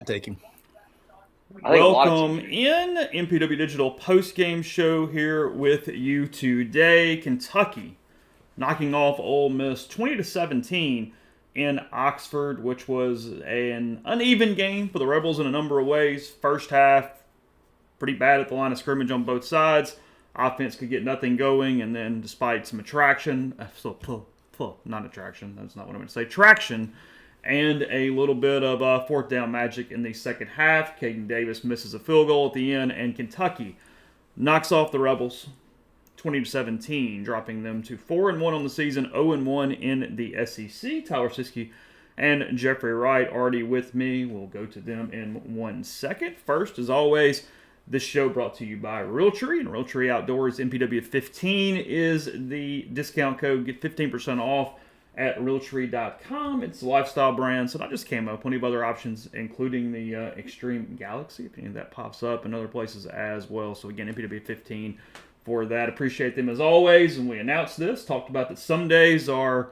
take him. I think a lot of Welcome teams are. in MPW Digital Postgame Show here with you today. Kentucky knocking off Ole Miss 20-17 in Oxford, which was an uneven game for the Rebels in a number of ways. First half, pretty bad at the line of scrimmage on both sides. Offense could get nothing going, and then despite some attraction, not attraction, that's not what I meant to say, traction, and a little bit of fourth down magic in the second half. Caden Davis misses a field goal at the end, and Kentucky knocks off the Rebels 20-17, dropping them to 4-1 on the season, 0-1 in the SEC. Tyler Siskey and Jeffrey Wright already with me. We'll go to them in 1 second. First, as always, this show brought to you by Realtree, and Realtree Outdoors MPW15 is the discount code. Get 15% off at Realtree.com. It's a lifestyle brand, so not just camo, plenty of other options, including the Extreme Galaxy, if any of that pops up, and other places as well. So again, MPW15 for that. Appreciate them as always. And we announced this, talked about that some days are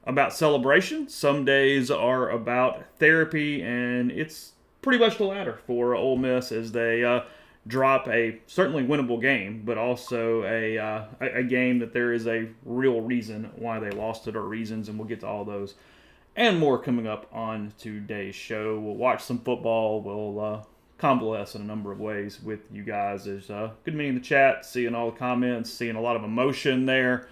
about celebration, some days are about therapy, and it's pretty much the latter for Ole Miss as they drop a certainly winnable game, but also a game that there is a real reason why they lost it, or reasons, and we'll get to all those and more coming up on today's show. We'll watch some football. We'll convalesce in a number of ways with you guys. There's good meeting the chat, seeing all the comments, seeing a lot of emotion there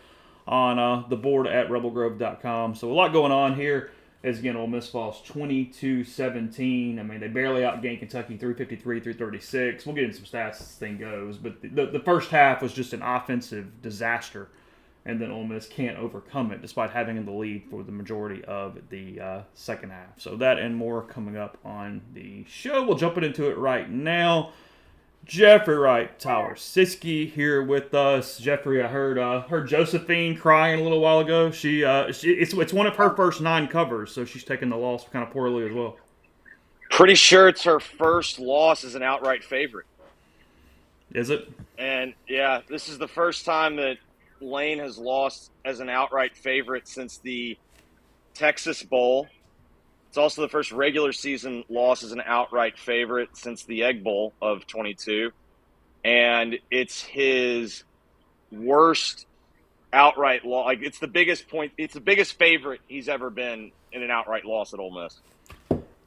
on the board at rebelgrove.com. So a lot going on here. As again, Ole Miss falls 22-17. I mean, they barely outgained Kentucky 353-336. We'll get into some stats as this thing goes. But the first half was just an offensive disaster. And then Ole Miss can't overcome it despite having the lead for the majority of the second half. So that and more coming up on the show. We'll jump into it right now. Jeffrey Wright, Tyler Siskey here with us. Jeffrey, I heard Josephine crying a little while ago. It's one of her first 9 covers, so she's taking the loss kind of poorly as well. Pretty sure it's her first loss as an outright favorite. Is it? And yeah, this is the first time that Lane has lost as an outright favorite since the Texas Bowl. It's also the first regular season loss as an outright favorite since the Egg Bowl of 22. And it's his worst outright loss. Like, it's the biggest favorite he's ever been in an outright loss at Ole Miss.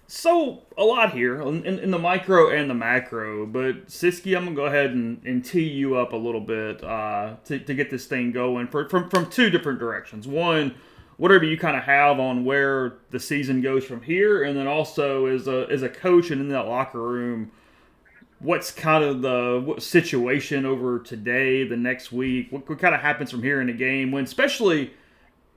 So, a lot here in the micro and the macro, but Siskey, I'm going to go ahead and tee you up a little bit to get this thing going from 2 different directions. One, whatever you kind of have on where the season goes from here, and then also as a coach and in that locker room, what's kind of the situation over today, the next week, what kind of happens from here in the game when especially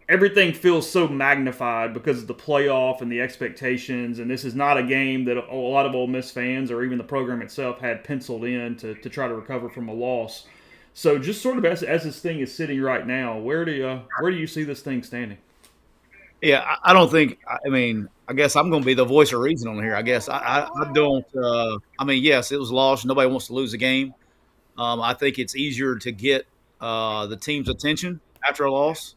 everything feels so magnified because of the playoff and the expectations, and this is not a game that a lot of Ole Miss fans or even the program itself had penciled in to try to recover from a loss. So just sort of as this thing is sitting right now, where do you see this thing standing? Yeah, I don't think. I mean, I guess I'm going to be the voice of reason on here. I guess I don't. I mean, yes, it was lost. Nobody wants to lose a game. I think it's easier to get the team's attention after a loss.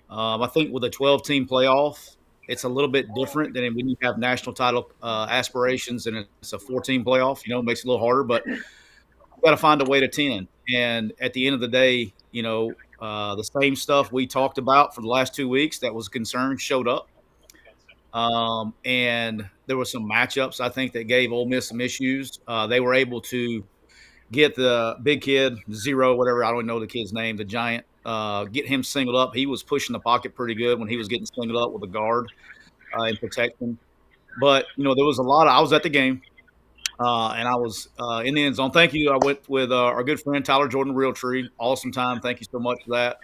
I think with a 12-team playoff, it's a little bit different than when you have national title aspirations and it's a 4-team playoff. It makes it a little harder, but you got to find a way to 10. And at the end of the day, the same stuff we talked about for the last 2 weeks that was a concern showed up. And there were some matchups, I think, that gave Ole Miss some issues. They were able to get the big kid, Zero, whatever, I don't know the kid's name, the giant, get him singled up. He was pushing the pocket pretty good when he was getting singled up with a guard and protection. But, there was a lot I was at the game. And I was in the end zone. Thank you. I went with our good friend Tyler Jordan, Realtree. Awesome time. Thank you so much for that.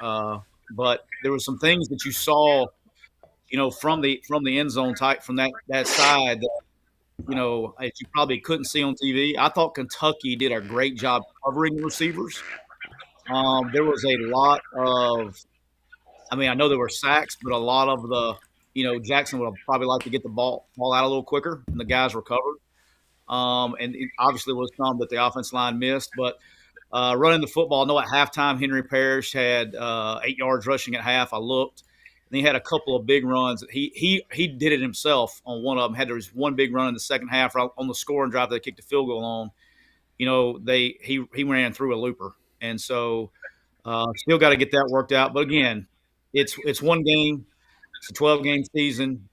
But there were some things that you saw, from the end zone type from that side that, that you probably couldn't see on TV. I thought Kentucky did a great job covering the receivers. There was a lot of, I know there were sacks, but a lot of the, Jackson would have probably liked to get the ball out a little quicker, and the guys were covered. And it obviously was some that the offensive line missed. But running the football, I know at halftime Henry Parrish had 8 yards rushing at half. I looked. And he had a couple of big runs. He did it himself on one of them. Had there was one big run in the second half on the scoring drive they kicked the field goal on. He ran through a looper, and so still got to get that worked out. But again, it's one game. It's a 12-game season.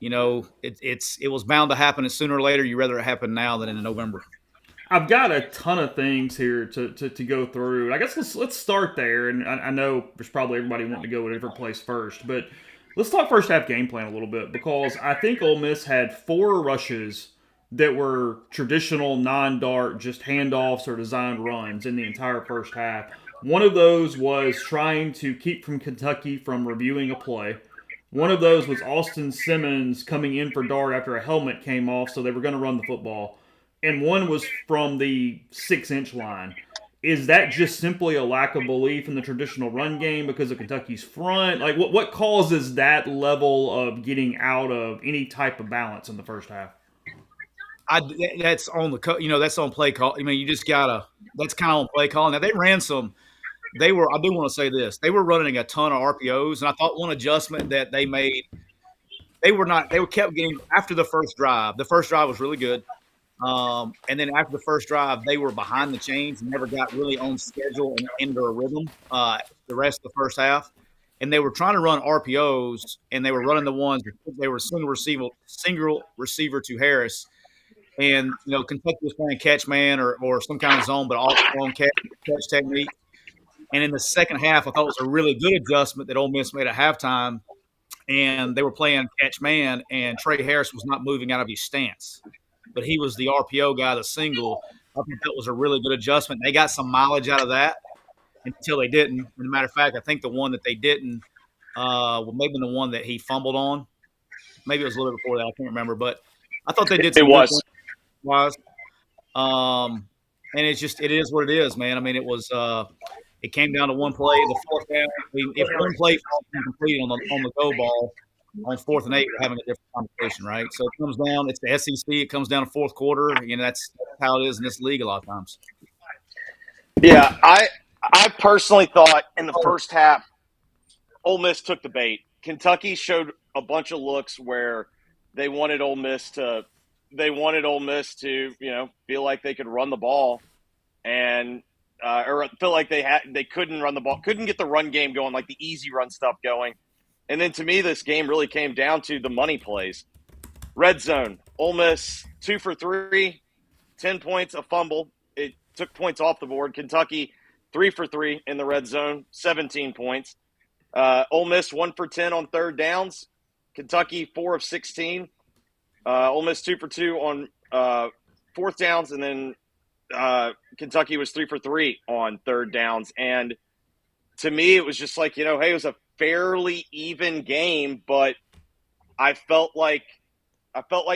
It was bound to happen sooner or later. You'd rather it happen now than in November. I've got a ton of things here to go through. I guess let's start there. And I know there's probably everybody wanting to go to a different place first, but let's talk first half game plan a little bit, because I think Ole Miss had 4 rushes that were traditional non-dart, just handoffs or designed runs in the entire first half. One of those was trying to keep from Kentucky from reviewing a play. One of those was Austin Simmons coming in for dart after a helmet came off, so they were going to run the football. And one was from the 6-inch line. Is that just simply a lack of belief in the traditional run game because of Kentucky's front? Like, what causes that level of getting out of any type of balance in the first half? That's on that's on play call. I mean, you just gotta. That's kind of on play call. Now they ran some. I do want to say this. They were running a ton of RPOs, and I thought one adjustment that they made. They kept getting after the first drive. The first drive was really good. And then after the first drive, they were behind the chains and never got really on schedule and into a rhythm the rest of the first half. And they were trying to run RPOs, and they were running the ones they were single receiver to Harris. And Kentucky was playing catch man or some kind of zone, but all on catch technique. And in the second half, I thought it was a really good adjustment that Ole Miss made at halftime. And they were playing catch man, and Trey Harris was not moving out of his stance, but he was the RPO guy, the single. I think that was a really good adjustment. They got some mileage out of that until they didn't. As a matter of fact, I think the one that they didn't, maybe the one that he fumbled on. Maybe it was a little bit before that. I can't remember, but I thought they did some good wise. And it is what it is, man. I mean, it came down to one play, the fourth down. I mean, if one play completed on the go ball on 4th and 8, we're having a different conversation, right? So it comes down. It's the SEC. It comes down to fourth quarter. That's how it is in this league a lot of times. Yeah, I personally thought in the first half, Ole Miss took the bait. Kentucky showed a bunch of looks where they wanted Ole Miss to feel like they could run the ball, and or feel like they couldn't run the ball, couldn't get the run game going, like the easy run stuff going. And then to me, this game really came down to the money plays. Red zone, Ole Miss 2 for 3, 10 points, a fumble. It took points off the board. Kentucky 3 for 3 in the red zone, 17 points. Ole Miss 1 for 10 on third downs. Kentucky 4 of 16. Ole Miss 2 for 2 on fourth downs, and then Kentucky was 3 for 3 on third downs. And to me, it was just like, hey, it was a fairly even game, but I felt like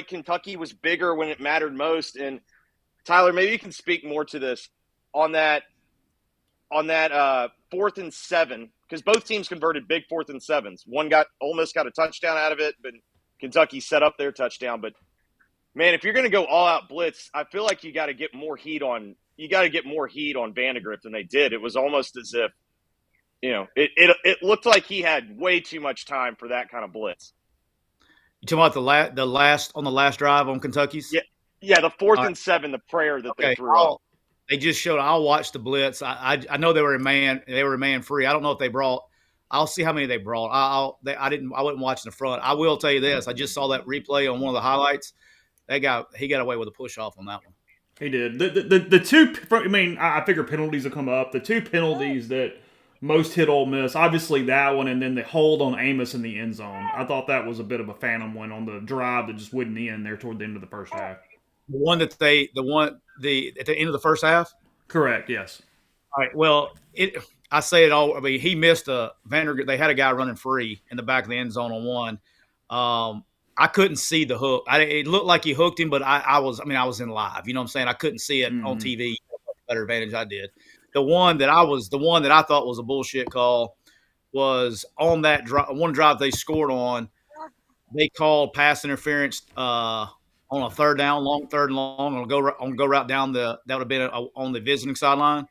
Kentucky was bigger when it mattered most. And Tyler, maybe you can speak more to this on that 4th and 7, because both teams converted big 4th and 7s. Ole Miss got a touchdown out of it, but Kentucky set up their touchdown. But man, if you're going to go all out blitz, I feel like you got to get more heat on Vandegrift than they did. It was almost as if it looked like he had way too much time for that kind of blitz. You talking about the last drive on Kentucky's? Yeah, the 4th and 7, the prayer that they threw up. They just showed. I'll watch the blitz. I know they were a man free. I don't know if they brought. I'll see how many they brought. I wasn't watching the front. I will tell you this. I just saw that replay on one of the highlights. He got away with a push off on that one. He did. The two. I mean, I figure penalties will come up. The 2 penalties that most hit Ole Miss, obviously that one, and then the hold on Amos in the end zone. I thought that was a bit of a phantom one on the drive that just wouldn't end there toward the end of the first half. At the end of the first half? Correct, yes. All right. Well, I say it all. I mean, he missed Vandegrift. They had a guy running free in the back of the end zone on one. I couldn't see the hook. It looked like he hooked him, but I was in live. You know what I'm saying? I couldn't see it on TV. Better advantage I did. The one that I thought was a bullshit call was on that one drive they scored on. They called pass interference on a third down, third and long, on go route down that would have been on the visiting sideline,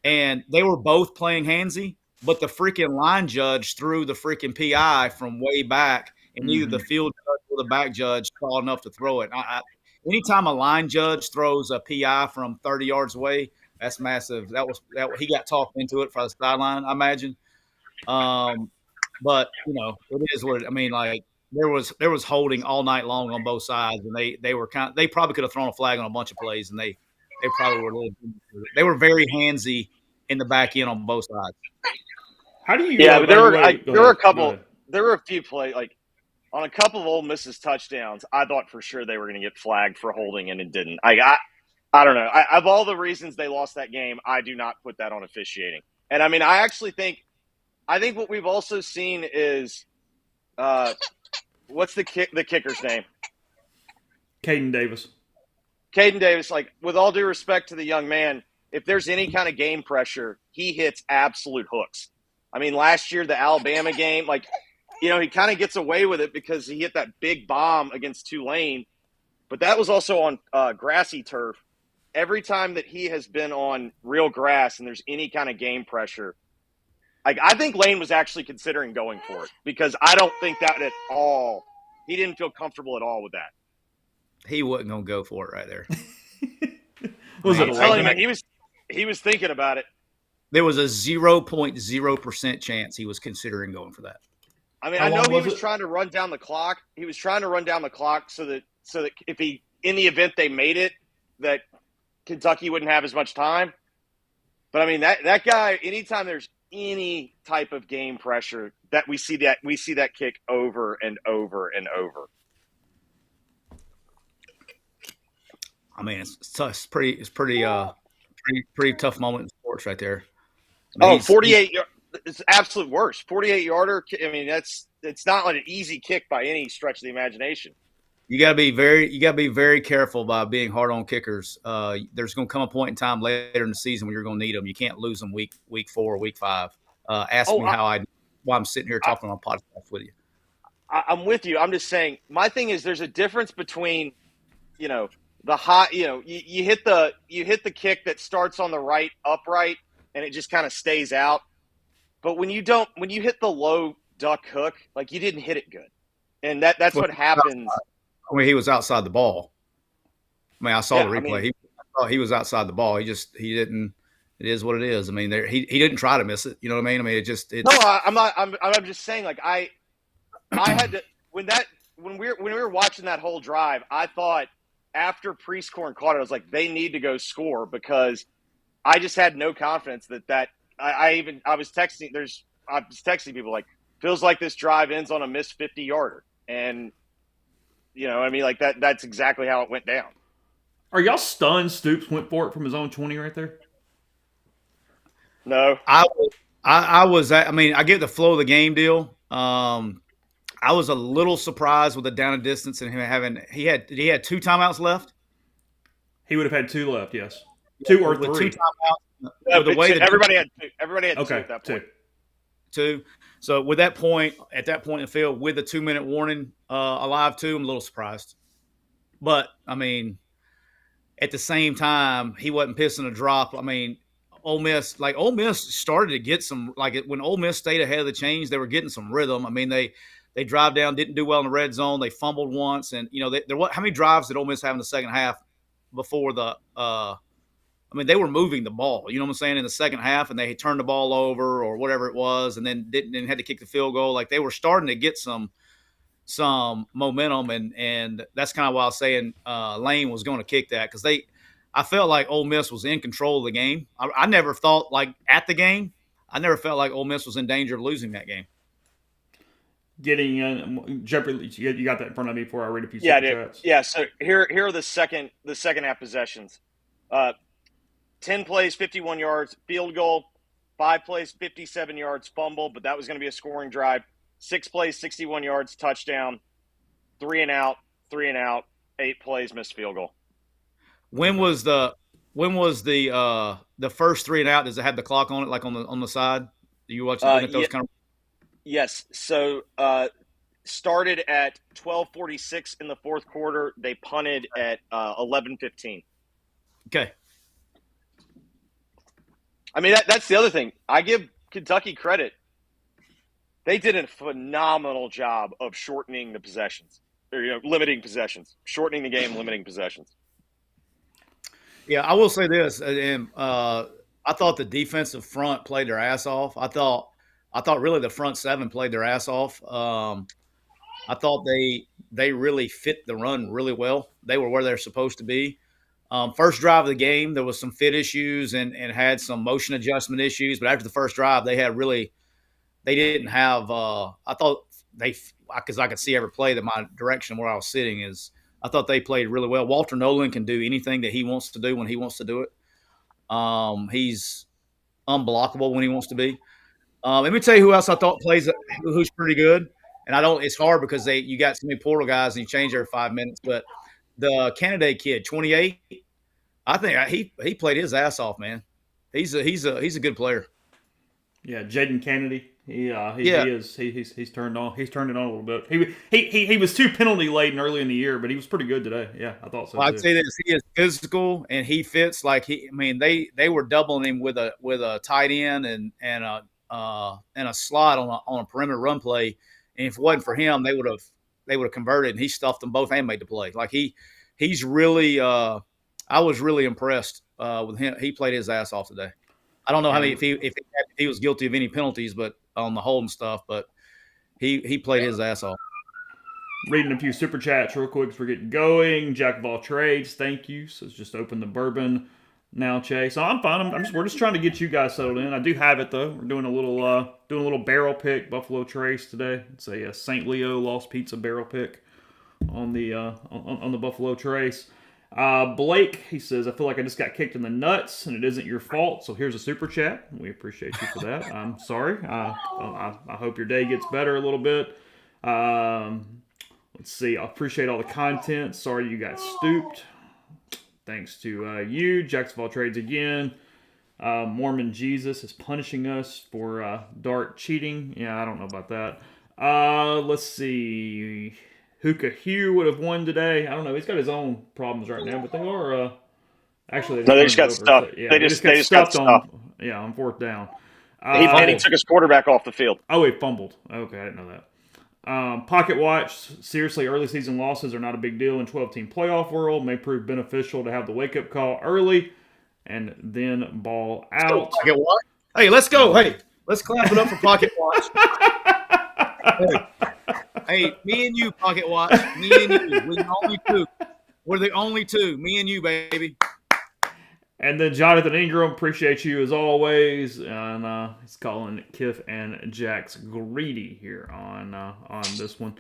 and they were both playing handsy. but the freaking line judge threw the freaking PI from way back, and neither the field judge or the back judge saw enough to throw it. Anytime a line judge throws a PI from 30 yards away, that's massive. That he got talked into it for the sideline, I imagine. But it is what I mean. Like there was holding all night long on both sides, and they probably could have thrown a flag on a bunch of plays, and they probably were they were very handsy in the back end on both sides. How do you? Yeah, but there were a few plays like on a couple of Ole Miss's touchdowns. I thought for sure they were going to get flagged for holding, and it didn't. I don't know. Of all the reasons they lost that game, I do not put that on officiating. And I mean, I think what we've also seen is, what's the kicker's name? Caden Davis. Caden Davis, like, with all due respect to the young man, if there's any kind of game pressure, he hits absolute hooks. I mean, last year, the Alabama game, like, he kind of gets away with it because he hit that big bomb against Tulane, but that was also on grassy turf. Every time that he has been on real grass and there's any kind of game pressure, like, I think Lane was actually considering going for it because I don't think that at all. He didn't feel comfortable at all with that. He wasn't going to go for it right there. He was thinking about it. There was a 0.0% chance he was considering going for that. I mean, I know he was trying to run down the clock. He was trying to run down the clock so that if he, in the event they made it, that Kentucky wouldn't have as much time. But I mean, that guy, anytime there's any type of game pressure, that we see that kick over and over and over. I mean, it's pretty tough moment in sports right there. I mean, 48 yards. It's absolute worst. 48-yarder. I mean, it's not like an easy kick by any stretch of the imagination. You got to be very careful by being hard on kickers. There's going to come a point in time later in the season when you're going to need them. You can't lose them week 4 or week 5. Ask me why I'm sitting here talking on a podcast with you. I'm with you. I'm just saying. My thing is, there's a difference between, the high. You hit the kick that starts on the right upright and it just kind of stays out. But when you hit the low duck hook, like, you didn't hit it good, and that's what happens. I mean, he was outside the ball. I mean, I saw the replay. He was outside the ball. He didn't. It is what it is. I mean, he didn't try to miss it. You know what I mean? I mean, No, I'm not. I'm just saying. Like, I had to when we were watching that whole drive. I thought after Priestcorn caught it, I was like, they need to go score because I just had no confidence that. I was texting people like, feels like this drive ends on a missed 50-yarder, and I mean, like that's exactly how it went down. Are y'all stunned Stoops went for it from his own 20 right there? No, I was. I mean, I get the flow of the game deal. I was a little surprised with the down and distance and him having he had 2 timeouts left. He would have had 2 left, yes, 2 or 3. 2 timeouts. Everybody had 2. Everybody had 2 at that point. 2. So at that point in the field, with a 2-minute warning alive too, I'm a little surprised. But I mean, at the same time, he wasn't pissing a drop. I mean, Ole Miss started to get some, like, when Ole Miss stayed ahead of the chains, they were getting some rhythm. I mean, they drive down, didn't do well in the red zone. They fumbled once, and how many drives did Ole Miss have in the second half before the I mean, they were moving the ball, you know what I'm saying, in the second half, and they turned the ball over or whatever it was, and then had to kick the field goal. Like, they were starting to get some momentum, and that's kind of why I was saying Lane was going to kick that because I felt like Ole Miss was in control of the game. I never thought, like, at the game, I never felt like Ole Miss was in danger of losing that game. Getting in jeopardy, you got that in front of me before I read a few chats. Yeah. So here are the second half possessions. 10 plays, 51 yards, field goal. 5 plays, 57 yards, fumble, but that was going to be a scoring drive. 6 plays, 61 yards, touchdown. 3 and out, 8 plays, missed field goal. When was the first 3 and out? Does it have the clock on it, like on the side? Do you watch those kind of? Yes. So started at 12:46 in the fourth quarter. They punted at 11:15. Okay. I mean, that's the other thing. I give Kentucky credit, they did a phenomenal job of shortening the possessions, or limiting possessions, shortening the game, limiting possessions. Yeah, I will say this, and I thought the defensive front played their ass off. I thought really the front seven played their ass off. I thought they really fit the run really well. They were where they're supposed to be. First drive of the game, there was some fit issues and had some motion adjustment issues. But after the first drive, they didn't have. I thought because I could see every play that my direction where I was sitting is. I thought they played really well. Walter Nolan can do anything that he wants to do when he wants to do it. He's unblockable when he wants to be. Let me tell you who else I thought plays who's pretty good. And I don't. It's hard because you got so many portal guys and you change every 5 minutes. But the candidate kid, 28, I think he played his ass off, man. He's a good player. Yeah, Jaden Kennedy. Yeah. He's turned on. He's turned it on a little bit. He was too penalty laden early in the year, but he was pretty good today. Yeah, I thought so. Well, I'd say this: he is physical and he fits like he. I mean, they were doubling him with a tight end and a slot on a perimeter run play, and if it wasn't for him, they would have converted and he stuffed them both and made the play. Like he's really. I was really impressed with him. He played his ass off today. I don't know how many if he was guilty of any penalties, but on the holding stuff, but he played his ass off. Reading a few super chats real quick as we're getting going. Jack of all trades, thank you. So it's just open the bourbon now, Chase. So I'm fine. We're just trying to get you guys settled in. I do have it though. We're doing a little barrel pick, Buffalo Trace today. It's a St. Leo Lost Pizza barrel pick on the Buffalo Trace. Blake, he says, I feel like I just got kicked in the nuts and it isn't your fault. So here's a super chat. We appreciate you for that. I'm sorry. I hope your day gets better a little bit. Let's see. I appreciate all the content. Sorry you got stooped. Thanks to you. Jacksonville Trades again. Mormon Jesus is punishing us for Dart cheating. Yeah, I don't know about that. Let's see. Hookah Hugh would have won today. I don't know. He's got his own problems right now, but they are actually. They just got stuffed. Yeah, they just got stuffed on fourth down. He took his quarterback off the field. Oh, he fumbled. Okay, I didn't know that. Pocket watch. Seriously, early season losses are not a big deal in 12-team playoff world. May prove beneficial to have the wake up call early and then ball out. Pocket watch. Hey, let's go. Hey, let's clap it up for Pocket watch. Hey, me and you, Pocket Watch. Me and you. We're the only two. We're the only two. Me and you, baby. And then Jonathan Ingram, appreciate you as always. And he's calling Kiff and Jax greedy here on this one.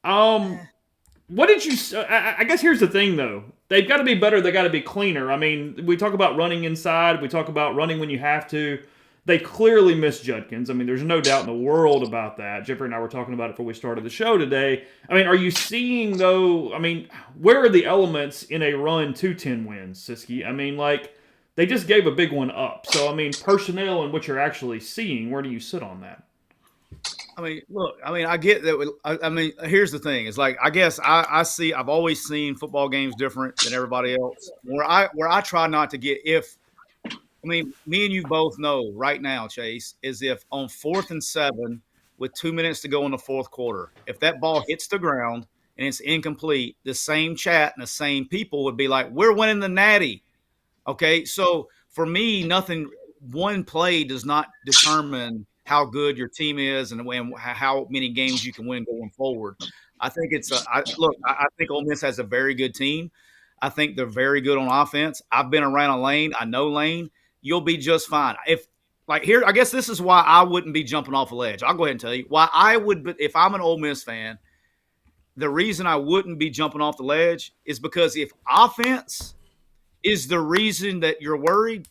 What did you? I guess here's the thing, though. They've got to be better. They got to be cleaner. I mean, we talk about running inside. We talk about running when you have to. They clearly missed Judkins. I mean, there's no doubt in the world about that. Jeffrey and I were talking about it before we started the show today. I mean, are you seeing, though, I mean, where are the elements in a run to 10 wins, Siski? I mean, like, they just gave a big one up. So, I mean, personnel and what you're actually seeing, where do you sit on that? I mean, look, I get that. I mean, here's the thing. It's like, I guess I've always seen football games different than everybody else. Where I try not to get, me and you both know right now, Chase, is if on 4th and 7 with 2 minutes to go in the fourth quarter, if that ball hits the ground and it's incomplete, the same chat and the same people would be like, we're winning the Natty. Okay, so for me, one play does not determine how good your team is and how many games you can win going forward. I think I think Ole Miss has a very good team. I think they're very good on offense. I've been around Lane. I know Lane. You'll be just fine. I guess this is why I wouldn't be jumping off a ledge. I'll go ahead and tell you why I would. But if I'm an Ole Miss fan, the reason I wouldn't be jumping off the ledge is because if offense is the reason that you're worried,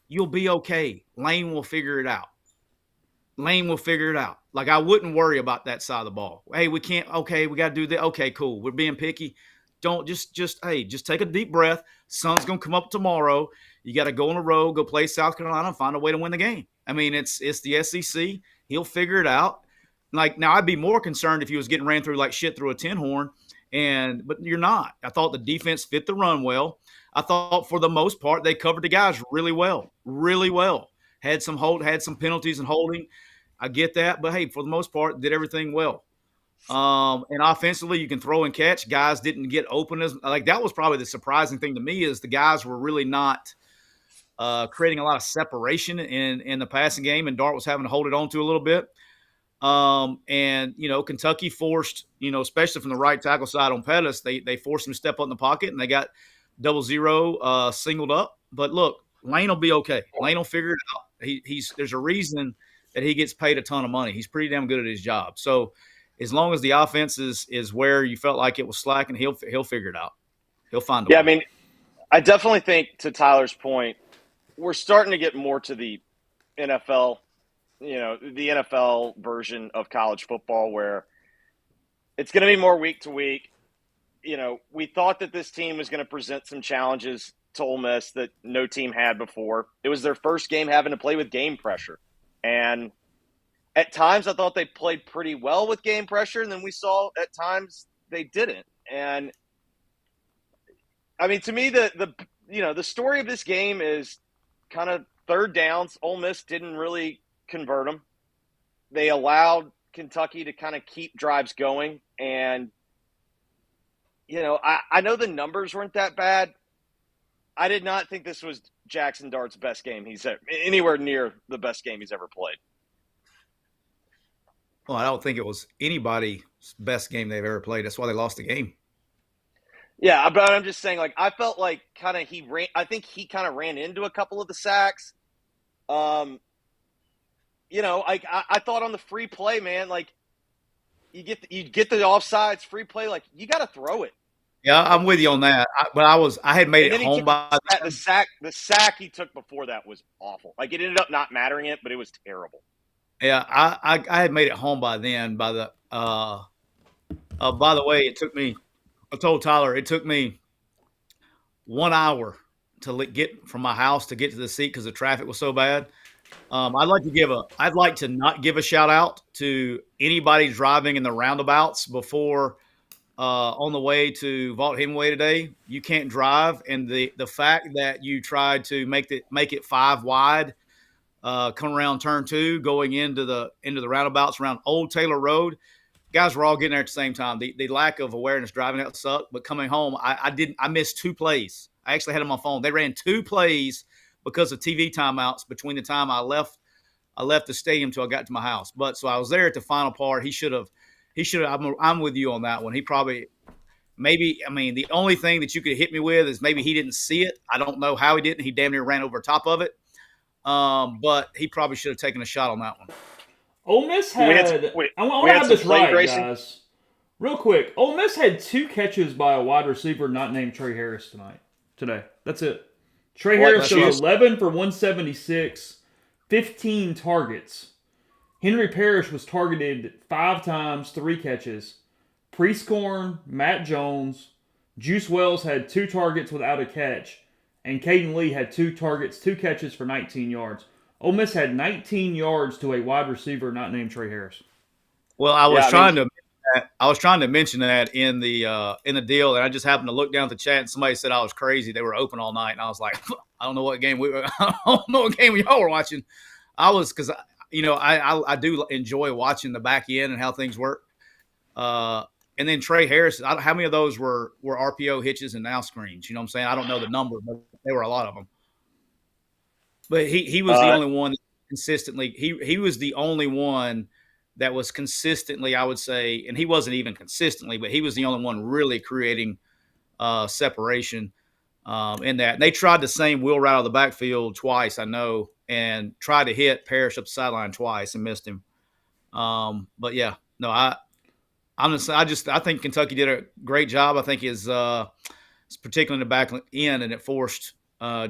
you'll be okay. Lane will figure it out. Like, I wouldn't worry about that side of the ball. Hey, we can't. Okay, we got to do that. Okay, cool. We're being picky. Don't just take a deep breath. Sun's gonna come up tomorrow. You got to go on the road, go play South Carolina, and find a way to win the game. I mean, it's the SEC. He'll figure it out. Like, now, I'd be more concerned if he was getting ran through like shit through a tin horn, but you're not. I thought the defense fit the run well. I thought for the most part they covered the guys really well, really well. had some penalties and holding. I get that, but hey, for the most part, did everything well. And offensively, you can throw and catch. Guys didn't get open as like that was probably the surprising thing to me is the guys were really not creating a lot of separation in the passing game, and Dart was having to hold it on to a little bit. And Kentucky forced, especially from the right tackle side on Pettis, they forced him to step up in the pocket, and they got 0-0 singled up. But look, Lane will be okay. Lane will figure it out. There's a reason that he gets paid a ton of money. He's pretty damn good at his job. So as long as the offense is where you felt like it was slacking, he'll figure it out. He'll find a way. I mean, I definitely think, to Tyler's point, we're starting to get more to the NFL, the NFL version of college football where it's going to be more week to week. We thought that this team was going to present some challenges to Ole Miss that no team had before. It was their first game having to play with game pressure. And at times I thought they played pretty well with game pressure, and then we saw at times they didn't. And I mean, to me, the story of this game is kind of third downs. Ole Miss didn't really convert them. They allowed Kentucky to kind of keep drives going. And, I know the numbers weren't that bad. I did not think this was Jackson Dart's best game he's anywhere near the best game he's ever played. Well, I don't think it was anybody's best game they've ever played. That's why they lost the game. Yeah, but I'm just saying, I felt like I think he kind of ran into a couple of the sacks. I thought on the free play, man, you get the offsides free play, you got to throw it. Yeah, I'm with you on that. I had made it home by the sack he took before that was awful. It ended up not mattering it, but it was terrible. Yeah, I had made it home by then. By the way, it took me. I told Tyler it took me 1 hour to get from my house to get to the seat because the traffic was so bad. I'd like to not give a shout out to anybody driving in the roundabouts before on the way to Vaught Hemingway today. You can't drive, and the fact that you tried to make it 5 wide, coming around turn 2, going into the roundabouts around Old Taylor Road. Guys were all getting there at the same time. The lack of awareness driving out sucked, but coming home, I missed 2 plays. I actually had them on my phone. They ran 2 plays because of TV timeouts between the time I left the stadium till I got to my house. But so I was there at the final part. He should have. I'm with you on that one. He probably the only thing that you could hit me with is maybe he didn't see it. I don't know how he didn't. He damn near ran over top of it. But he probably should have taken a shot on that one. Ole Miss had. I want to have this right, guys. Real quick, Ole Miss had 2 catches by a wide receiver not named Trey Harris today. That's it. Trey Harris goes 11 for 176, 15 targets. Henry Parrish was targeted 5 times, 3 catches. Prieskorn, Matt Jones, Juice Wells had 2 targets without a catch, and Caden Lee had 2 targets, 2 catches for 19 yards. Ole Miss had 19 yards to a wide receiver not named Trey Harris. Well, I was trying to mention that in the deal, and I just happened to look down at the chat, and somebody said I was crazy. They were open all night, and I was like, I don't know what game y'all were watching. I was because I do enjoy watching the back end and how things work. And then Trey Harris, how many of those were RPO hitches and now screens? You know what I'm saying? I don't know the number, but there were a lot of them. But he was the only one that consistently. He was the only one that was consistently, I would say, and he wasn't even consistently, but he was the only one really creating separation in that. And they tried the same wheel route out of the backfield twice, I know, and tried to hit Parrish up the sideline twice and missed him. But yeah, no, I think Kentucky did a great job. I think it's particularly in the back end, and it forced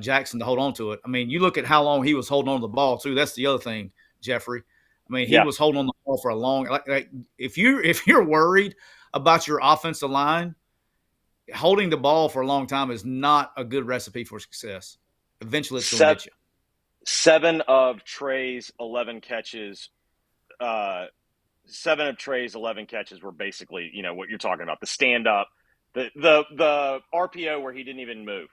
Jackson to hold on to it. I mean, you look at how long he was holding on to the ball too. That's the other thing, Jeffrey. I mean, he was holding on to the ball for a long. Like if you're worried about your offensive line, holding the ball for a long time is not a good recipe for success. Eventually, it's going to get you. 7 of Trey's 11 catches. 7 of Trey's 11 catches were basically, what you're talking about, the stand up, the RPO where he didn't even move.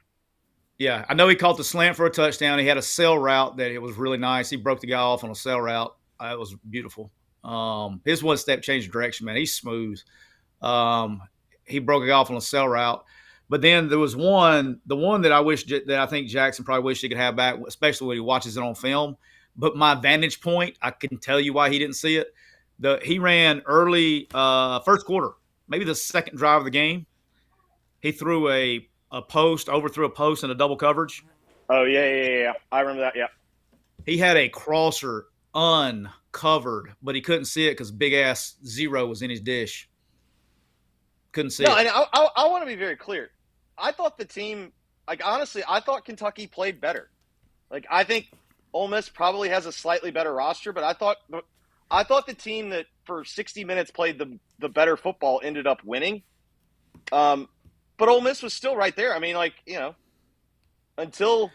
Yeah, I know he caught the slant for a touchdown. He had a sail route that it was really nice. He broke the guy off on a sail route. It was beautiful. His one step change of direction, man. He's smooth. Um, he broke it off on a sail route. But then there was the one that I think Jackson probably wished he could have back, especially when he watches it on film. But my vantage point, I can tell you why he didn't see it. He ran early, first quarter, maybe the second drive of the game. He threw a post, overthrew a post in a double coverage. Oh yeah. I remember that. Yeah. He had a crosser uncovered, but he couldn't see it because big ass zero was in his dish. Couldn't see No, it. and I want to be very clear. I thought the team, like honestly, I thought Kentucky played better. Like I think Ole Miss probably has a slightly better roster, but I thought the team that for 60 minutes played the better football ended up winning. But Ole Miss was still right there. I mean, like until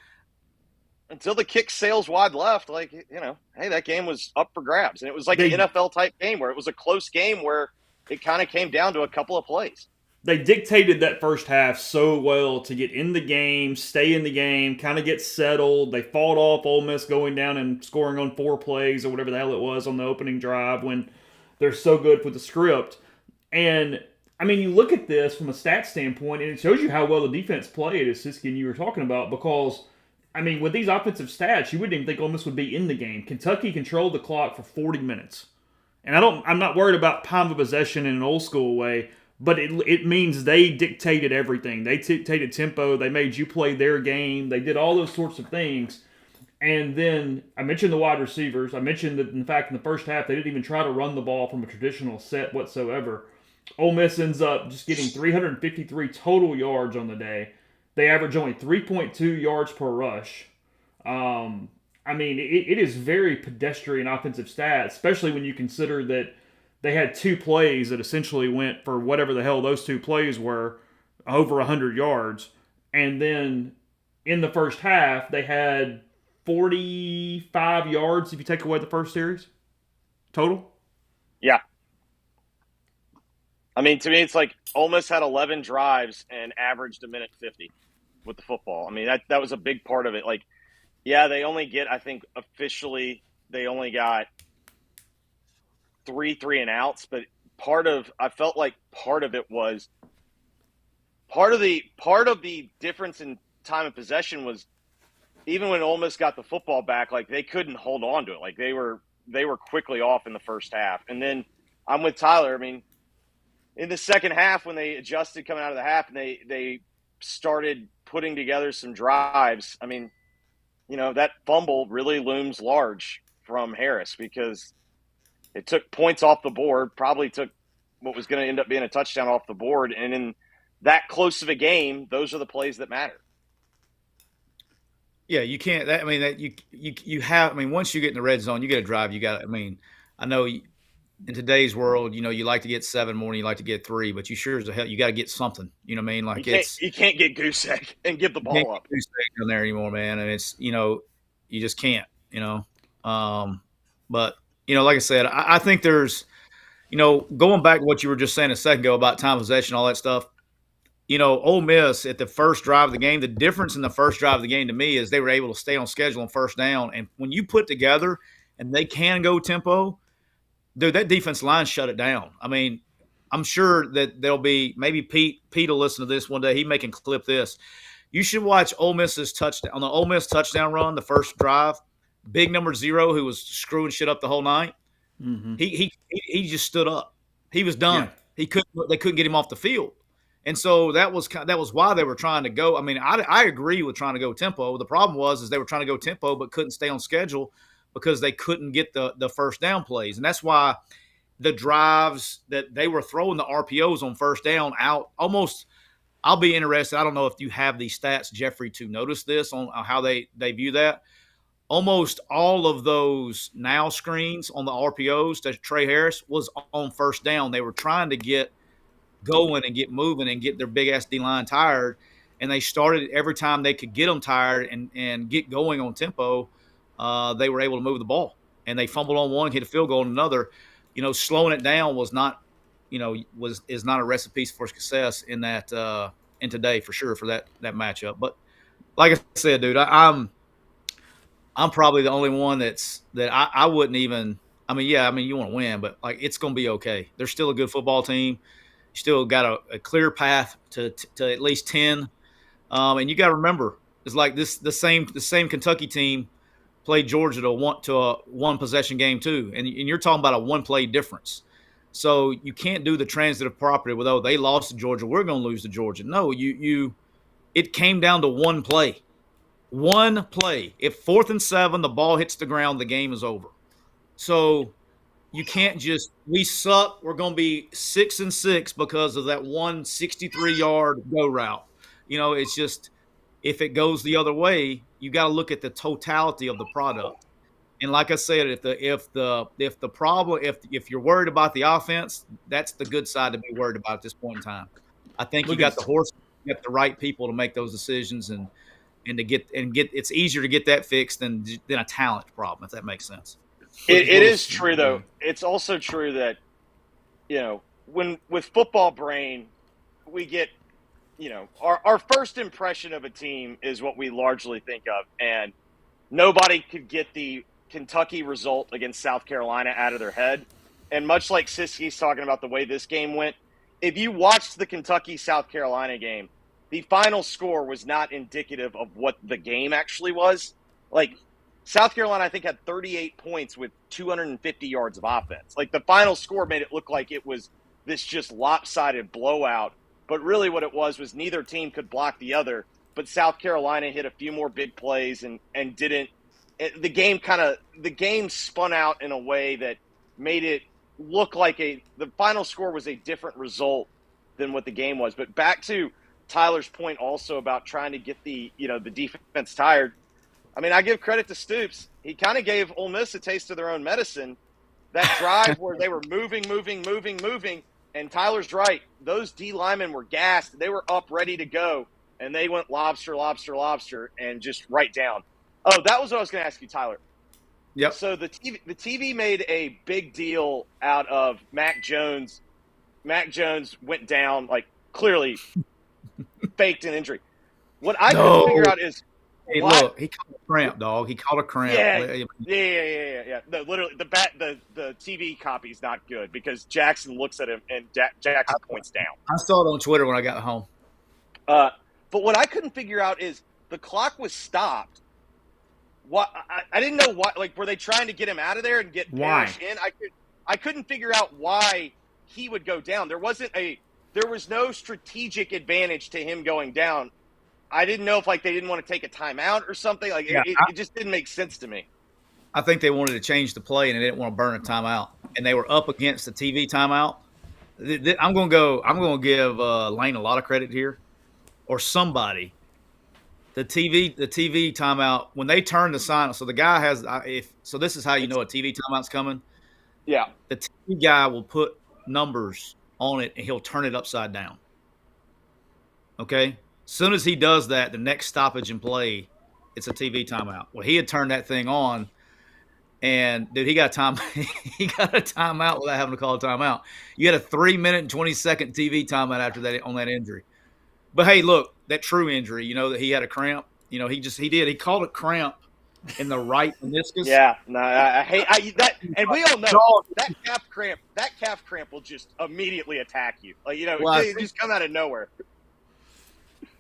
the kick sails wide left, like hey, that game was up for grabs, and it was like an NFL type game where it was a close game where it kind of came down to a couple of plays. They dictated that first half so well to get in the game, stay in the game, kind of get settled. They fought off Ole Miss going down and scoring on 4 plays or whatever the hell it was on the opening drive when they're so good with the script. And, I mean, you look at this from a stat standpoint, and it shows you how well the defense played, as Siski and you were talking about, because, I mean, with these offensive stats, you wouldn't even think Ole Miss would be in the game. Kentucky controlled the clock for 40 minutes. And I'm not worried about time of possession in an old school way, but it means they dictated everything. They dictated tempo. They made you play their game. They did all those sorts of things. And then I mentioned the wide receivers. I mentioned that, in fact, in the first half, they didn't even try to run the ball from a traditional set whatsoever. Ole Miss ends up just getting 353 total yards on the day. They average only 3.2 yards per rush. I mean, it is very pedestrian offensive stats, especially when you consider that they had 2 plays that essentially went for whatever the hell those 2 plays were, over 100 yards. And then in the first half, they had 45 yards if you take away the first series total. Yeah. I mean, to me, it's like Ole Miss had 11 drives and averaged a minute 50 with the football. I mean, that was a big part of it. Like, yeah, they only get, I think, officially, they only got 3 and outs, but I felt like part of it was part of the difference in time of possession was even when Ole Miss got the football back, like they couldn't hold on to it. Like they were quickly off in the first half. And then I'm with Tyler. I mean, in the second half when they adjusted coming out of the half and they started putting together some drives, I mean, that fumble really looms large from Harris because it took points off the board, probably took what was going to end up being a touchdown off the board. And in that close of a game, those are the plays that matter. Yeah, you can't. You have. I mean, once you get in the red zone, you get a drive. You got. I mean, I know in today's world, you like to get 7 more, and you like to get 3, but you sure as hell you got to get something. You know what I mean? Like you can't get goose egg and give the ball up. Goose egg down there anymore, man. And it's you just can't. But like I said, I think there's going back to what you were just saying a second ago about time possession, all that stuff. Ole Miss at the first drive of the game, the difference in the first drive of the game to me is they were able to stay on schedule on first down. And when you put together and they can go tempo, dude, that defense line shut it down. I mean, I'm sure that there'll be maybe Pete will listen to this one day. He may can clip this. You should watch Ole Miss's touchdown on the Ole Miss touchdown run, the first drive. Big number 0, who was screwing shit up the whole night. Mm-hmm. He just stood up. He was done. Yeah. They couldn't get him off the field. And so that was why they were trying to go. I mean, I agree with trying to go tempo. The problem was they were trying to go tempo but couldn't stay on schedule because they couldn't get the first down plays. And that's why the drives that they were throwing the RPOs on first down out almost – I'll be interested. I don't know if you have these stats, Jeffrey, to notice this on how they view that. Almost all of those now screens on the RPOs to Trey Harris was on first down. They were trying to get going and get moving and get their big-ass D-line tired, and they started every time they could get them tired and get going on tempo, they were able to move the ball. And they fumbled on one, hit a field goal on another. Slowing it down was not is not a recipe for success in that in today for sure for that matchup. But like I said, dude, I'm probably the only one that I wouldn't even. I mean, yeah, I mean you want to win, but like it's going to be okay. They're still a good football team. You still got a clear path to at least 10. And you got to remember, it's like the same Kentucky team played Georgia to a one possession game too, and you're talking about a one play difference. So you can't do the transitive property with, oh, they lost to Georgia, we're going to lose to Georgia. No, it came down to one play. One play. If 4th and 7, the ball hits the ground, the game is over. So you can't just, we suck, we're going to be 6-6 because of that 163-yard go route. It's just, if it goes the other way, you got to look at the totality of the product. And like I said, if the problem, if you're worried about the offense, that's the good side to be worried about at this point in time. I think you Look got at the horse, you got the right people to make those decisions, and to get it's easier to get that fixed than a talent problem, if that makes sense. It is true, though. It's also true that, when with football brain, we get, our first impression of a team is what we largely think of. And nobody could get the Kentucky result against South Carolina out of their head. And much like Siski's talking about the way this game went, if you watched the Kentucky-South Carolina game, the final score was not indicative of what the game actually was. Like, South Carolina, I think, had 38 points with 250 yards of offense. Like, the final score made it look like it was this just lopsided blowout. But really what it was neither team could block the other. But South Carolina hit a few more big plays and didn't. The game spun out in a way that made it look like the final score was a different result than what the game was. But back to Tyler's point also about trying to get the defense tired. I mean, I give credit to Stoops. He kind of gave Ole Miss a taste of their own medicine. That drive where they were moving, and Tyler's right. Those D linemen were gassed. They were up, ready to go, and they went lobster, and just right down. Oh, that was what I was going to ask you, Tyler. Yep. So the TV made a big deal out of Mac Jones. Mac Jones went down, like, clearly faked an injury. What I couldn't figure out is, hey, look, he caught a cramp, dog. He caught a cramp. Yeah. No, literally, the TV copy's not good because Jackson looks at him and Jackson points down. I saw it on Twitter when I got home. But what I couldn't figure out is the clock was stopped. What I didn't know why. Like, were they trying to get him out of there and get Parrish in? I couldn't figure out why he would go down. There was no strategic advantage to him going down. I didn't know if they didn't want to take a timeout or something. Like, it just didn't make sense to me. I think they wanted to change the play and they didn't want to burn a timeout, and they were up against the TV timeout. I'm going to give Lane a lot of credit here, or somebody. The TV timeout, when they turn the sign, so the guy has this is how you know a TV timeout's coming. Yeah, the TV guy will put numbers on it and he'll turn it upside down. Okay, as soon as he does that, the next stoppage in play, it's a TV timeout. Well, he had turned that thing on, and dude, he got he got a timeout without having to call a timeout. You had a 3-minute and 20-second TV timeout after that on that injury. But hey, look, that true injury, that he had a cramp. He called it cramp in the right meniscus. Yeah, no, I hate that, and we all know that calf cramp will just immediately attack you. Like, it just come out of nowhere.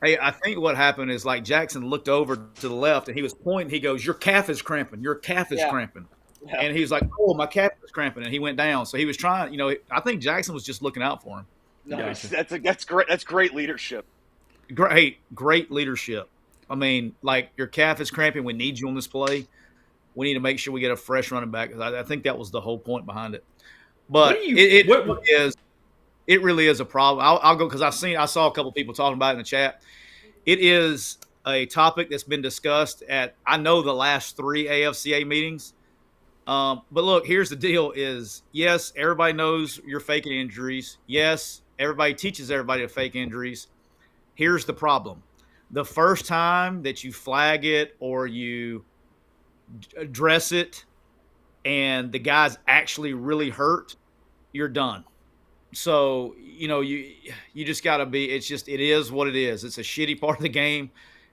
Hey, I think what happened is, like, Jackson looked over to the left and he was pointing. He goes, "Your calf is cramping. Your calf is cramping." Yeah. And he was like, "Oh, my calf is cramping," and he went down. So he was trying. I think Jackson was just looking out for him. No, that's great. That's great leadership. Great leadership. I mean, like, your calf is cramping. We need you on this play. We need to make sure we get a fresh running back. I think that was the whole point behind it. But it really is a problem. I'll go because I saw a couple people talking about it in the chat. It is a topic that's been discussed at, I know, the last 3 AFCA meetings. But look, here's the deal: is yes, everybody knows you're faking injuries. Yes, everybody teaches everybody to fake injuries. Here's the problem: the first time that you flag it or you address it, and the guy's actually really hurt, you're done. So, you just got to be – it is what it is. It's a shitty part of the game.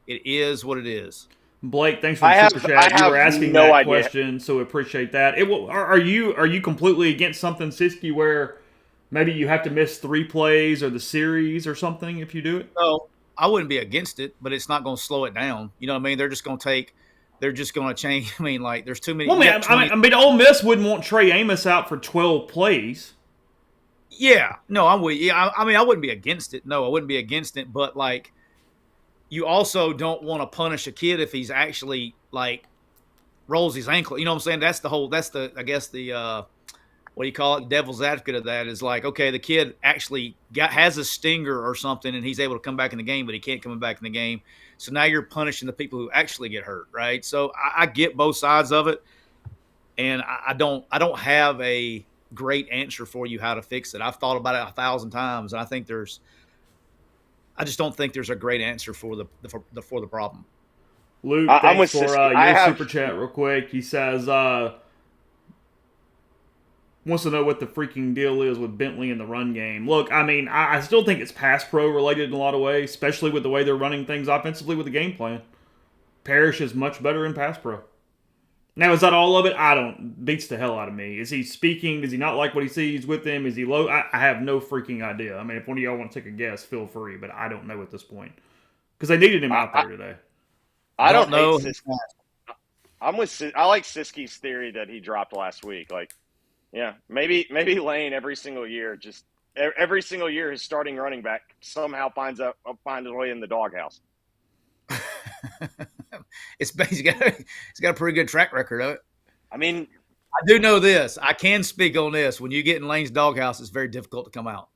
It is what it is. Blake, thanks for the super I chat. You have were asking no that idea. question, so we appreciate that. Are you completely against something, Siski, where maybe you have to miss 3 plays or the series or something if you do it? So I wouldn't be against it, but it's not going to slow it down. You know what I mean? They're just going to change. I mean, like there's too many. Well, You got man, 20. I mean, Ole Miss wouldn't want Trey Amos out for 12 plays. Yeah, no, I'm with you. I mean, I wouldn't be against it. No, I wouldn't be against it. But like, you also don't want to punish a kid if he's actually like rolls his ankle. You know what I'm saying? That's the whole. That's the I guess the what do you call it? Devil's advocate of that is like, okay, the kid actually has a stinger or something, and he's able to come back in the game, but he can't come back in the game. So now you're punishing the people who actually get hurt, right? So I get both sides of it, and I don't have a great answer for you how to fix it. I've thought about it 1,000 times, and I just don't think there's a great answer for the problem. Luke, I'm thanks with for Siski. your super chat real quick. He says, wants to know what the freaking deal is with Bentley in the run game. Look, I mean, I still think it's pass pro related in a lot of ways, especially with the way they're running things offensively with the game plan. Parrish is much better in pass pro. Now, is that all of it? I don't. Beats the hell out of me. Is he speaking? Does he not like what he sees with him? Is he low? I have no freaking idea. I mean, if one of y'all want to take a guess, feel free, but I don't know at this point. Because they needed him out there today. I don't know. hate Siski. I like Siski's theory that he dropped last week. Like, yeah, maybe Lane every single year, his starting running back somehow finds a way in the doghouse. He's got a pretty good track record of it. I mean, I do know this. I can speak on this. When you get in Lane's doghouse, it's very difficult to come out.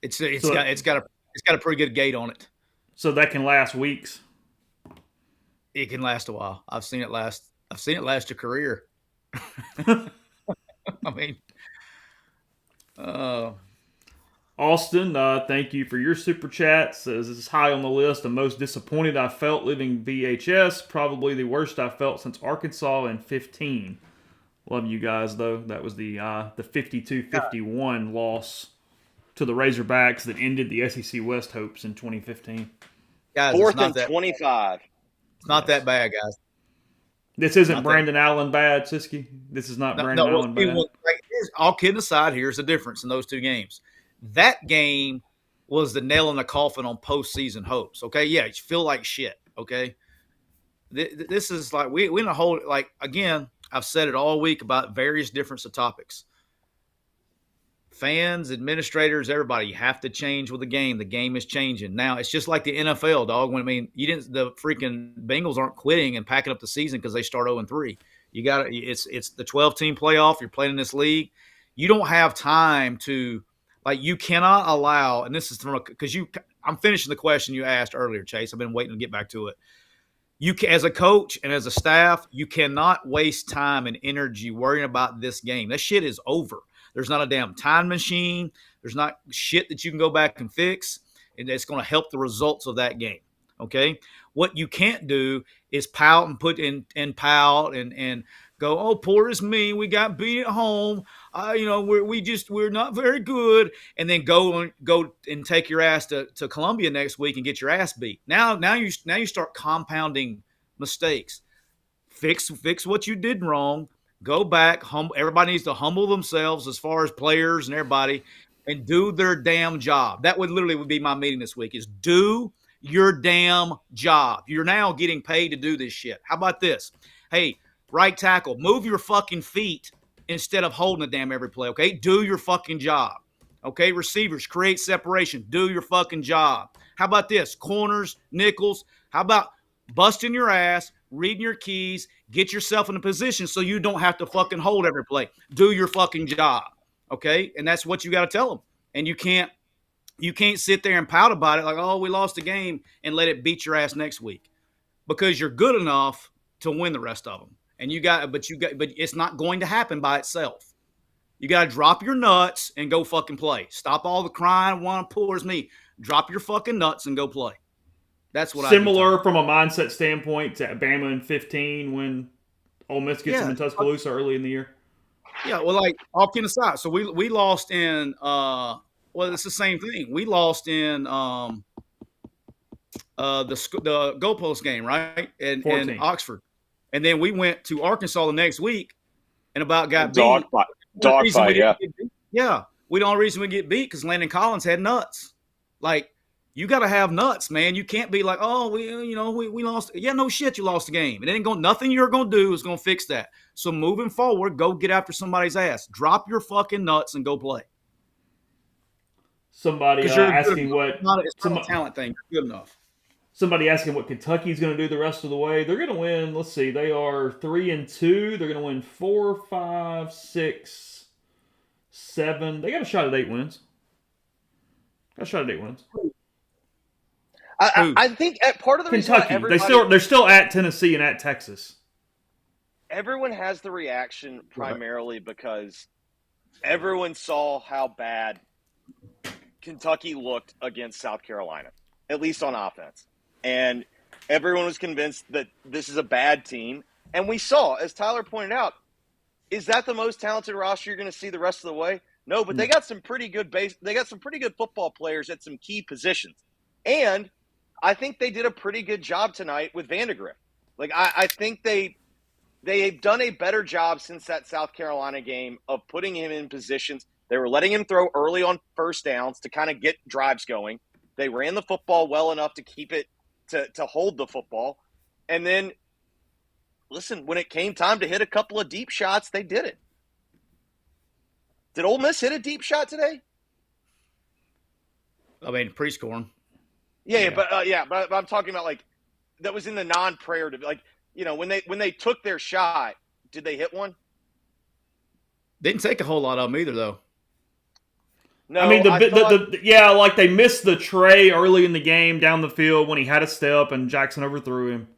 It's got a pretty good gate on it. So that can last weeks. It can last a while. I've seen it last a career. I mean, Austin, thank you for your super chat. Says this is high on the list. The most disappointed I felt leaving VHS. Probably the worst I felt since Arkansas in 15. Love you guys though. That was the 52-51 loss to the Razorbacks that ended the SEC West hopes in 2015. Guys, 4th and 25. It's not that bad, guys. This isn't Brandon Allen bad, Siski. This is not Brandon Allen bad. All kidding aside, here's the difference in those two games. That game was the nail in the coffin on postseason hopes. Okay, yeah, you feel like shit. Okay, this is like we in a whole again. I've said it all week about various different topics. Fans, administrators, everybody, you have to change with the game. The game is changing now. It's just like the NFL, dog. The freaking Bengals aren't quitting and packing up the season because they start 0-3. You got it's the 12-team playoff. You're playing in this league. You don't have time to you cannot allow. And this is because I'm finishing the question you asked earlier, Chase. I've been waiting to get back to it. You as a coach and as a staff, you cannot waste time and energy worrying about this game. That shit is over. There's not a damn time machine. There's not shit that you can go back and fix, and it's going to help the results of that game. Okay, what you can't do is pout and put in pout and go, oh, poor is me. We got beat at home. We're not very good, and then go and take your ass to Columbia next week and get your ass beat. Now you start compounding mistakes. Fix what you did wrong. Go back. Everybody needs to humble themselves as far as players and everybody, and do their damn job. That would be my meeting this week. Is do your damn job. You're now getting paid to do this shit. How about this? Hey, right tackle, move your fucking feet instead of holding the damn every play. Okay, do your fucking job. Okay, receivers, create separation. Do your fucking job. How about this? Corners, nickels. How about busting your ass, reading your keys, get yourself in a position so you don't have to fucking hold every play. Do your fucking job, okay? And that's what you got to tell them. And you can't sit there and pout about it like, oh, we lost the game, and let it beat your ass next week, because you're good enough to win the rest of them. And but it's not going to happen by itself. You got to drop your nuts and go fucking play. Stop all the crying, one pours me. Drop your fucking nuts and go play. That's what similar from a mindset standpoint to Bama in 15 when Ole Miss gets them in Tuscaloosa early in the year. Yeah, well, all kidding aside, so we lost in it's the same thing. We lost in the goalpost game, right? And 14. Oxford, and then we went to Arkansas the next week and about got Dog beat. fight. The only Dog reason we fight, didn't yeah. get beat, yeah, the only reason we get beat because Landon Collins had nuts. Like you got to have nuts, man. You can't be like, oh, we lost. Yeah, no shit, you lost the game. It ain't going. Nothing you're gonna do is gonna fix that. So moving forward, go get after somebody's ass. Drop your fucking nuts and go play. Somebody Because you're good asking enough. what It's not a some talent thing. You're good enough. somebody asking what Kentucky's going to do the rest of the way. They're going to win. Let's see. They are 3-2. They're going to win 4, 5, 6, 7. They got a shot at 8 wins. Got a shot at 8 wins. I think part of the reason why Kentucky. everybody They're still at Tennessee and at Texas. everyone has the reaction primarily because everyone saw how bad Kentucky looked against South Carolina, at least on offense. And everyone was convinced that this is a bad team. And we saw, as Tyler pointed out, is that the most talented roster you're going to see the rest of the way? No, but they got some pretty good football players at some key positions. And I think they did a pretty good job tonight with Vandegrift. Like I think they've done a better job since that South Carolina game of putting him in positions. They were letting him throw early on first downs to kind of get drives going. They ran the football well enough to keep it to hold the football. And then, listen, when it came time to hit a couple of deep shots, they did it. Did Ole Miss hit a deep shot today? I mean, pre-scoring. Yeah. But I'm talking about like that was in the non-prayer, like, you know, when they took their shot, did they hit one? Didn't take a whole lot of them either, though. No, I mean, like they missed the tray early in the game down the field when he had a step and Jackson overthrew him.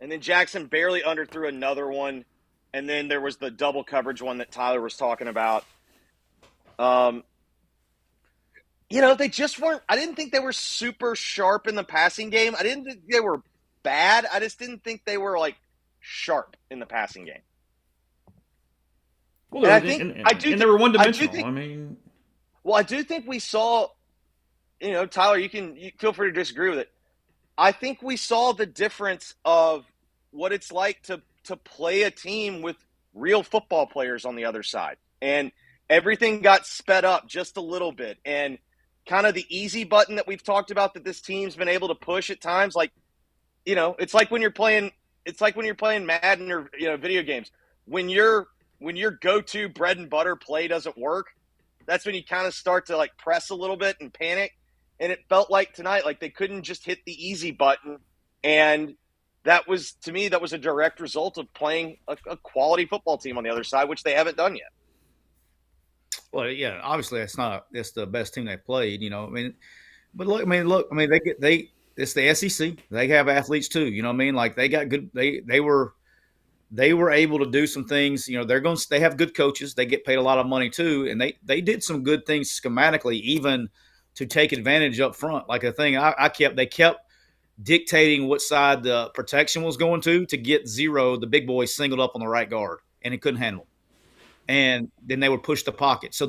And then Jackson barely underthrew another one. And then there was the double coverage one that Tyler was talking about. They just weren't – I didn't think they were super sharp in the passing game. I didn't think they were bad. I just didn't think they were, like, sharp in the passing game. Well, they were one-dimensional. I do think we saw – Tyler, you feel free to disagree with it. I think we saw the difference of what it's like to play a team with real football players on the other side. And everything got sped up just a little bit. And kind of the easy button that we've talked about that this team's been able to push at times, like, it's like when you're playing Madden or, video games. When your go-to bread and butter play doesn't work, that's when you kind of start to, like, press a little bit and panic. And it felt like tonight, like they couldn't just hit the easy button. And that was a direct result of playing a quality football team on the other side, which they haven't done yet. Well, yeah, obviously it's the best team they've played, but it's the SEC. They have athletes too, like they got good, they were able to do some things, they have good coaches. They get paid a lot of money too. And they did some good things schematically, even to take advantage up front. Like they kept dictating what side the protection was going to get Zero, the big boy, singled up on the right guard, and he couldn't handle it. And then they would push the pocket. So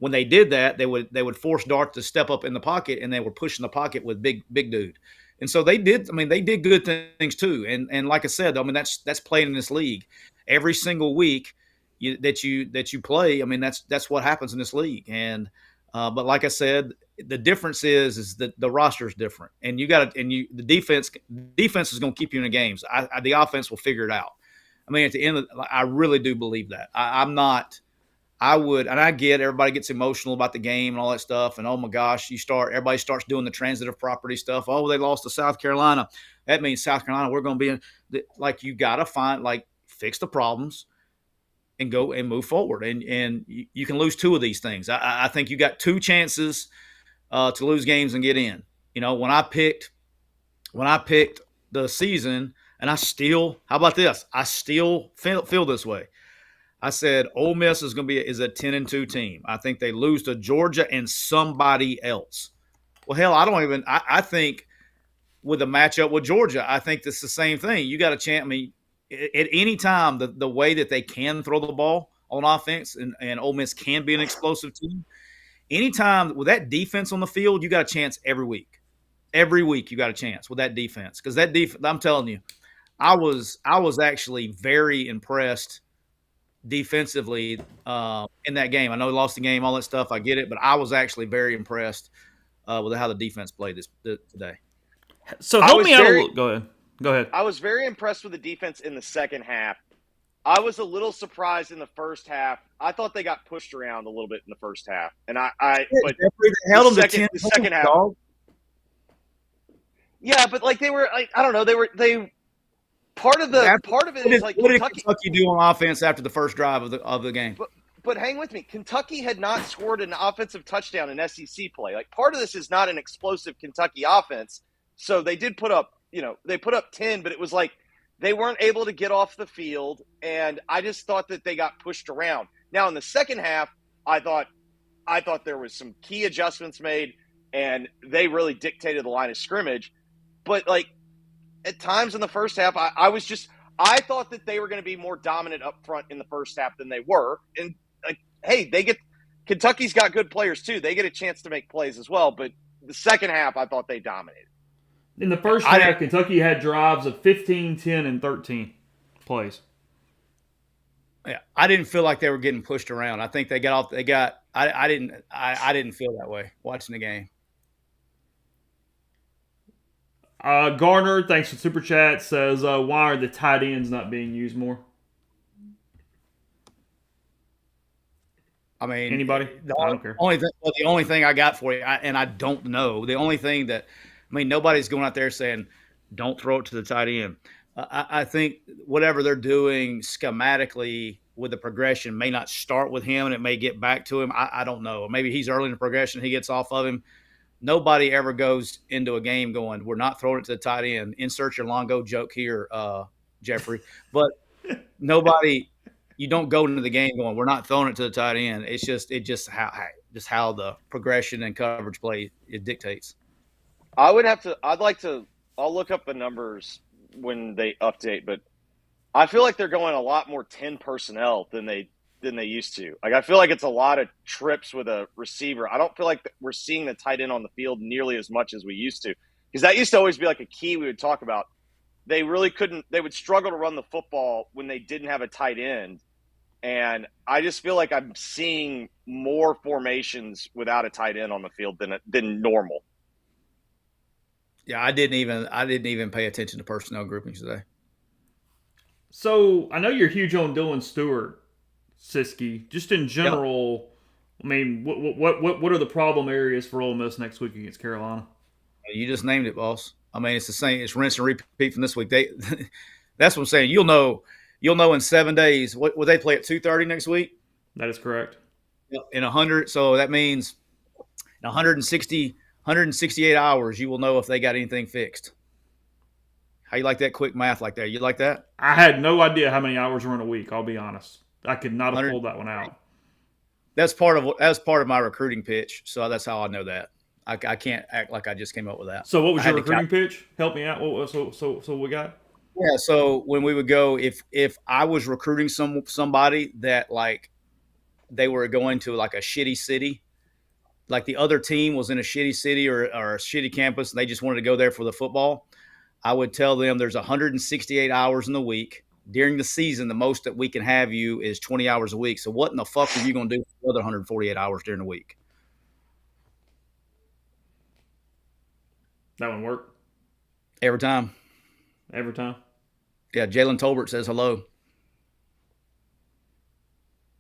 when they did that, they would force Dart to step up in the pocket, and they were pushing the pocket with big dude. And so they did good things too. And like I said, that's playing in this league every single week that you play. That's what happens in this league. And but like I said, the difference is that the roster is different, and the defense is going to keep you in the games. The offense will figure it out. At the end I really do believe that. And I get everybody gets emotional about the game and all that stuff. And oh my gosh, everybody starts doing the transitive property stuff. Oh, they lost to South Carolina. That means South Carolina, we're going to be you got to fix the problems and go and move forward. And you can lose two of these things. I think you got two chances to lose games and get in. When I picked the season, and how about this? I still feel this way. I said Ole Miss is going to is a 10-2 team. I think they lose to Georgia and somebody else. Well, hell, I think with the matchup with Georgia, I think it's the same thing. You got a chance. At any time, the way that they can throw the ball on offense and Ole Miss can be an explosive team, anytime with that defense on the field, you got a chance every week. Every week you got a chance with that defense because that defense. I'm telling you, I was actually very impressed defensively in that game. I know we lost the game, all that stuff. I get it, but I was actually very impressed with how the defense played today. So I help was me out a very little. Go ahead. Go ahead. I was very impressed with the defense in the second half. I was a little surprised in the first half. I thought they got pushed around a little bit in the first half, and but They held them to 10 the points, second half, dog. yeah, but like they were, like, I don't know, they part of it is like What did Kentucky. Kentucky do on offense after the first drive of the game? But hang with me, Kentucky had not scored an offensive touchdown in SEC play. Like part of this is not an explosive Kentucky offense, so they did put up, they put up 10, but it was like they weren't able to get off the field, and I just thought that they got pushed around. Now in the second half, I thought there was some key adjustments made, and they really dictated the line of scrimmage. But like at times in the first half, I thought that they were going to be more dominant up front in the first half than they were. And like, hey, Kentucky's got good players too. They get a chance to make plays as well. But the second half, I thought they dominated. In the first half, Kentucky had drives of 15, 10, and 13 plays. Yeah, I didn't feel like they were getting pushed around. I think they got off. I didn't feel that way watching the game. Garner, thanks for super chat, says, "Why are the tight ends not being used more?" I mean, anybody? I don't care. The only thing I got for you, and I don't know. The only thing nobody's going out there saying, "Don't throw it to the tight end." I think whatever they're doing schematically with the progression may not start with him, and it may get back to him. I don't know. Maybe he's early in the progression, he gets off of him. Nobody ever goes into a game going, "We're not throwing it to the tight end." Insert your Longo joke here, Jeffrey. But nobody. You don't go into the game going, "We're not throwing it to the tight end." It's just how the progression and coverage play it dictates. I'll look up the numbers when they update, but I feel like they're going a lot more 10 personnel than they used to. Like I feel like it's a lot of trips with a receiver. I don't feel like we're seeing the tight end on the field nearly as much as we used to, because that used to always be like a key we would talk about. They would struggle to run the football when they didn't have a tight end. And I just feel like I'm seeing more formations without a tight end on the field than normal. Yeah, I didn't even pay attention to personnel groupings today. So I know you're huge on Dylan Stewart, Siski. Just in general, yep. I mean, what are the problem areas for Ole Miss next week against Carolina? You just named it, boss. I mean, it's the same. It's rinse and repeat from this week. That's what I'm saying. You'll know in 7 days. What will they play at 2:30 next week? That is correct. In 100, so that means 168 hours, you will know if they got anything fixed. How you like that quick math like that? You like that? I had no idea how many hours were in a week. I'll be honest. I could not have pulled that one out. That's part of my recruiting pitch. So that's how I know that. I can't act like I just came up with that. So what was your recruiting pitch? Help me out. So we got. Yeah. So when we would go, if I was recruiting somebody that like they were going to like a shitty city, like the other team was in a shitty city or a shitty campus, and they just wanted to go there for the football, I would tell them there's 168 hours in the week. During the season, the most that we can have you is 20 hours a week. So what in the fuck are you going to do for the other 148 hours during the week? That one work? Every time. Every time? Yeah, Jalen Tolbert says hello.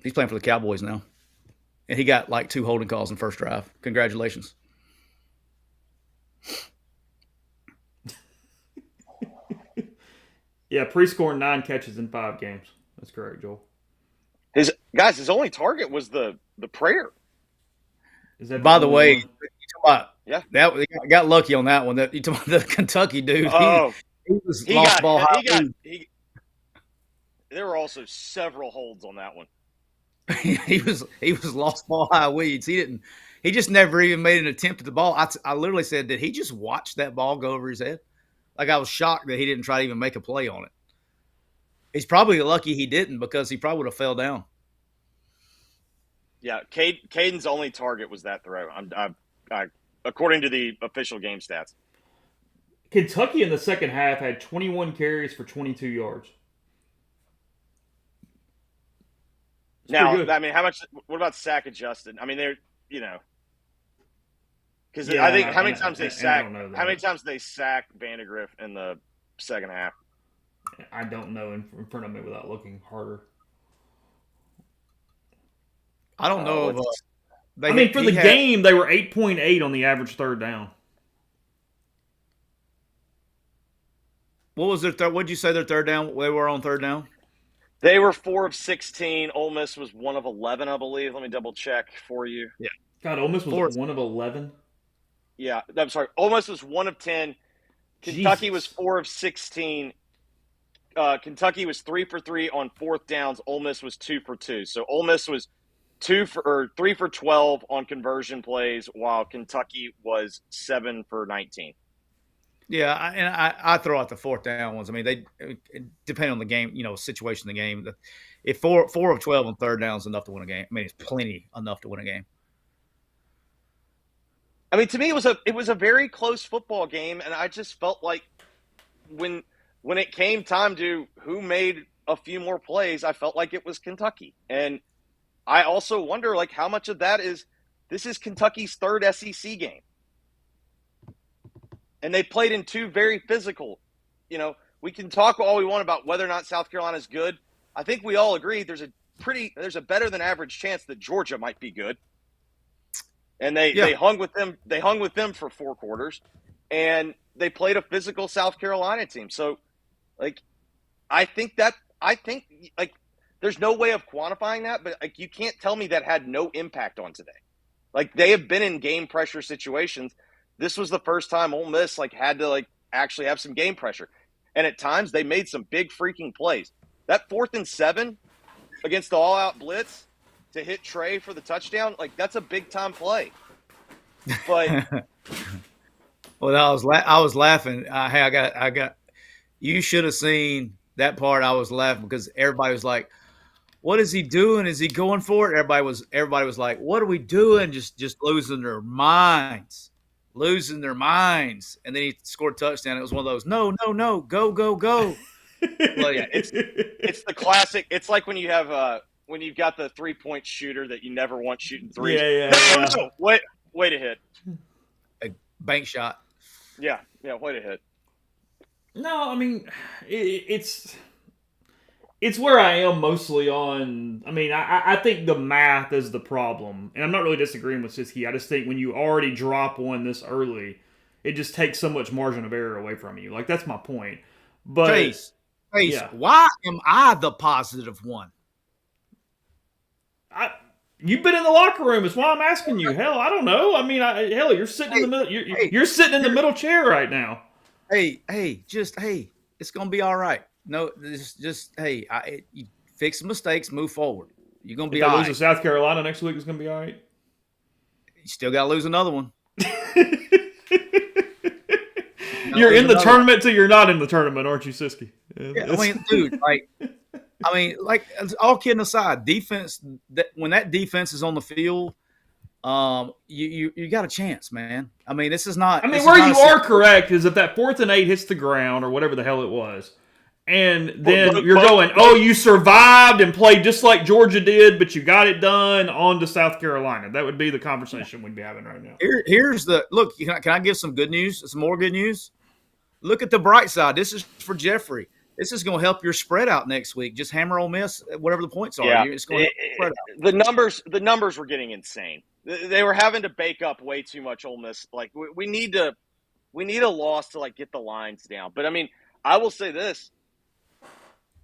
He's playing for the Cowboys now. And he got like 2 holding calls in first drive. Congratulations. Yeah, pre-scoring 9 catches in 5 games. That's correct, Joel. His only target was the prayer. Is that by the way? Yeah, that got lucky on that one. That you talking about the Kentucky dude? Oh, he was lost ball high. There were also several holds on that one. he was lost ball high weeds. He just never even made an attempt at the ball. I literally said, did he just watch that ball go over his head? Like I was shocked that he didn't try to even make a play on it. He's probably lucky he didn't, because he probably would have fell down. Yeah, Caden's only target was that throw. According to the official game stats. Kentucky in the second half had 21 carries for 22 yards. It's pretty Now, good. I mean, how much? What about sack adjusted? I mean, they're because Yeah, I think how many times I don't know how many that. times they sacked Vandegrift in the second half? I don't know in front of me without looking harder. I don't know if Let's I mean, for the he had game, they were 8.8 on the average third down. what was their third? What'd you say their third down? They were on third down. They were 4 of 16. Ole Miss was 1 of 11, I believe. Let me double check for you. Yeah, God, Ole Miss was four. 1 of 11. Yeah, I'm sorry. Ole Miss was 1 of 10. Kentucky was 4 of 16. Kentucky was 3 for 3 on fourth downs. Ole Miss was 2 for 2. So Ole Miss was 3 for 12 on conversion plays, while Kentucky was 7 for 19. Yeah, I throw out the fourth down ones. I mean, they depending on the game, situation in the game. If 4 of 12 on third down is enough to win a game, I mean, it's plenty enough to win a game. I mean, to me, it was a very close football game, and I just felt like when it came time to who made a few more plays, I felt like it was Kentucky. And I also wonder, like, how much of that is this is Kentucky's third SEC game. And they played in 2 very physical. We can talk all we want about whether or not South Carolina is good. I think we all agree there's a better than average chance that Georgia might be good. And they hung with them. They hung with them for 4 quarters, and they played a physical South Carolina team. So, like, I think there's no way of quantifying that, but like you can't tell me that had no impact on today. Like, they have been in game pressure situations. This was the first time Ole Miss had to actually have some game pressure, and at times they made some big freaking plays. That 4th and 7 against the all-out blitz to hit Trey for the touchdown, that's a big-time play. But well, I was laughing. Hey, I got. You should have seen that part. I was laughing because everybody was like, "What is he doing? Is he going for it?" Everybody was like, "What are we doing?" Just losing their minds. And then he scored a touchdown. It was one of those, no, go, go, go. Well, yeah, it's the classic. It's like when you have when you've got the 3-point shooter that you never want shooting threes. Yeah. Way to hit. A bank shot. Yeah, way to hit. No, I mean, it's where I am mostly on. I mean, I think the math is the problem, and I'm not really disagreeing with Siski. I just think when you already drop one this early, it just takes so much margin of error away from you. Like, that's my point. But Chase, yeah. Why am I the positive one? You've been in the locker room. That's why I'm asking you. Hell, I don't know. I mean, you're sitting in the middle. You're sitting in the middle chair right now. Hey, it's gonna be all right. No, you fix the mistakes, move forward. You're gonna be all right. Lose to South Carolina next week is gonna be all right. You still gotta lose another one. You're in the tournament till you're not in the tournament, aren't you, Siski? Yeah, I mean, dude, all kidding aside, defense. When that defense is on the field, you got a chance, man. I mean, this is not. I mean, where you are correct is if that 4th and 8 hits the ground or whatever the hell it was, and then you're going, oh, you survived and played just like Georgia did, but you got it done on to South Carolina. That would be the conversation we'd be having right now. Here's the look. Can I give some good news? Some more good news. Look at the bright side. This is for Jeffrey. This is going to help your spread out next week. Just hammer Ole Miss, whatever the points are. Yeah, it's going to help spread out. The numbers were getting insane. They were having to bake up way too much Ole Miss. Like, we need a loss to get the lines down. But I mean, I will say this: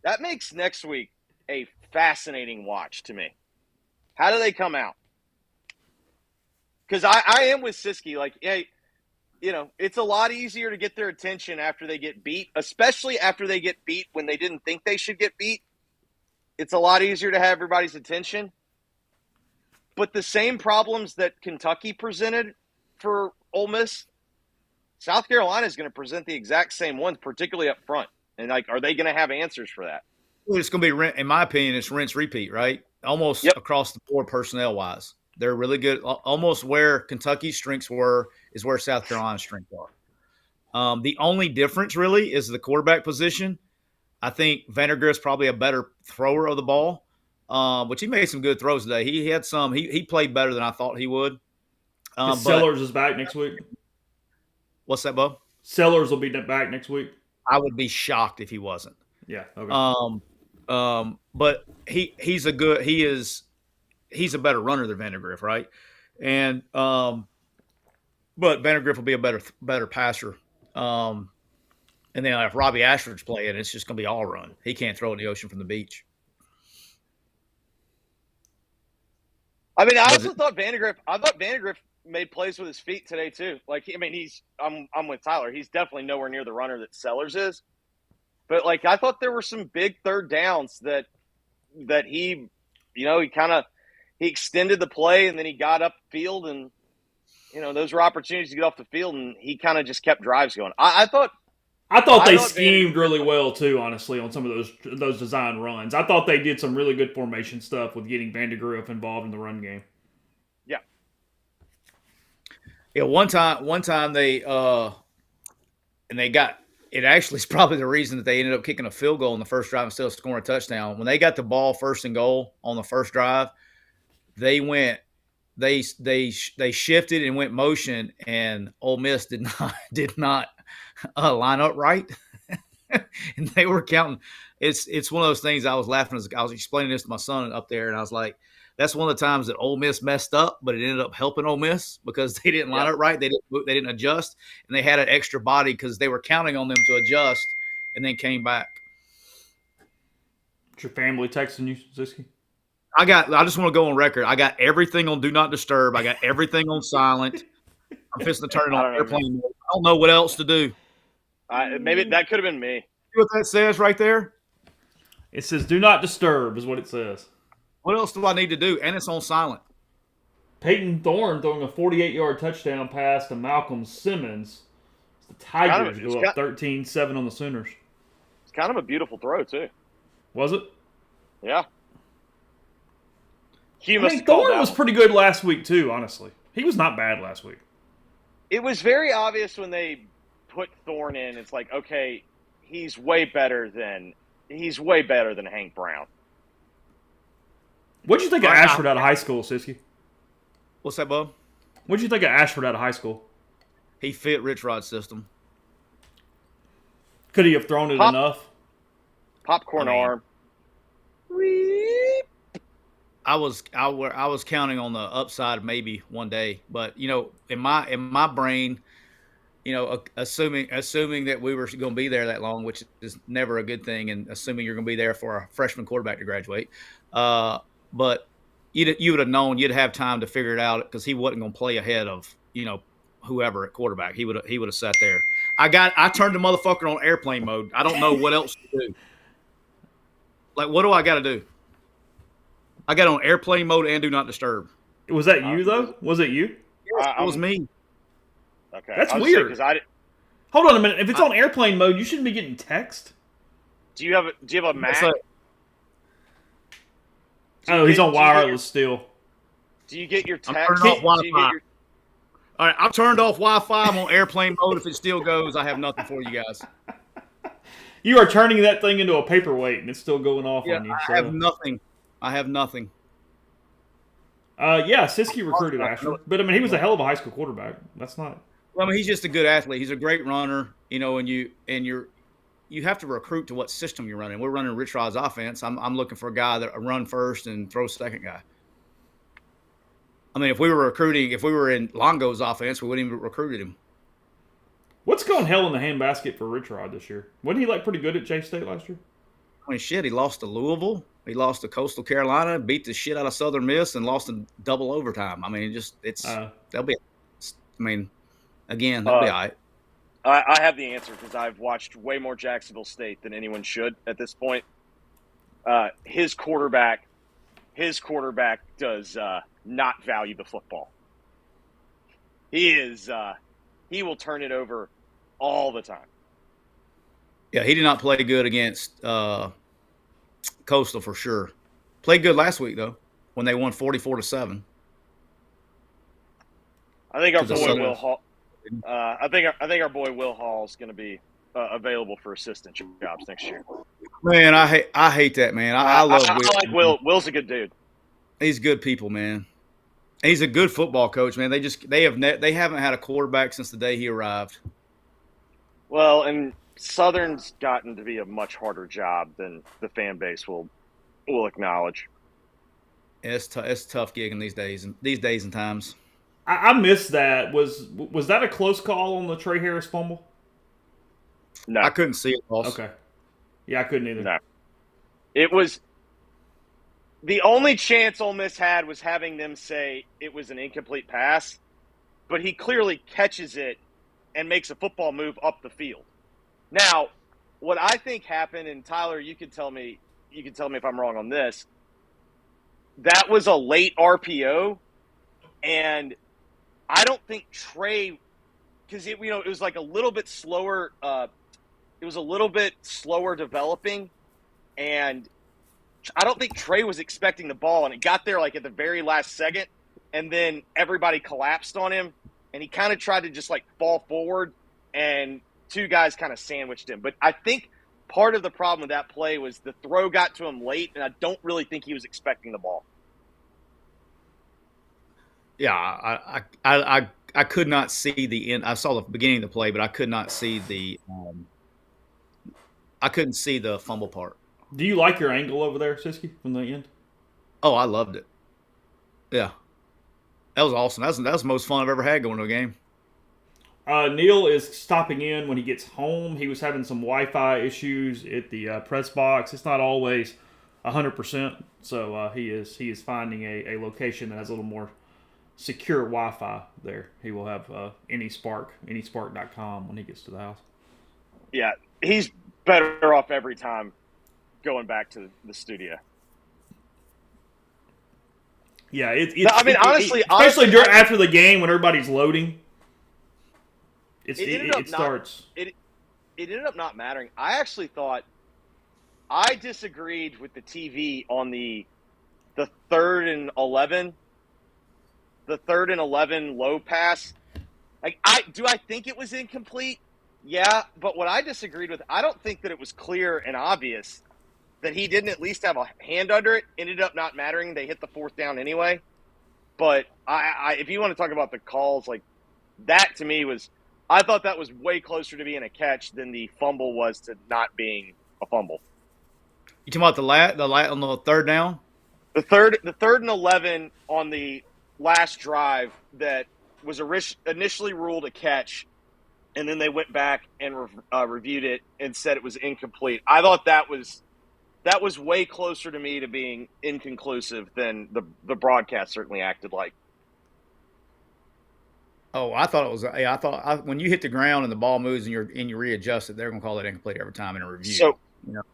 that makes next week a fascinating watch to me. How do they come out? Because I am with Siski. Hey, it's a lot easier to get their attention after they get beat, especially after they get beat when they didn't think they should get beat. It's a lot easier to have everybody's attention. But the same problems that Kentucky presented for Ole Miss, South Carolina is going to present the exact same ones, particularly up front. And, are they going to have answers for that? Well, it's going to be, in my opinion, it's rinse repeat, right? Almost across the board personnel-wise. They're really good. Almost where Kentucky's strengths were is where South Carolina's strengths The only difference really is the quarterback position. I think Vandergrift's probably a better thrower of the ball, which he made some good throws today. He had some. He played better than I thought he would. Because But Sellers is back next week. what's that, Bo? Sellers will be back next week. I would be shocked if he wasn't. Yeah. Okay. But he's a better runner than Vandergrift, right? And but Vandergrift will be a better passer. And then if Robbie Ashford's playing, it's just going to be all run. He can't throw in the ocean from the beach. I mean, I thought Vandergrift made plays with his feet today too. Like, I mean, I'm with Tyler. He's definitely nowhere near the runner that Sellers is. But like, I thought there were some big third downs that he, he extended the play and then he got up field and, those were opportunities to get off the field and he kind of just kept drives going. I thought they schemed really well too, honestly, on some of those design runs. I thought they did some really good formation stuff with getting Vandergrift involved in the run game. Yeah. Yeah, one time they got it. Actually, is probably the reason that they ended up kicking a field goal in the first drive instead of scoring a touchdown. When they got the ball first and goal on the first drive, they shifted and went motion, and Ole Miss did not line up right. And they were counting. It's one of those things. I was laughing as I was explaining this to my son up there, and I was like, that's one of the times that Ole Miss messed up, but it ended up helping Ole Miss because they didn't line up right. They didn't adjust, and they had an extra body because they were counting on them to adjust, and then came back. Is your family texting you, Ziski? I just want to go on record. I got everything on Do Not Disturb. I got everything on silent. I'm fixing to turn it on airplane mode. I don't know what else to do. Maybe that could have been me. See what that says right there? It says "Do Not Disturb" is what it says. What else do I need to do? And it's on silent. Peyton Thorne throwing a 48-yard touchdown pass to Malcolm Simmons. The Tigers go up 13-7 on the Sooners. It's kind of a beautiful throw, too. Was it? Yeah. Thorne was pretty good last week, too, honestly. He was not bad last week. It was very obvious when they put Thorne in. It's like, okay, he's way better than Hank Brown. What'd you think of Ashford out of high school, Siski? What's that, Bub? What'd you think of Ashford out of high school? He fit Rich Rod's system. Could he have thrown it enough? Popcorn arm. I was counting on the upside maybe one day, but in my brain, assuming that we were going to be there that long, which is never a good thing, and assuming you're going to be there for a freshman quarterback to graduate, but you would have known you'd have time to figure it out because he wasn't going to play ahead of whoever at quarterback. He would have sat there. I turned the motherfucker on airplane mode. I don't know what else to do. Like, what do I got to do? I got on airplane mode and Do Not Disturb. Was that you though? Was it you? Yes, it was me. Okay, that's weird. Hold on a minute. If it's on airplane mode, you shouldn't be getting text. Do you have a Mac? He's on wireless still. Do you get your text? I'm turning off Wi-Fi. All right, I've turned off Wi-Fi. I'm on airplane mode. If it still goes, I have nothing for you guys. You are turning that thing into a paperweight, and it's still going off on you. I have nothing. Siski recruited Ashford, but I mean, he was a hell of a high school quarterback. That's not. Well, I mean, he's just a good athlete. He's a great runner, and you have to recruit to what system you're running. We're running Rich Rod's offense. I'm looking for a guy that run first and throw second guy. I mean, if we were in Longo's offense, we wouldn't even recruited him. What's going hell in the handbasket for Rich Rod this year? Wasn't he pretty good at J State last year? I mean, shit, he lost to Louisville. He lost to Coastal Carolina, beat the shit out of Southern Miss, and lost in double overtime. I mean, they'll be. I mean, again, they'll be all right. I have the answer because I've watched way more Jacksonville State than anyone should at this point. His quarterback does not value the football. He will turn it over all the time. Yeah, he did not play good against Coastal for sure. Played good last week though, when they won 44-7. I think our boy Will Hall. I think our boy Will Hall is going to be available for assistant jobs next year. Man, I hate that, man. I love Will. I like Will. Will's a good dude. He's good people, man. He's a good football coach, man. They haven't had a quarterback since the day he arrived. Well, and Southern's gotten to be a much harder job than the fan base will acknowledge. It's a tough gig in these days and times. I missed that. Was that a close call on the Trey Harris fumble? No, I couldn't see it, boss. Okay. Yeah, I couldn't either. No. It was the only chance Ole Miss had was having them say it was an incomplete pass, but he clearly catches it and makes a football move up the field. Now, what I think happened, and Tyler, you can tell me if I'm wrong on this. That was a late RPO, and I don't think Trey, because it was like a little bit slower. It was a little bit slower developing, and I don't think Trey was expecting the ball, and it got there like at the very last second, and then everybody collapsed on him, and he kind of tried to just like fall forward, and two guys kind of sandwiched him. But I think part of the problem with that play was the throw got to him late, and I don't really think he was expecting the ball. Yeah, I could not see the end. I saw the beginning of the play, but I could not see the I couldn't see the fumble part. Do you like your angle over there, Siski, from the end? Oh, I loved it. Yeah, that was awesome. That was the most fun I've ever had going to a game. Neil is stopping in when he gets home. He was having some Wi-Fi issues at the press box. It's not always 100%, so he is finding a location that has a little more secure Wi-Fi there. He will have anyspark.com when he gets to the house. Yeah, he's better off every time going back to the studio. Yeah, honestly, after the game when everybody's loading, it starts. It ended up not mattering. I actually thought I disagreed with the TV on the 3rd and 11. The 3rd and 11 low pass. Like, I think it was incomplete? Yeah, but what I disagreed with, I don't think that it was clear and obvious that he didn't at least have a hand under it. Ended up not mattering. They hit the 4th down anyway. But if you want to talk about the calls, like that to me was, I thought that was way closer to being a catch than the fumble was to not being a fumble. You talking about the on the 3rd down? The third and 11 on the last drive that was initially ruled a catch, and then they went back and reviewed it and said it was incomplete. I thought that was way closer to me to being inconclusive than the broadcast certainly acted like. Oh, I thought it was. I thought when you hit the ground and the ball moves and you readjust it, they're going to call it incomplete every time in a review. So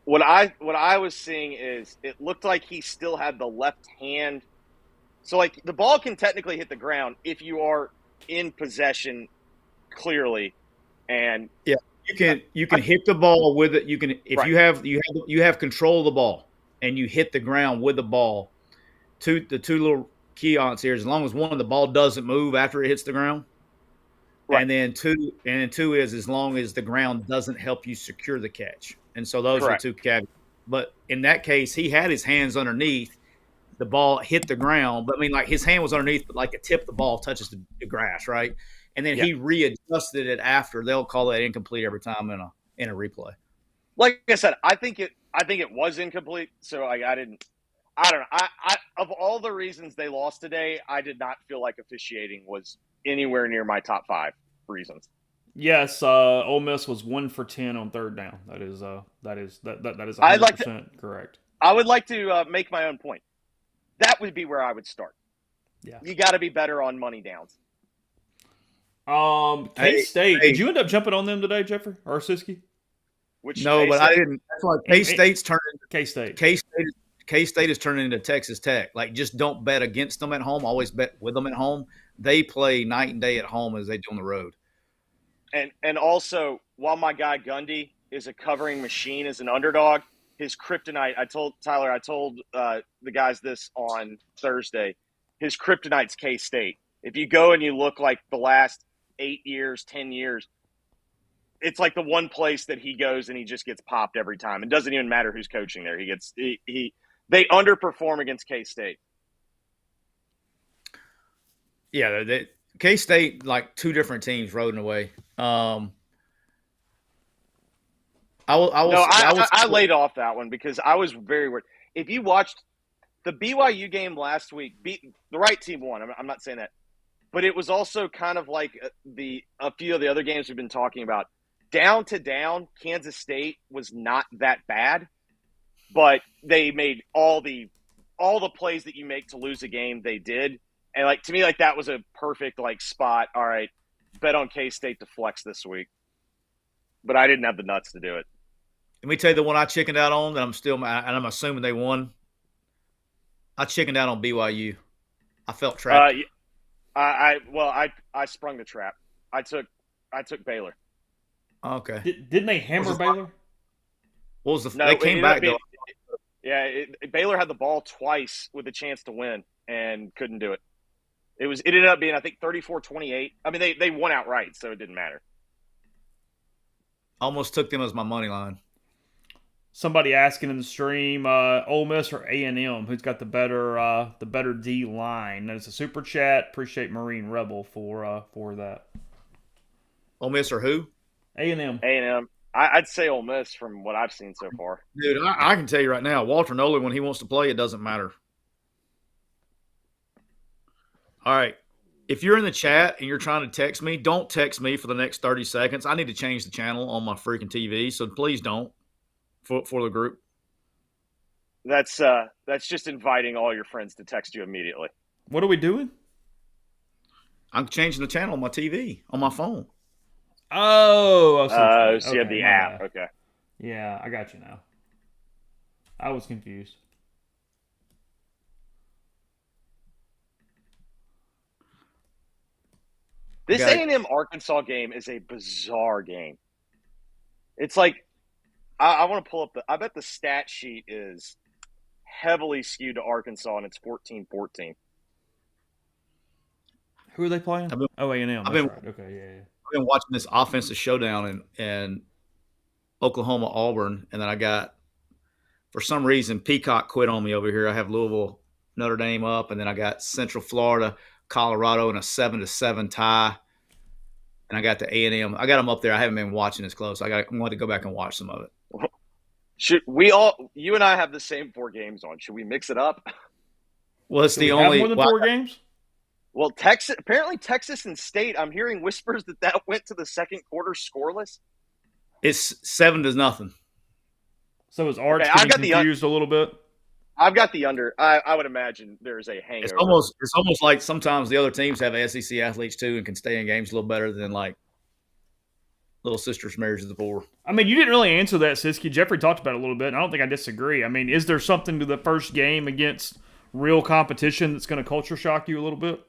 what I was seeing is it looked like he still had the left hand. So like the ball can technically hit the ground if you are in possession clearly, and yeah, you can hit the ball with it. You can you have control of the ball and you hit the ground with the ball. The two little kiosks here, as long as one, the ball doesn't move after it hits the ground. Right. And then two is as long as the ground doesn't help you secure the catch. And so those are two caveats. But in that case, he had his hands underneath. The ball hit the ground, but I mean, like his hand was underneath, but like the tip of the ball touches the grass, right? And then he readjusted it after. They'll call that incomplete every time in a replay. Like I said, I think it was incomplete. So I don't know. I of all the reasons they lost today, I did not feel like officiating was anywhere near my top 5 reasons. Yes, Ole Miss was 1 for 10 on 3rd down. That is 100% correct. I would like to make my own point. That would be where I would start. Yeah, you got to be better on money downs. K-State. Did you end up jumping on them today, Jeffrey or Siski? No, but I didn't. That's why K-State's turning into K-State. K-State is turning into Texas Tech. Like, just don't bet against them at home. Always bet with them at home. They play night and day at home as they do on the road. And also, while my guy Gundy is a covering machine as an underdog, his kryptonite, I told the guys this on Thursday, his kryptonite's K-State. If you go and you look like the last 8 years, 10 years, it's like the one place that he goes and he just gets popped every time. It doesn't even matter who's coaching there. They underperform against K-State. Yeah, K-State, like two different teams rolling away. I laid off that one because I was very worried. If you watched the BYU game last week, the right team won. I'm not saying that. But it was also kind of like a few of the other games we've been talking about. Down to down, Kansas State was not that bad, but they made all the plays that you make to lose a game, they did. And like to me, like that was a perfect like spot. All right, bet on K-State to flex this week. But I didn't have the nuts to do it. Let me tell you the one I chickened out on that I'm assuming they won. I chickened out on BYU. I felt trapped. I sprung the trap. I took Baylor. Okay. Didn't they hammer Baylor? What was the? No, they came back though. Yeah, Baylor had the ball twice with a chance to win and couldn't do it. It ended up being I think 34-28. I mean they won outright, so it didn't matter. Almost took them as my money line. Somebody asking in the stream, Ole Miss or A&M, who's got the better D line? That is a super chat. Appreciate Marine Rebel for that. Ole Miss or who? A&M. A&M. I'd say Ole Miss from what I've seen so far. Dude, I can tell you right now, Walter Nolan, when he wants to play, it doesn't matter. All right. If you're in the chat and you're trying to text me, don't text me for the next 30 seconds. I need to change the channel on my freaking TV, so please don't for the group. That's just inviting all your friends to text you immediately. What are we doing? I'm changing the channel on my TV, on my phone. Oh, so you have the app. Bad. Okay. Yeah, I got you now. I was confused. This A&M Arkansas game is a bizarre game. It's like I want to pull up I bet the stat sheet is heavily skewed to Arkansas, and it's 14-14. Who are they playing? A&M. Right. Okay, yeah. I've been watching this offensive showdown in Oklahoma, Auburn, and then I got, for some reason, Peacock quit on me over here. I have Louisville, Notre Dame up, and then I got Central Florida, Colorado in a 7-7 tie, and I got the A&M. I got them up there. I haven't been watching as close. I want to go back and watch some of it. Should we all? You and I have the same 4 games on. Should we mix it up? Well, it's the only more than 4 games. Well, apparently Texas and State. I'm hearing whispers that went to the second quarter scoreless. It's 7-0. So is Arch getting confused a little bit? I've got the under. I would imagine there's a hangover. It's almost like sometimes the other teams have SEC athletes too and can stay in games a little better than like Little Sisters Marriage of the Poor. I mean, you didn't really answer that, Siski. Jeffrey talked about it a little bit, and I don't think I disagree. I mean, is there something to the first game against real competition that's going to culture shock you a little bit?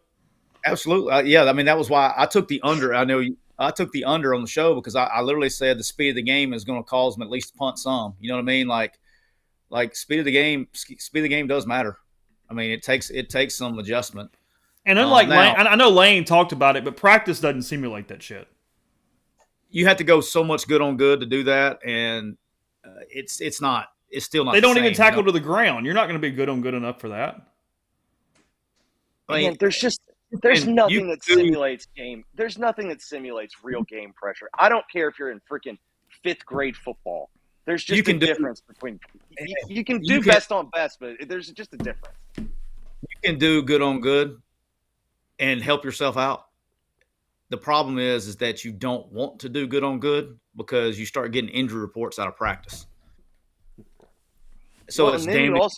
Absolutely. Yeah, I mean, that was why I took the under. I took the under on the show because I literally said the speed of the game is going to cause them at least to punt some. You know what I mean? Like speed of the game does matter. I mean, it takes some adjustment. And unlike Lane, I know Lane talked about it, but practice doesn't simulate that shit. You have to go so much good on good to do that, and it's still not. They don't even tackle to the ground. You're not going to be good on good enough for that. I mean, there's nothing that simulates game. There's nothing that simulates real game pressure. I don't care if you're in freaking 5th grade football. There's just a difference between you can do best on best, but there's just a difference. You can do good on good and help yourself out. The problem is that you don't want to do good on good because you start getting injury reports out of practice. So it's damn if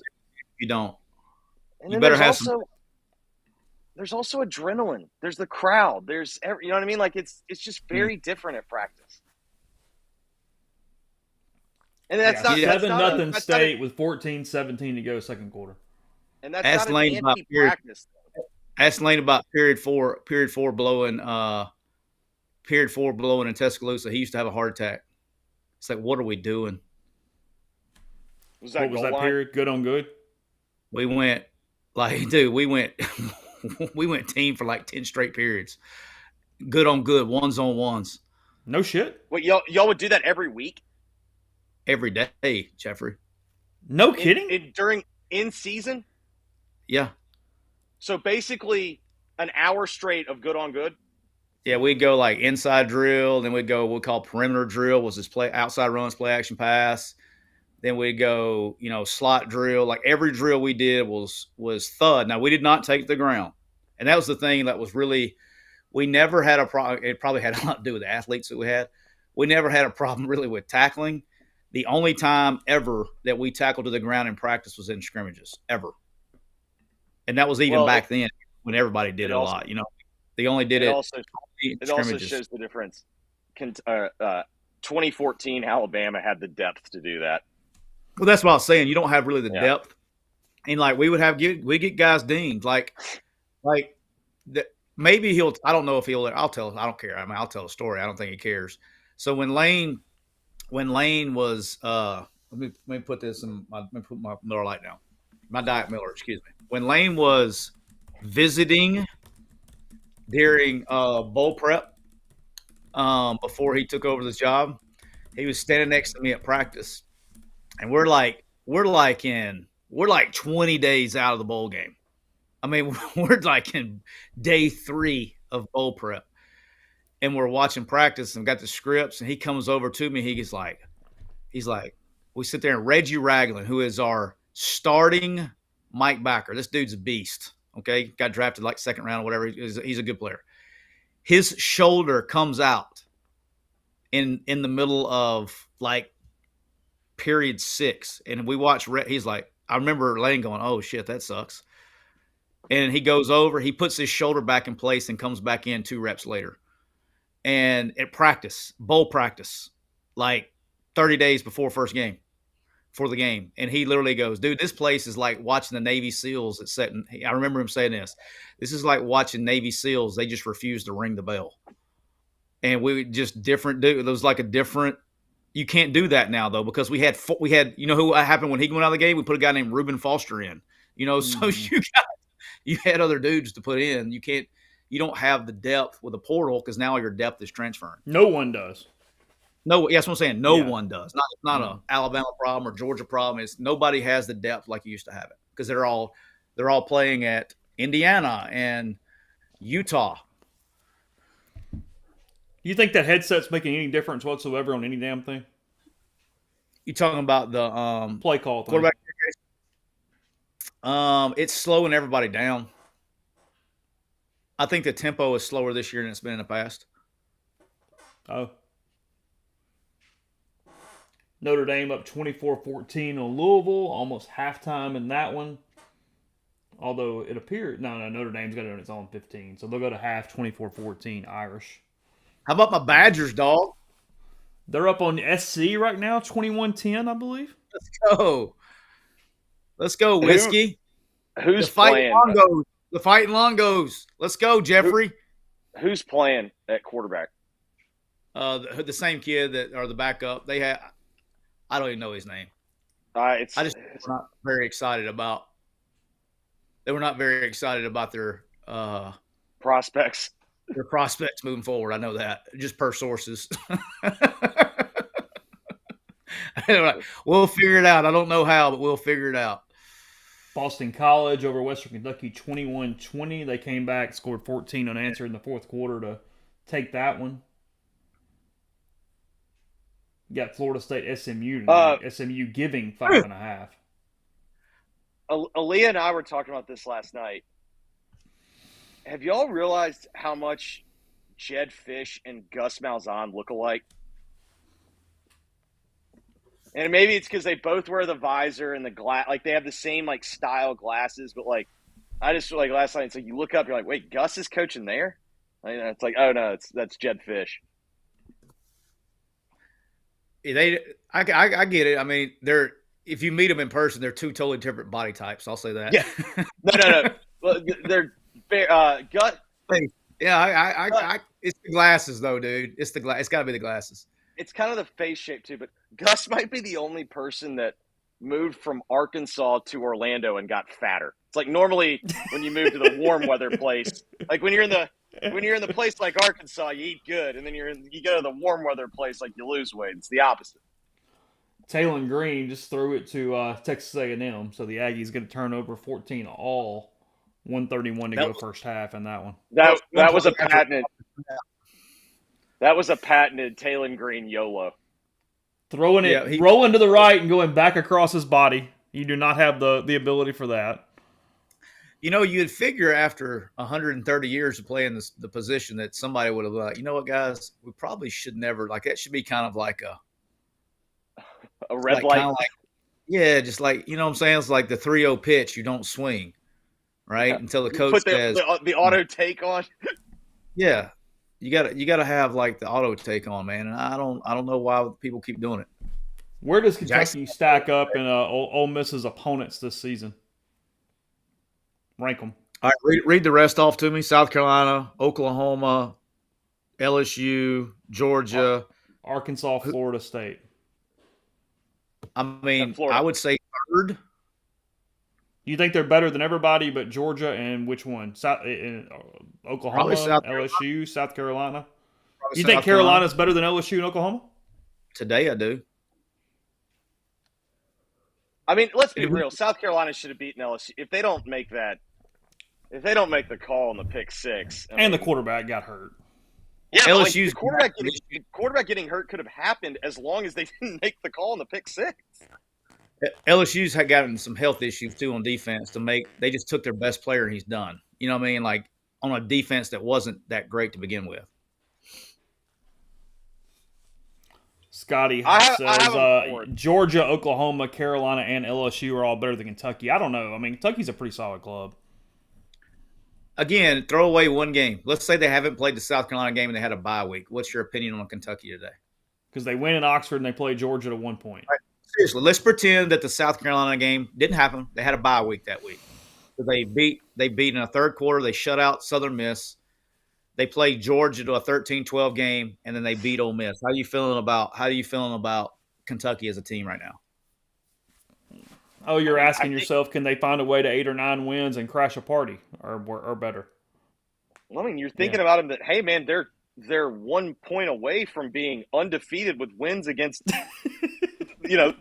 you don't. And you better have there's also adrenaline. There's the crowd. There's you know what I mean? Like it's just very different at practice. And that's not 7-0 State with 14-17 to go second quarter. And that's not an anti-practice. Ask Lane about period four blowing in Tuscaloosa. He used to have a heart attack. It's like, what are we doing? What was that period? Good on good? We went team for like 10 straight periods. good on good, ones on ones No shit. What y'all would do that every week every day, Jeffrey. No kidding. in season? Yeah. So basically, an hour straight of good on good. Yeah, we'd go like inside drill, then we'd go what we call perimeter drill, was this play outside runs, play action pass. Then we'd go, slot drill. Like every drill we did was thud. Now we did not take the ground, and that was the thing that was really we never had a problem. It probably had a lot to do with the athletes that we had. We never had a problem really with tackling. The only time ever that we tackled to the ground in practice was in scrimmages, ever, and that was even back then when everybody did it a lot. They only did it. It also shows the difference. 2014 Alabama had the depth to do that. Well, that's what I was saying. You don't have really the depth, and like we get guys dinged like maybe he'll. I don't know if he'll. I'll tell. I don't care. I mean, I'll tell a story. I don't think he cares. So when Lane was let me put this in. Let me put my Miller Lite down. My Diet Miller. Excuse me. When Lane was visiting during bowl prep, before he took over this job, he was standing next to me at practice, and we're like 20 days out of the bowl game. I mean, we're like in day 3 of bowl prep, and we're watching practice and got the scripts, and he comes over to me. He's like, we sit there, and Reggie Ragland, who is our starting Mike backer. This dude's a beast. Okay. Got drafted like second round or whatever. He's a good player. His shoulder comes out in the middle of like period 6. And we watch, he's like, I remember Lane going, oh shit, that sucks. And he goes over, he puts his shoulder back in place and comes back in 2 reps later. And at practice, bowl practice, like 30 days before the game. And he literally goes, dude, this place is like watching the Navy SEALs at setting. I remember him saying this. This is like watching Navy SEALs. They just refuse to ring the bell. And we just different. It was like a different. You can't do that now though, because we had who happened when he went out of the game. We put a guy named Reuben Foster in. So you had other dudes to put in. You don't have the depth with the portal because now your depth is transferring. No one does. No, that's what I'm saying. No one does. Not a Alabama problem or Georgia problem. It's nobody has the depth like you used to have it because they're all playing at Indiana and Utah. You think that headset's making any difference whatsoever on any damn thing? You talking about the play call thing? Quarterback? It's slowing everybody down. I think the tempo is slower this year than it's been in the past. Oh. Notre Dame up 24-14 on Louisville, almost halftime in that one. Although it appeared, Notre Dame's got it on its own 15. So they'll go to half 24-14 Irish. How about my Badgers, dog? They're up on SC right now, 21-10, I believe. Let's go, Whiskey. Who's playing? The Fighting Longos. Let's go, Jeffrey. Who's playing at quarterback? The same kid or the backup. I don't even know his name. We're not very excited about. They were not very excited about their prospects. Their prospects moving forward. I know that just per sources. We'll figure it out. I don't know how, but we'll figure it out. Boston College over Western Kentucky 21-20. They came back, scored 14 unanswered in the fourth quarter to take that one. You got Florida State SMU tonight. SMU giving 5.5. Aaliyah and I were talking about this last night. Have y'all realized how much Jed Fish and Gus Malzahn look alike? And maybe it's because they both wear the visor and the glass. Like, they have the same, like, style glasses. But, like, I just feel like last night, it's like you look up, you're like, wait, Gus is coaching there? And it's like, oh, no, that's Jed Fish. I get it. I mean, if you meet them in person, they're 2 totally different body types. I'll say that. Yeah. No. Well, they're gut. Yeah, it's the glasses though, dude. It's It's got to be the glasses. It's kind of the face shape too. But Gus might be the only person that moved from Arkansas to Orlando and got fatter. It's like normally when you move to the warm weather place, like when you're in the when you're in the place like Arkansas, you eat good, and then you go to the warm weather place like you lose weight. It's the opposite. Talon Green just threw it to Texas A&M, so the Aggies get a turnover 14 all, 131 to That go was, first half in that one. That was a play after. patented. That was a patented Talon Green YOLO. Throwing it, rolling to the right and going back across his body. You do not have the ability for that. You know, you'd figure after 130 years of playing the position that somebody would have like, you know what, guys, we probably should never, like, that should be kind of like a red like, light. kind of like, yeah, just like, you know what I'm saying? It's like the 3-0 pitch, you don't swing, right? Yeah. Until the You coach put says, the auto take on. yeah, you gotta have like the auto take on, man. And I don't know why people keep doing it. Where does Kentucky Jackson, stack up in Ole Miss's opponents this season? Rank them. all right, read the rest off to me. South Carolina, Oklahoma, LSU, Georgia, Arkansas, Florida State. I mean, Florida. I would say third. You think they're better than everybody but Georgia and which one? Oklahoma, LSU, South Carolina? You think Carolina's better than LSU and Oklahoma? Today I do. I mean, let's be real. South Carolina should have beaten LSU. If they don't make the call on the pick six. And the quarterback got hurt. Yeah, LSU's the quarterback getting hurt could have happened as long as they didn't make the call on the pick six. LSU's had gotten some health issues too on defense they just took their best player and he's done. You know what I mean? Like on a defense that wasn't that great to begin with. Scotty says Georgia, Oklahoma, Carolina, and LSU are all better than Kentucky. I don't know. I mean, Kentucky's a pretty solid club. Again, throw away one game. Let's say they haven't played the South Carolina game and they had a bye week. What's your opinion on Kentucky today? Because they win in Oxford and they play Georgia at one point. Right. Seriously, let's pretend that the South Carolina game didn't happen. They had a bye week that week. So they beat in a third quarter. They shut out Southern Miss. They played Georgia to a 13-12 game, and then they beat Ole Miss. How are you feeling about Kentucky as a team right now? Oh, you're asking yourself, can they find a way to 8 or 9 wins and crash a party, or better? Well, I mean, you're thinking about them that, hey, man, they're 1 point away from being undefeated with wins against,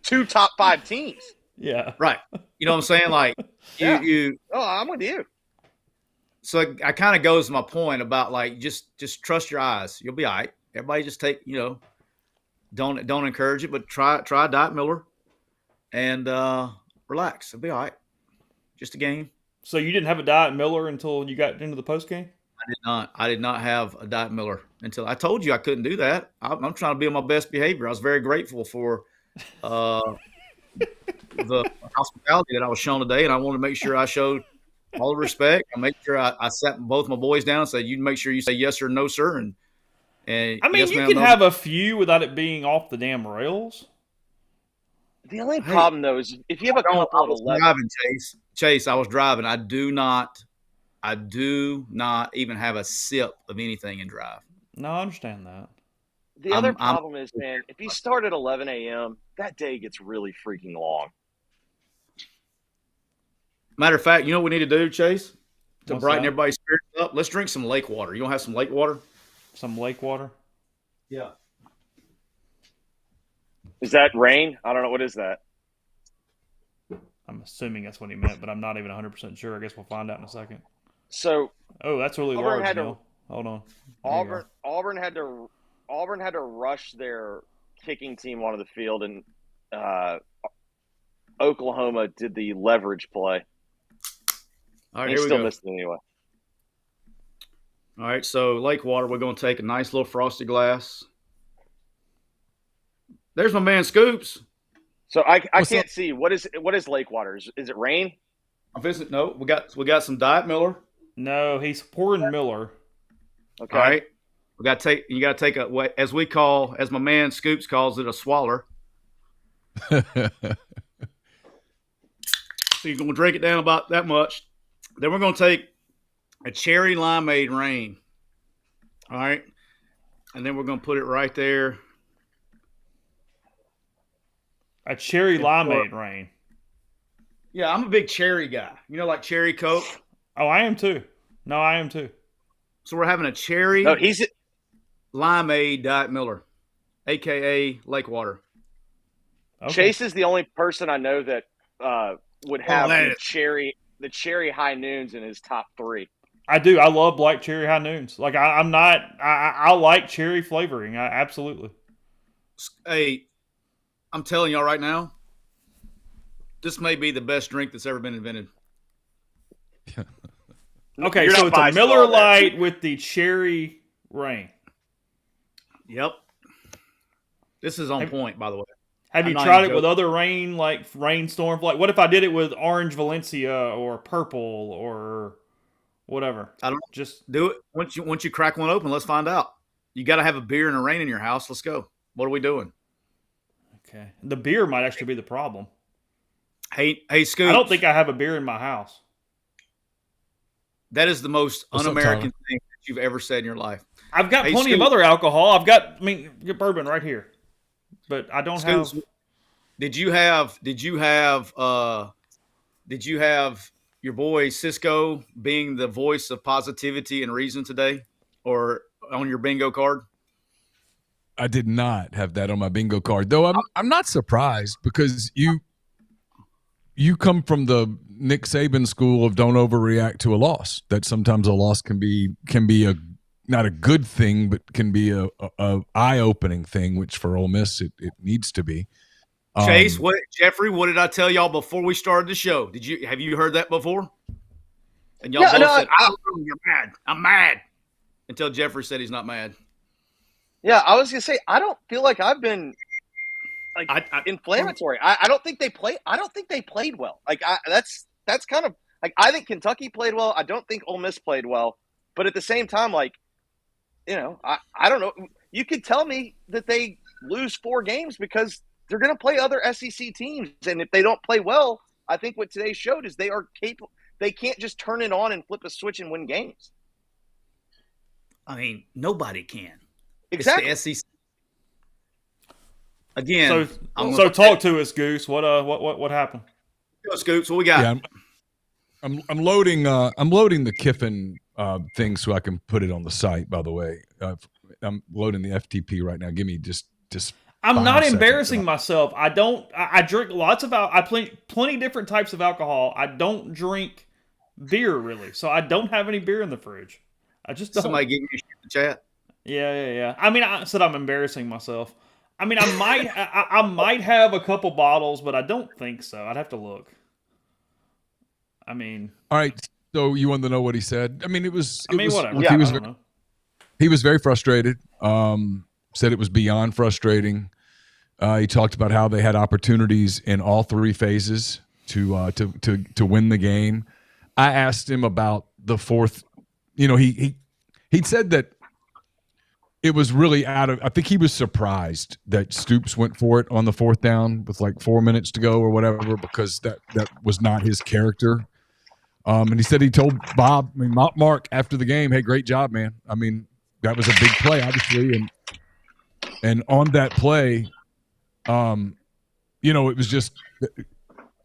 2 top 5 teams. Yeah, right. You know what I'm saying? Like you. Oh, I'm with you. So it kind of goes to my point about like just trust your eyes. You'll be all right. Everybody just take don't encourage it, but try Diet Miller and relax. It'll be all right. Just a game. So you didn't have a Diet Miller until you got into the post game? I did not have a Diet Miller until I told you I couldn't do that. I'm trying to be on my best behavior. I was very grateful for the hospitality that I was shown today, and I wanted to make sure I showed all the respect. I make sure I sat both my boys down and said, "You make sure you say yes or no, sir." And I mean, yes, you can have a few without it being off the damn rails. The only problem though is if you have a couple of 11. Driving, Chase, I was driving. I do not even have a sip of anything and drive. No, I understand that. The other problem is, man, if you start at 11 a.m., that day gets really freaking long. Matter of fact, you know what we need to do, Chase? To brighten that? everybody's spirits up, let's drink some lake water. You don't have some lake water? Some lake water? Yeah. Is that rain? I don't know. What is that? I'm assuming that's what he meant, but I'm not even 100% sure. I guess we'll find out in a second. So, that's really Auburn large, Neil. Hold on. Auburn had to rush their kicking team onto the field, and Oklahoma did the leverage play. All right, he here we still go. missed it anyway. All right, so lake water, we're going to take a nice little frosty glass. There's my man Scoops. So I can't see what is lake water. Is it rain? No, we got some Diet Miller. No, he's pouring Miller. Okay. All right. You got to take as my man Scoops calls it, a swaller. So you're going to drink it down about that much. Then we're going to take a cherry limeade rain. All right. And then we're going to put it right there. A cherry limeade rain. Yeah, I'm a big cherry guy. Like cherry Coke? Oh, I am too. No, I am too. So we're having a cherry No, he's limeade Diet Miller, a.k.a. Lake Water. Okay. Chase is the only person I know that would have the cherry high noons in his top 3. I do. I love black cherry high noons. Like I'm not. I like cherry flavoring. Absolutely. Hey, I'm telling y'all right now, this may be the best drink that's ever been invented. Okay, so it's a Miller Lite with the cherry rain. Yep. This is on point, by the way. Have you tried it with other rain, like rainstorm? Like, what if I did it with orange Valencia or purple or whatever? I don't just do it. Once you crack one open, let's find out. You got to have a beer and a rain in your house. Let's go. What are we doing? Okay, the beer might actually be the problem. Hey, Scoop. I don't think I have a beer in my house. That is the most un-American thing that you've ever said in your life. I've got plenty of other alcohol. I've got, get bourbon right here, but I don't have. Did you have your boy Cisco being the voice of positivity and reason today, or on your bingo card? I did not have that on my bingo card, though. I'm not surprised because you come from the Nick Saban school of don't overreact to a loss. That sometimes a loss can be a not a good thing, but can be a eye-opening thing, which for Ole Miss it needs to be. Chase, Jeffrey, what did I tell y'all before we started the show? Have you heard that before? And y'all both said, "You're mad. I'm mad." Until Jeffrey said he's not mad. Yeah, I was gonna say I don't feel like I've been inflammatory. I don't think they play. I don't think they played well. Like that's kind of like I think Kentucky played well. I don't think Ole Miss played well. But at the same time, like I don't know. You could tell me that they lose 4 games because they're going to play other SEC teams, and if they don't play well, I think what today showed is they are capable. They can't just turn it on and flip a switch and win games. I mean, nobody can. Exactly. It's the SEC. Again, so talk to us, Goose. What happened? Go, Scoops. What we got? Yeah, I'm loading the Kiffin thing so I can put it on the site. By the way, I'm loading the FTP right now. Give me just. I'm not embarrassing myself. I drink lots of I plenty different types of alcohol. I don't drink beer really, so I don't have any beer in the fridge. I just don't. Somebody give me shit in the chat. Yeah. I mean, I said I'm embarrassing myself. I mean, I might I might have a couple bottles, but I don't think so. I'd have to look. I mean, all right. So you wanted to know what he said? I mean, whatever. Yeah, he was very frustrated. Said it was beyond frustrating. He talked about how they had opportunities in all 3 phases to win the game. I asked him about the 4th. He said that it was really I think he was surprised that Stoops went for it on the 4th down with like 4 minutes to go or whatever, because that was not his character. And he said he told Mark after the game, "Hey, great job, man. I mean, that was a big play, obviously, and on that play, it was just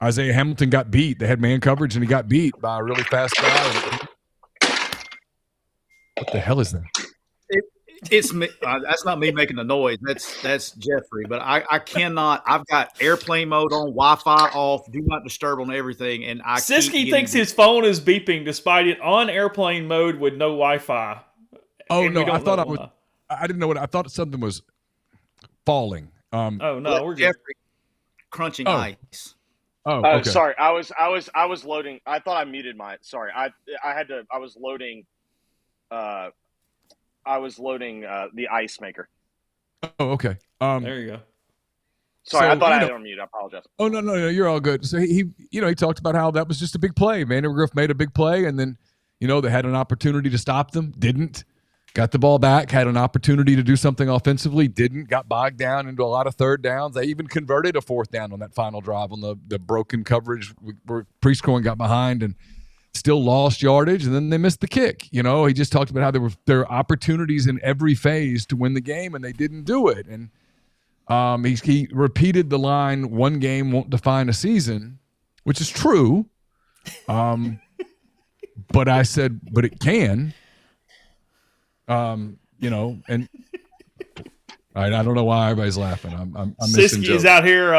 Isaiah Hamilton got beat. They had man coverage, and he got beat by a really fast guy. What the hell is that? It's me. That's not me making the noise. That's Jeffrey. But I cannot. I've got airplane mode on, Wi-Fi off, do not disturb on everything, and Siski thinks his phone is beeping despite it on airplane mode with no Wi-Fi. Oh no! I thought I didn't know what I thought. Something was falling. We're Jeffrey crunching ice. Oh, okay. Sorry. I was loading. I thought I muted my. Sorry. I was loading. I was loading the ice maker. Oh, okay. There you go. Sorry, I thought I had it on mute. I apologize. Oh no, you're all good. So he talked about how that was just a big play. Vandergriff made a big play, and then they had an opportunity to stop them, didn't. Got the ball back, had an opportunity to do something offensively, didn't. Got bogged down into a lot of 3rd downs. They even converted a 4th down on that final drive on the broken coverage where Prieskorn got behind and still lost yardage, and then they missed the kick. He just talked about how there were opportunities in every phase to win the game, and they didn't do it. And he repeated the line, "One game won't define a season," which is true. But I said, but it can. And all right, I don't know why everybody's laughing. I'm missing Siski jokes. is out here.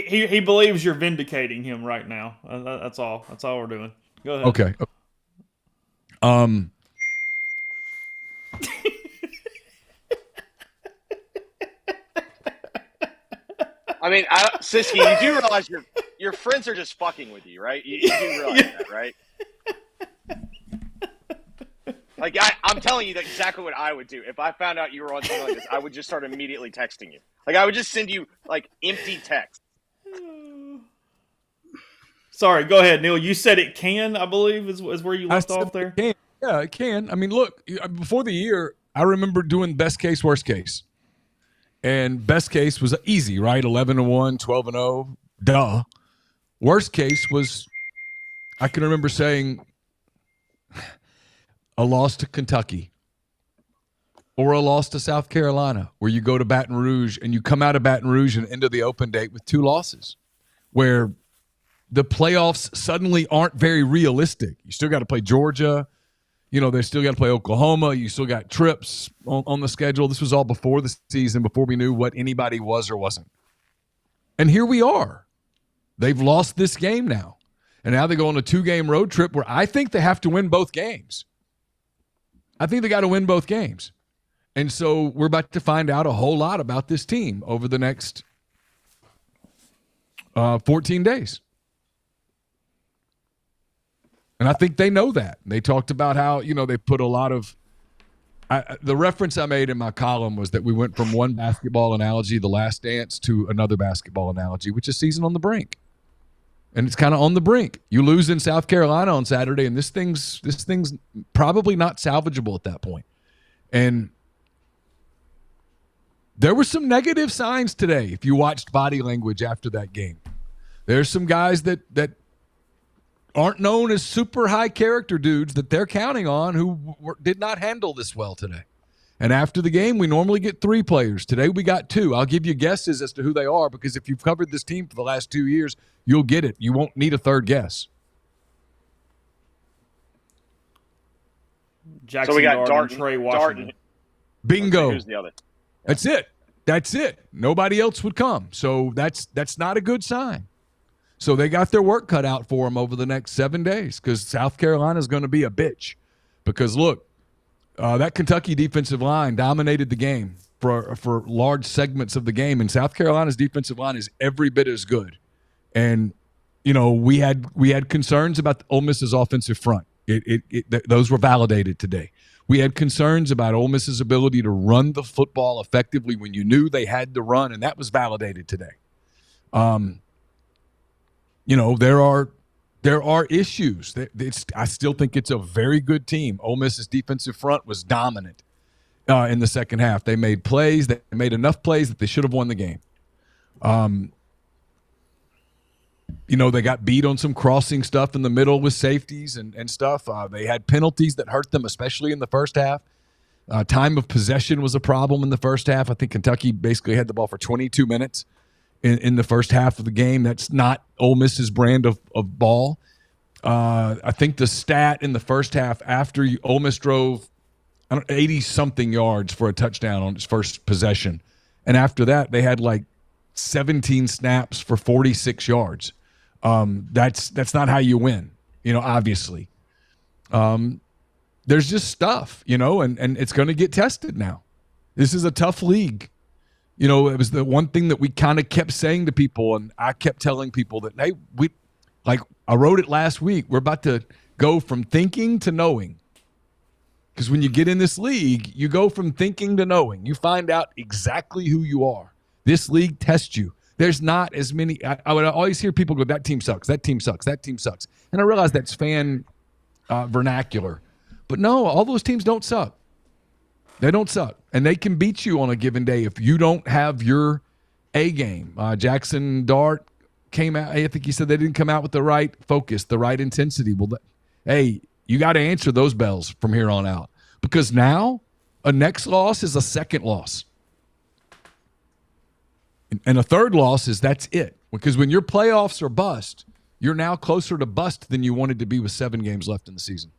He believes you're vindicating him right now. That's all. That's all we're doing. Go ahead. Okay. I mean, Siski, you do realize your friends are just fucking with you, right? You do realize that, right? Like, I'm telling you that's exactly what I would do. If I found out you were on something like this, I would just start immediately texting you. Like, I would just send you, like, empty text. Sorry, go ahead, Neil. You said it can, I believe, is where you left off there? It can. Yeah, it can. I mean, look, before the year, I remember doing best case, worst case. And best case was easy, right? 11-1, 12-0. Duh. Worst case was, I can remember saying, a loss to Kentucky or a loss to South Carolina, where you go to Baton Rouge and you come out of Baton Rouge and into the open date with 2 losses, where the playoffs suddenly aren't very realistic. You still got to play Georgia. They still got to play Oklahoma. You still got trips on the schedule. This was all before the season, before we knew what anybody was or wasn't. And here we are. They've lost this game now. And now they go on a 2-game road trip where I think they have to win both games. I think they got to win both games. And so we're about to find out a whole lot about this team over the next 14 days. And I think they know that. They talked about how, they put a lot of the reference I made in my column was that we went from one basketball analogy, The Last Dance, to another basketball analogy, which is season on the brink. And it's kind of on the brink. You lose in South Carolina on Saturday, and this thing's probably not salvageable at that point. And there were some negative signs today if you watched body language after that game. There's some guys that aren't known as super high character dudes that they're counting on who did not handle this well today. And after the game, we normally get 3 players. Today we got 2. I'll give you guesses as to who they are, because if you've covered this team for the last 2 years, you'll get it. You won't need a third guess. Jackson So we got Darden, Trey Washington. Bingo. Who's the other? That's it. Nobody else would come. So that's not a good sign. So they got their work cut out for them over the next 7 days, because South Carolina is going to be a bitch. Because, look, that Kentucky defensive line dominated the game for large segments of the game, and South Carolina's defensive line is every bit as good. And we had concerns about Ole Miss's offensive front. Those were validated today. We had concerns about Ole Miss's ability to run the football effectively when you knew they had to run, and that was validated today. There are issues. I still think it's a very good team. Ole Miss's defensive front was dominant in the second half. They made plays. They made enough plays that they should have won the game. They got beat on some crossing stuff in the middle with safeties and stuff. They had penalties that hurt them, especially in the first half. Time of possession was a problem in the first half. I think Kentucky basically had the ball for 22 minutes in the first half of the game. That's not Ole Miss's brand of ball. I think the stat in the first half, after Ole Miss drove 80-something yards for a touchdown on its first possession, and after that they had like 17 snaps for 46 yards. That's not how you win, obviously. There's just stuff, and it's going to get tested now. This is a tough league. It was the one thing that we kind of kept saying to people, and I kept telling people that, hey, I wrote it last week, we're about to go from thinking to knowing. Because when you get in this league, you go from thinking to knowing. You find out exactly who you are. This league tests you. There's not as many. I would always hear people go, that team sucks, that team sucks, that team sucks. And I realize that's fan vernacular. But no, all those teams don't suck. They don't suck. And they can beat you on a given day if you don't have your A game. Jackson Dart came out. I think he said they didn't come out with the right focus, the right intensity. Well, hey, you got to answer those bells from here on out. Because now a next loss is a second loss. And a third loss is that's it. Because when your playoffs are bust, you're now closer to bust than you wanted to be with 7 games left in the season.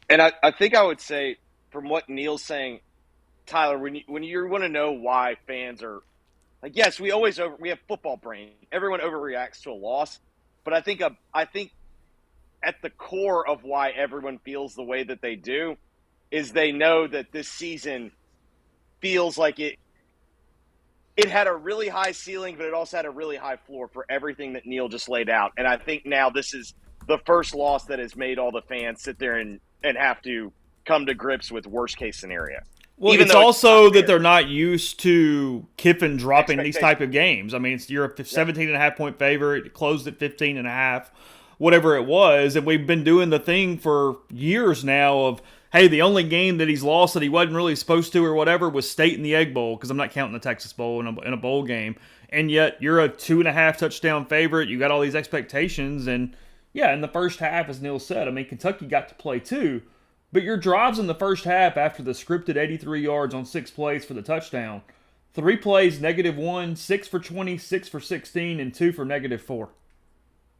And I think I would say, from what Neil's saying, Tyler, when you want to know why fans are like, yes, we have football brain. Everyone overreacts to a loss, but I think at the core of why everyone feels the way that they do is they know that this season feels like it had a really high ceiling, but it also had a really high floor for everything that Neil just laid out. And I think now this is the first loss that has made all the fans sit there and have to come to grips with worst case scenario. Well, Even it's though also not that fair. they're not used to Kiffin dropping these type of games. I mean, you're a 17.5-point favorite. It closed at 15.5, whatever it was. And we've been doing the thing for years now of, hey, the only game that he's lost that he wasn't really supposed to or whatever was State in the Egg Bowl, because I'm not counting the Texas Bowl in a bowl game. And yet you're a 2.5 touchdown favorite. You got all these expectations. And yeah, in the first half, as Neil said, I mean, Kentucky got to play too. But your drives in the first half after the scripted 83 yards on 6 plays for the touchdown, 3 plays, -1, 6 for 20, 6 for 16, and 2 for -4.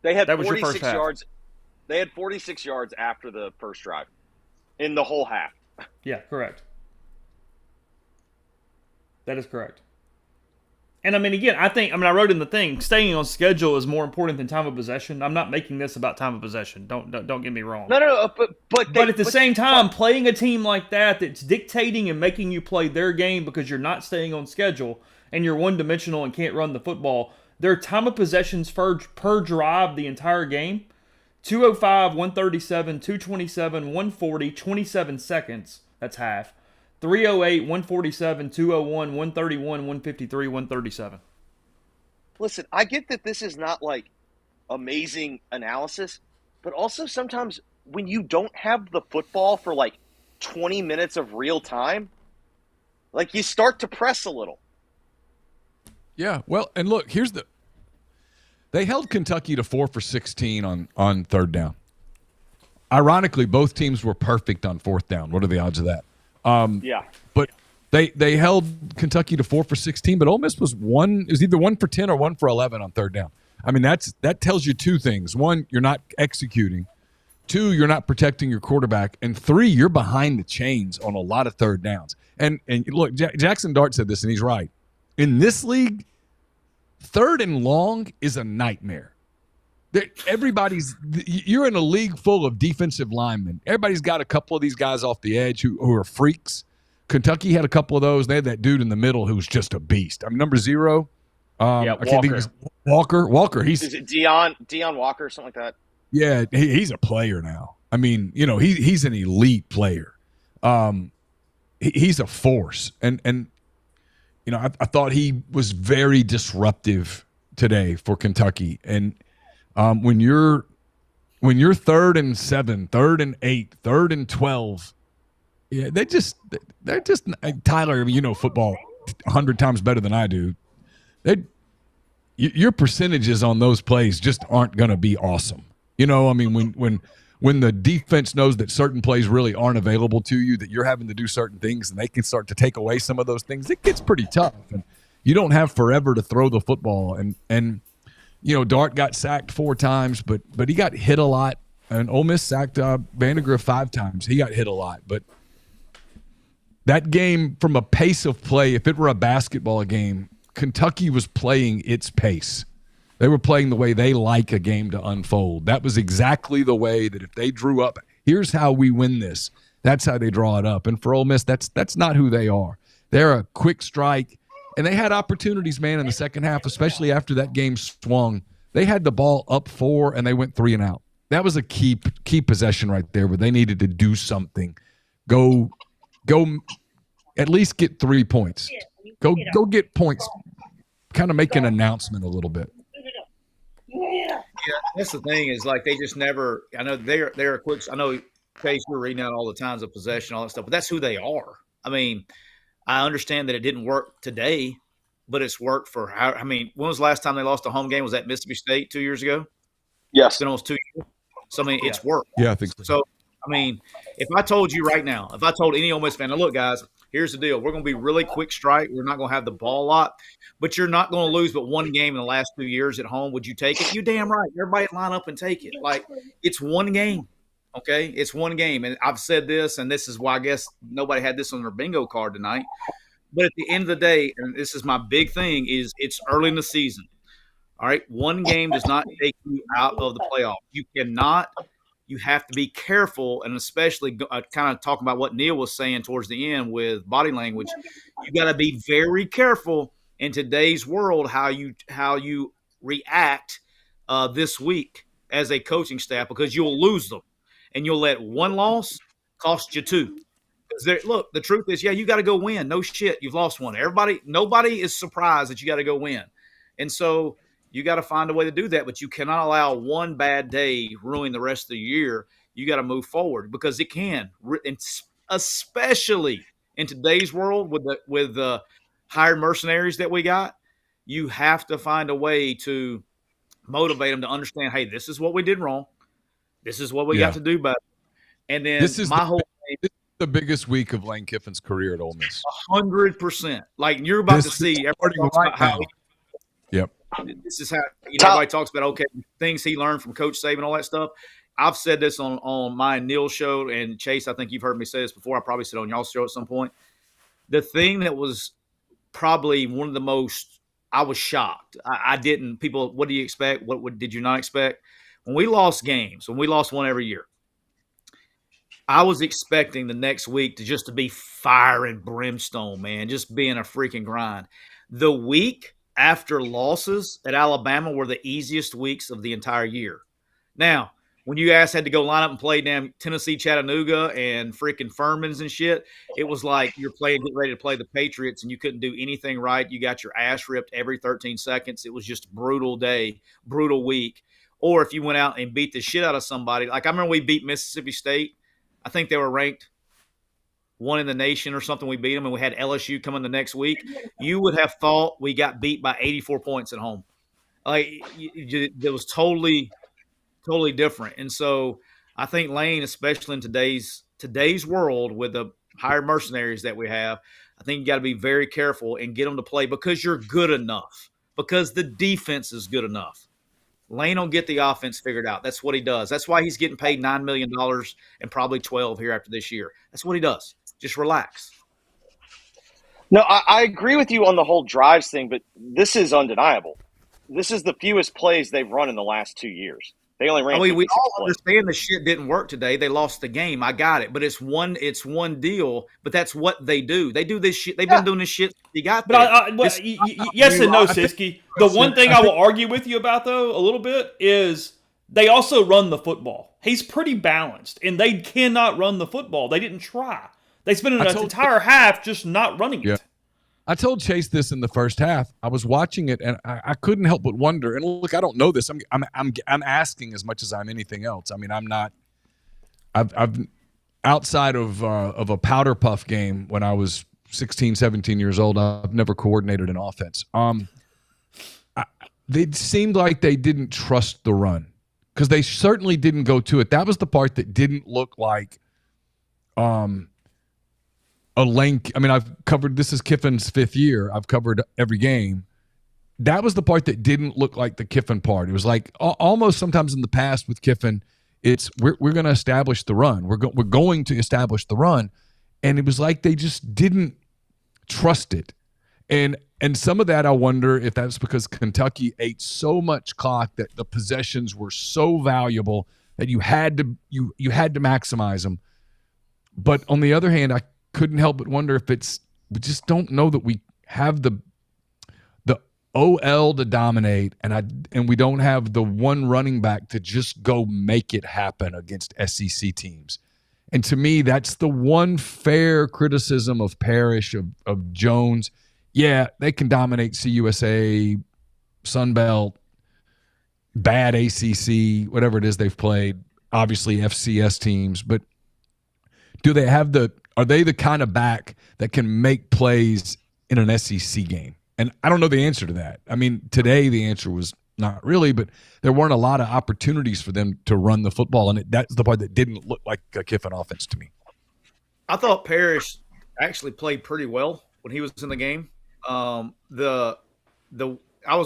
They had That was your 46 first half. yards. They had 46 yards after the first drive in the whole half. Yeah, correct. That is correct. And I mean, again, I wrote in the thing, staying on schedule is more important than time of possession. I'm not making this about time of possession. Don't get me wrong. No, but at the same time, playing a team like that's dictating and making you play their game because you're not staying on schedule and you're one-dimensional and can't run the football. Their time of possessions per drive the entire game, 205, 137, 227, 140, 27 seconds. That's half. 308, 147, 201, 131, 153, 137. Listen, I get that this is not like amazing analysis, but also sometimes when you don't have the football for like 20 minutes of real time, like you start to press a little. Yeah, well, and look, they held Kentucky to 4 for 16 on third down. Ironically, both teams were perfect on fourth down. What are the odds of that? Yeah. But they held Kentucky to 4 for 16, but Ole Miss was either 1 for 10 or 1 for 11 on third down. I mean, that tells you two things. One, you're not executing. Two, you're not protecting your quarterback. And three, you're behind the chains on a lot of third downs. And look, Jackson Dart said this, and he's right. In this league, third and long is a nightmare. You're in a league full of defensive linemen. Everybody's got a couple of these guys off the edge who are freaks. Kentucky had a couple of those. They had that dude in the middle who was just a beast. I mean, number 0. Walker. I can't think of Walker. Is it Deion Walker or something like that? Yeah, he's a player now. I mean, he's an elite player. He's a force, and I thought he was very disruptive today for Kentucky. And when you're 3rd and 7, 3rd and 8, 3rd and 12, yeah, they're just Tyler. You know football 100 times better than I do. Your percentages on those plays just aren't going to be awesome. I mean, when the defense knows that certain plays really aren't available to you, that you're having to do certain things, and they can start to take away some of those things, it gets pretty tough. And you don't have forever to throw the football. And Dart got sacked 4 times, but he got hit a lot. And Ole Miss sacked Vandegrift 5 times. He got hit a lot. But that game, from a pace of play, if it were a basketball game, Kentucky was playing its pace. They were playing the way they like a game to unfold. That was exactly the way that if they drew up, here's how we win this, that's how they draw it up. And for Ole Miss, that's not who they are. They're a quick strike. And they had opportunities, man, in the second half, especially after that game swung. They had the ball up 4, and they went 3 and out. That was a key possession right there where they needed to do something. Go at least get 3 points. Go get points. Kind of make an announcement a little bit. Yeah, that's the thing is like they just never. I know they're a quick. I know Chase, you're reading out all the times of possession, all that stuff, but that's who they are. I mean, I understand that it didn't work today, but it's worked for how. I mean, when was the last time they lost a home game? Was that Mississippi State 2 years ago? Yes, it's been almost 2 years. So I mean, it's worked. Yeah, I think so. So I mean, if I told you right now, if I told any Ole Miss fan, now look, guys, here's the deal: we're going to be really quick strike. We're not going to have the ball a lot, but you're not going to lose but one game in the last 2 years at home. Would you take it? You damn right. Everybody line up and take it. Like it's one game. Okay, it's one game, and I've said this, and this is why I guess nobody had this on their bingo card tonight. But at the end of the day, and this is my big thing, is it's early in the season. All right, one game does not take you out of the playoff. You cannot. You have to be careful, and especially kind of talking about what Neil was saying towards the end with body language. You got to be very careful in today's world how you react this week as a coaching staff, because you'll lose them, and you'll let one loss cost you two. Look, the truth is, yeah, you got to go win. No shit, you've lost one. Nobody is surprised that you got to go win, and so you got to find a way to do that. But you cannot allow one bad day ruin the rest of the year. You got to move forward, because it can, especially in today's world with the hired mercenaries that we got. You have to find a way to motivate them to understand, hey, this is what we did wrong. This is what we got to do better. And then this is the biggest week of Lane Kiffin's career at Ole Miss. 100%. Like you're about to see everybody talks about how Yep. This is how everybody talks about, okay, things he learned from Coach Saban, all that stuff. I've said this on my and Neil show, and Chase, I think you've heard me say this before. I probably said on y'all's show at some point. The thing that was probably one of the most, I was shocked. I didn't. People, what do you expect? What did you not expect? When we lost games, when we lost one every year, I was expecting the next week to be fire and brimstone, man, just being a freaking grind. The week after losses at Alabama were the easiest weeks of the entire year. Now, when you guys had to go line up and play damn Tennessee, Chattanooga, and freaking Furmans and shit, it was like you're getting ready to play the Patriots, and you couldn't do anything right. You got your ass ripped every 13 seconds. It was just a brutal day, brutal week. Or if you went out and beat the shit out of somebody, like I remember we beat Mississippi State. I think they were ranked one in the nation or something. We beat them, and we had LSU coming the next week. You would have thought we got beat by 84 points at home. Like it was totally different. And so I think Lane, especially in today's world with the hired mercenaries that we have, I think you got to be very careful and get them to play because you're good enough, because the defense is good enough. Lane will get the offense figured out. That's what he does. That's why he's getting paid $9 million and probably 12 here after this year. That's what he does. Just relax. No, I agree with you on the whole drives thing, but this is undeniable. This is the fewest plays they've run in the last 2 years. They only ran. I mean, we all understand the shit didn't work today. They lost the game. I got it, but it's one deal. But that's what they do. They do this shit. They've been doing this shit. You got that. But yes and no, Siski. The one thing I will argue with you about, though, a little bit is they also run the football. He's pretty balanced, and they cannot run the football. They didn't try. They spent an entire half just not running it. Yeah. I told Chase this in the first half. I was watching it, and I couldn't help but wonder. And look, I don't know this. I'm asking as much as I'm anything else. I mean, I'm not. I've outside of a powder puff game when I was 16, 17 years old. I've never coordinated an offense. They seemed like they didn't trust the run because they certainly didn't go to it. That was the part that didn't look like. A link. I mean, I've covered. This is Kiffin's 5th year. I've covered every game. That was the part that didn't look like the Kiffin part. It was like almost sometimes in the past with Kiffin, it's we're going to establish the run. We're going to establish the run, and it was like they just didn't trust it. And some of that, I wonder if that's because Kentucky ate so much clock that the possessions were so valuable that you had to maximize them. But on the other hand, I couldn't help but wonder if we just don't know that we have the OL to dominate, and we don't have the one running back to just go make it happen against SEC teams. And to me, that's the one fair criticism of Parrish, of Jones. Yeah, they can dominate CUSA, Sun Belt, bad ACC, whatever it is they've played, obviously FCS teams, but are they the kind of back that can make plays in an SEC game? And I don't know the answer to that. I mean, today the answer was not really, but there weren't a lot of opportunities for them to run the football, and that's the part that didn't look like a Kiffin offense to me. I thought Parrish actually played pretty well when he was in the game. That was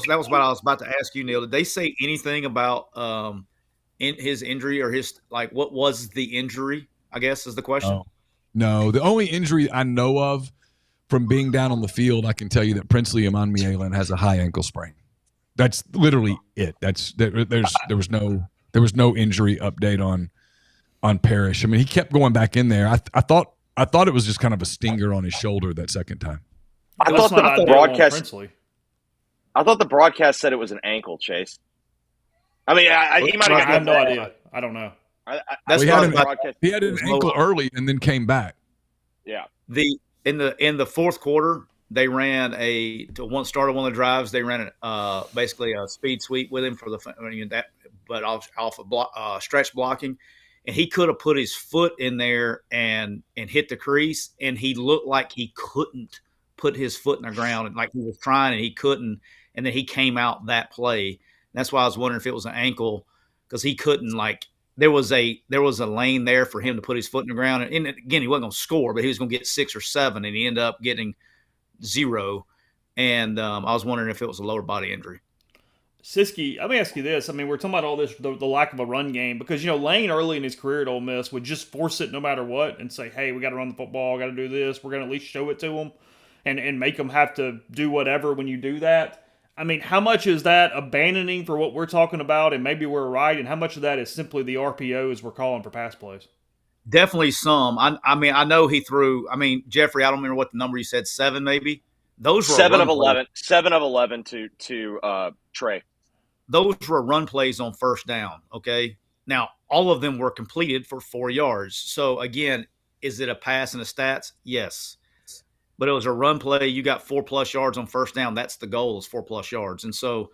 what I was about to ask you, Neil. Did they say anything about in his injury or what was the injury? I guess is the question. Oh. No, the only injury I know of from being down on the field, I can tell you that Princely Amanmielen has a high ankle sprain. That's literally it. There was no injury update on Parrish. I mean, he kept going back in there. I thought it was just kind of a stinger on his shoulder that second time. I thought the broadcast said it was an ankle, Chase. I mean, he might have. I have no idea. I don't know. He had an ankle early and then came back. Yeah. In the fourth quarter, they ran started one of the drives. They ran basically a speed sweep with him but off of stretch blocking, and he could have put his foot in there and hit the crease, and he looked like he couldn't put his foot in the ground, and like he was trying and he couldn't, and then he came out that play. That's why I was wondering if it was an ankle, because he couldn't there was a lane there for him to put his foot in the ground. And again, he wasn't going to score, but he was going to get 6 or 7, and he ended up getting 0. And I was wondering if it was a lower body injury. Siski, let me ask you this. I mean, we're talking about all this, the lack of a run game, because, Lane early in his career at Ole Miss would just force it no matter what and say, hey, we got to run the football, got to do this. We're going to at least show it to them and make them have to do whatever when you do that. I mean, how much is that abandoning for what we're talking about, and maybe we're right, and how much of that is simply the RPOs we're calling for pass plays? Definitely some. I mean, I know he threw. I mean, Jeffrey, I don't remember what the number you said, 7 maybe. Those were 7 of 11. 7 of 11 to Trey. Those were run plays on first down. Okay, now all of them were completed for 4 yards. So again, is it a pass in the stats? Yes. But it was a run play. You got 4+ yards on first down. That's the goal, is 4+ yards. And so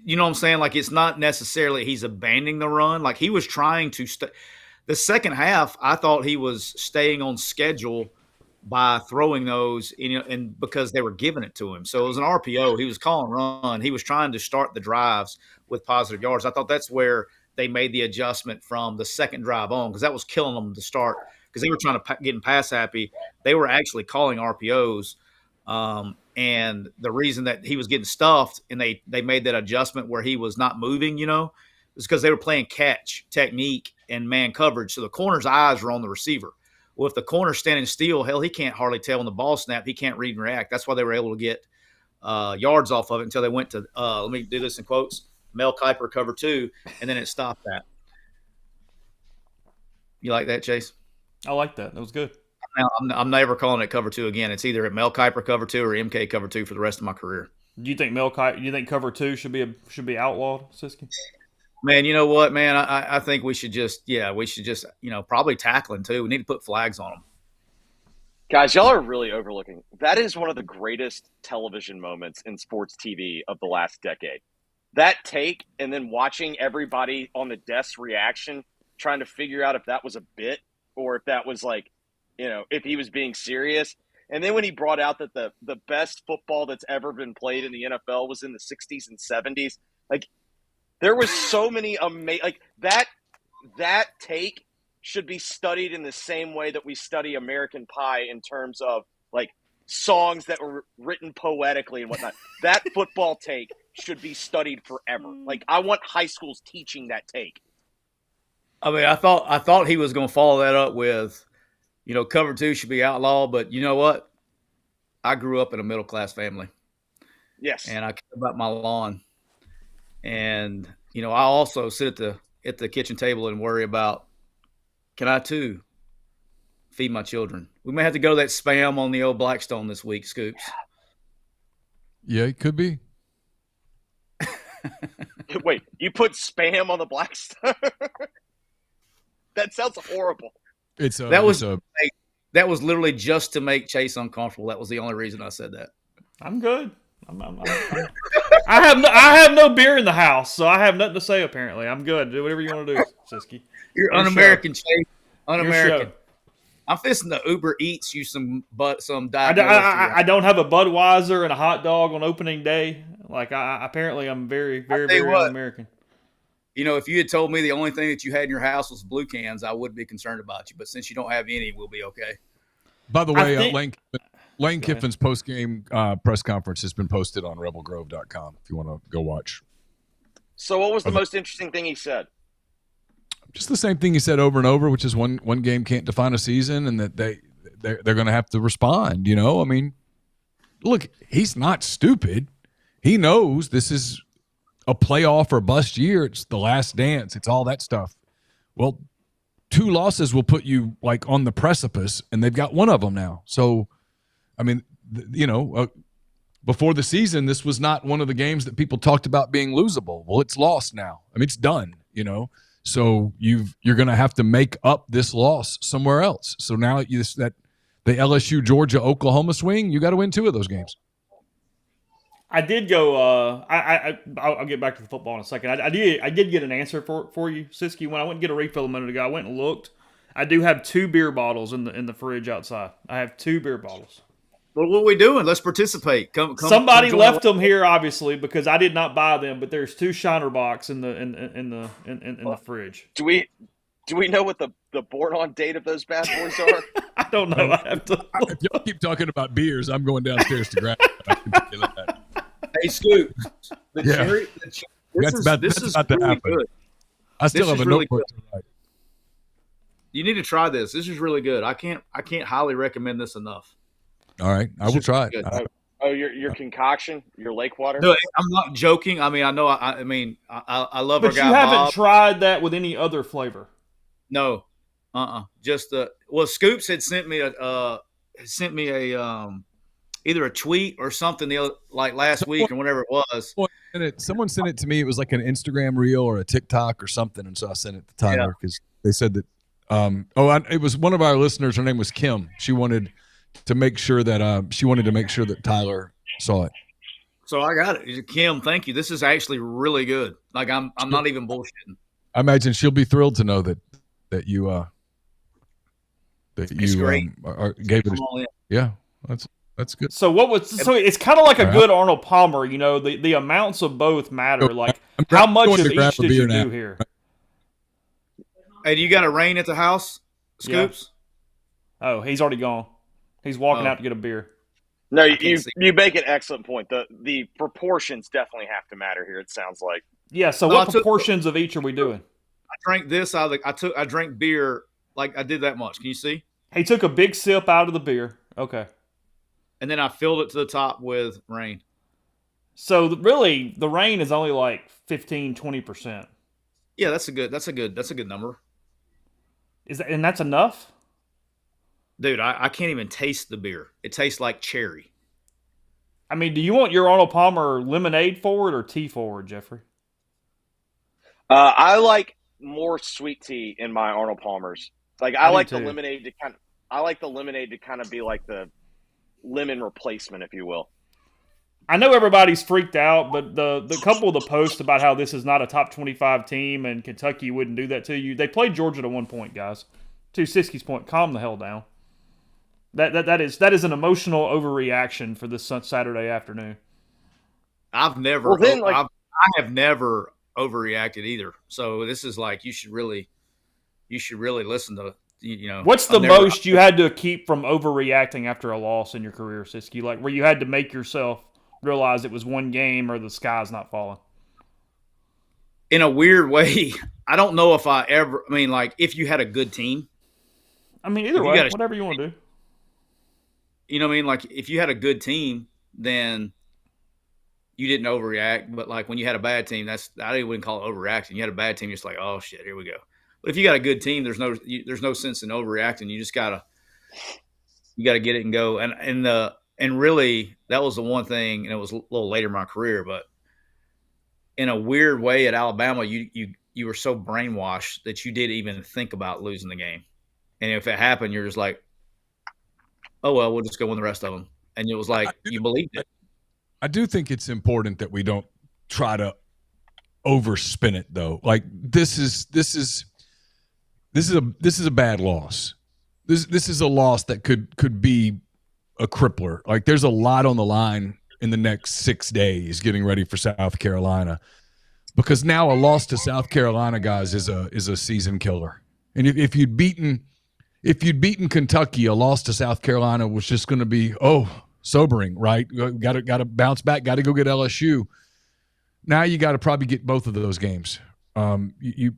you know what I'm saying? Like, it's not necessarily he's abandoning the run. Like, he was trying to the second half, I thought he was staying on schedule by throwing those, and because they were giving it to him. So it was an RPO. He was calling run. He was trying to start the drives with positive yards. I thought that's where they made the adjustment from the second drive on, because that was killing them to start, because they were trying to get in pass happy. They were actually calling RPOs. And the reason that he was getting stuffed and they made that adjustment where he was not moving, is because they were playing catch technique and man coverage. So the corner's eyes were on the receiver. Well, if the corner's standing still, hell, he can't hardly tell when the ball snap. He can't read and react. That's why they were able to get yards off of it until they went to, let me do this in quotes, Mel Kiper cover 2, and then it stopped that. You like that, Chase? I like that. That was good. I'm never calling it cover 2 again. It's either at Mel Kiper cover 2 or MK cover 2 for the rest of my career. Do you think cover 2 should be outlawed, Siski? Man, you know what, man? I think we should just probably tackling too. We need to put flags on them. Guys, y'all are really overlooking. That is one of the greatest television moments in sports TV of the last decade. That take, and then watching everybody on the desk's reaction, trying to figure out if that was a bit or if that was if he was being serious. And then when he brought out that the best football that's ever been played in the NFL was in the 60s and 70s, there was so many amazing, that take should be studied in the same way that we study American Pie in terms of songs that were written poetically and whatnot. That football take should be studied forever. I want high schools teaching that take. I mean, I thought he was going to follow that up with, cover 2 should be outlawed, but you know what? I grew up in a middle-class family. Yes. And I care about my lawn. And, I also sit at the kitchen table and worry about, can I too feed my children? We may have to go to that Spam on the old Blackstone this week, Scoops. Yeah, it could be. Wait, you put Spam on the Blackstone? That sounds horrible. That was literally just to make Chase uncomfortable. That was the only reason I said that. I'm good. I have no beer in the house, so I have nothing to say. Apparently, I'm good. Do whatever you want to do, Siski. You're un-American, Chase. Un-American. I'm fisting the Uber Eats you some diet. I don't have a Budweiser and a hot dog on opening day. Apparently, I'm very, very, very un-American. If you had told me the only thing that you had in your house was blue cans, I would be concerned about you. But since you don't have any, we'll be okay. By the way, Lane Kiffin's post-game press conference has been posted on rebelgrove.com if you want to go watch. So what was the most interesting thing he said? Just the same thing he said over and over, which is one game can't define a season, and that they're going to have to respond. You know, I mean, look, he's not stupid. He knows this is a playoff or bust year. It's the last dance. It's all that stuff. Well, 2 losses will put you like on the precipice, and they've got one of them now. So, I mean, before the season, this was not one of the games that people talked about being losable. Well, it's lost now. I mean, it's done, you know. So you're going to have to make up this loss somewhere else. So now the LSU, Georgia, Oklahoma swing, you got to win 2 of those games. I did go. I'll get back to the football in a second. I did get an answer for you, Siski. When I went and get a refill a minute ago, I went and looked. I do have 2 beer bottles in the fridge outside. I have 2 beer bottles. Well, what are we doing? Let's participate. Come Somebody come left them here, obviously, because I did not buy them. But there's 2 Shiner box in the fridge. Do we know what the born on date of those bad boys are? I don't know. I have to. If y'all keep talking about beers, I'm going downstairs to grab it. Hey, Scoop. Cherry. This is really good. I still have a really notebook to write. You need to try this. This is really good. I can't highly recommend this enough. All right, I will try it. Your concoction, your lake water. No, I'm not joking. I mean, I know. I love But our guy. you haven't Bob. tried that with any other flavor. No, just Scoops had sent me a either a tweet or something last week or whatever it was. Someone sent it to me. It was like an Instagram reel or a TikTok or something, and so I sent it to Tyler because they said that. It was one of our listeners. Her name was Kim. She wanted to make sure that Tyler saw it. So I got it. Kim, thank you. This is actually really good. Like I'm not even bullshitting. I imagine she'll be thrilled to know that you gave it. Yeah, that's good. So it's kind of like a good Arnold Palmer. You know, the amounts of both matter. Like how much of each did you do here? Hey, do you got a rain at the house, Scoops? Yeah. Oh, he's already gone. He's walking out to get a beer. No, you make an excellent point. The proportions definitely have to matter here. It sounds like. Yeah. So what proportions of each are we doing? I drank this out of I drank beer like I did that much. Can you see? He took a big sip out of the beer. Okay. And then I filled it to the top with rain. So really, the rain is only like 15-20%. Yeah, that's a good number. And that's enough? Dude, I can't even taste the beer. It tastes like cherry. I mean, do you want your Arnold Palmer lemonade forward or tea forward, Jeffrey? I like more sweet tea in my Arnold Palmers. Like I like the lemonade to kind of be like the lemon replacement, if you will. I know everybody's freaked out, but the couple of the posts about how this is not a top 25 team and Kentucky wouldn't do that to you. They played Georgia to 1 point, guys. To Siski's point, calm the hell down. That is an emotional overreaction for this Saturday afternoon. I have never overreacted either. So this is like you should really listen to What's the most you had to keep from overreacting after a loss in your career, Siski? Like where you had to make yourself realize it was one game or the sky's not falling? In a weird way, I don't know if if you had a good team. I mean, either way, whatever you want to do. You know what I mean? Like if you had a good team, then you didn't overreact. But like when you had a bad team, I wouldn't call it overreacting. You had a bad team, just like, oh shit, here we go. But if you got a good team, there's no sense in overreacting. You just gotta get it and go. And really, that was the one thing. And it was a little later in my career, but in a weird way at Alabama, you were so brainwashed that you didn't even think about losing the game. And if it happened, you're just like, oh, well, we'll just go win the rest of them. And it was like, you believed it. I do think it's important that we don't try to overspin it, though. Like this is a bad loss. This is a loss that could be a crippler. Like there's a lot on the line in the next 6 days getting ready for South Carolina, because now a loss to South Carolina, guys, is a season killer. And if you'd beaten Kentucky, a loss to South Carolina was just going to be sobering, right? Got to bounce back. Got to go get LSU. Now you got to probably get both of those games. The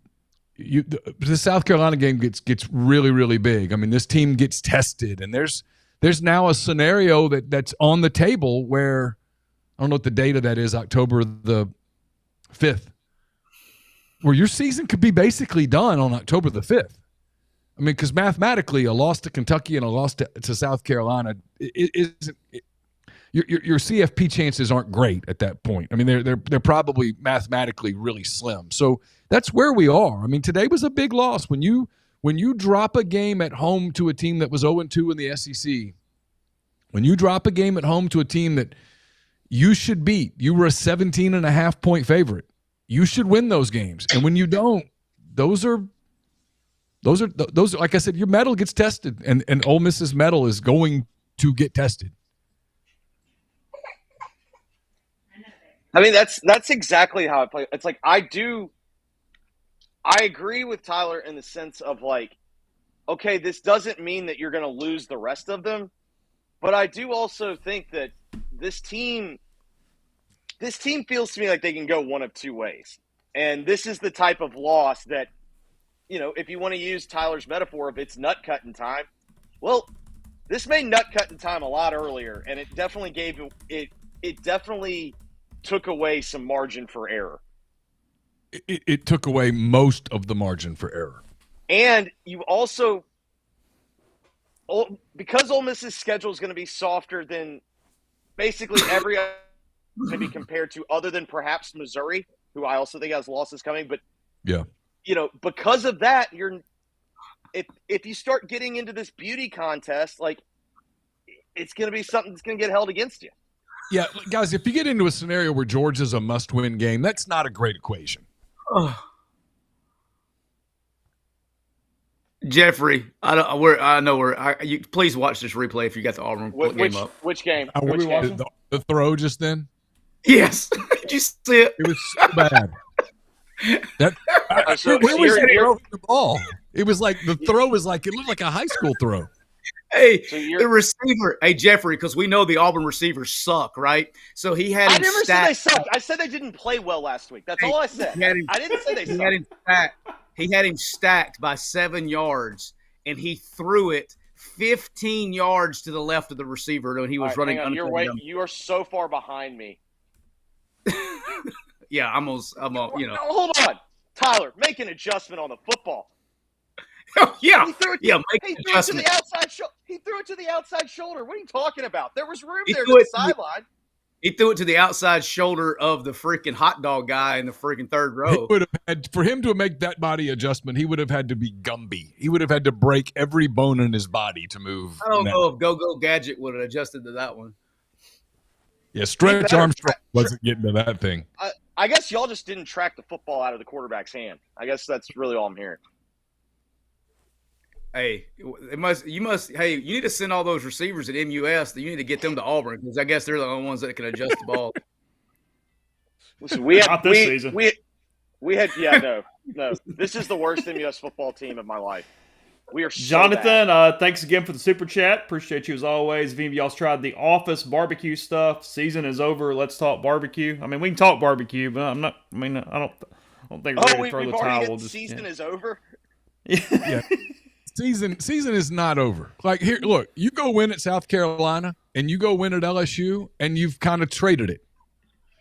South Carolina game gets really, really big. I mean, this team gets tested, and there's now a scenario that's on the table where I don't know what the date of that is, October the 5th, where your season could be basically done on October the 5th. I mean, because mathematically, a loss to Kentucky and a loss to South Carolina your CFP chances aren't great at that point. I mean, they're probably mathematically really slim. So that's where we are. I mean, today was a big loss. When you drop a game at home to a team that was 0-2 in the SEC, when you drop a game at home to a team that you should beat, you were a 17.5-point favorite. You should win those games. And when you don't, those are like I said, your medal gets tested, and Ole Miss's medal is going to get tested. I mean, that's exactly how I play. It's like I agree with Tyler in the sense of like, okay, this doesn't mean that you're going to lose the rest of them, but I do also think that this team feels to me like they can go one of two ways. And this is the type of loss that, you know, if you want to use Tyler's metaphor of it's nut cutting time, well, this made nut cutting time a lot earlier, and it definitely definitely took away some margin for error. It took away most of the margin for error. And you also, because Ole Miss's schedule is going to be softer than basically every other to be compared to, other than perhaps Missouri, who I also think has losses coming. But yeah, you know, because of that, if you start getting into this beauty contest, like it's going to be something that's going to get held against you. Yeah, guys, if you get into a scenario where Georgia's a must-win game, that's not a great equation. Jeffrey, please watch this replay if you got the Auburn game up. Which game? I watched the throw just then. Yes, did you see it? It was so bad. Where was he throwing the ball? It was like the throw was like it looked like a high school throw. Hey, the receiver. Hey, Jeffrey, because we know the Auburn receivers suck, right? So he had him I never stacked. said they sucked. I said they didn't play well last week. That's all I said. I didn't say they sucked. He had him stacked by 7 yards, and he threw it 15 yards to the left of the receiver when he was running. You are so far behind me. Yeah, I'm you know. Hold on, Tyler. Make an adjustment on the football. Yeah, he threw it to the outside shoulder. What are you talking about? There was room there to the sideline. He threw it to the outside shoulder of the freaking hot dog guy in the freaking third row. He would have had, for him to make that body adjustment, he would have had to be Gumby. He would have had to break every bone in his body to move. I don't know if Go-Go Gadget would have adjusted to that one. Yeah, Stretch Armstrong wasn't getting to that thing. I guess y'all just didn't track the football out of the quarterback's hand. I guess that's really all I'm hearing. Hey, you need to send all those receivers at MUS. You need to get them to Auburn because I guess they're the only ones that can adjust the ball. Listen, season. No. This is the worst MUS football team of my life. We are so Jonathan, bad. Thanks again for the super chat. Appreciate you as always. If any of y'all's tried the office barbecue stuff, season is over. Let's talk barbecue. I mean, we can talk barbecue, but I don't think we're ready to throw the towel. Season is over. Yeah. Season is not over. Like here, look, you go win at South Carolina and you go win at LSU, and you've kind of traded it.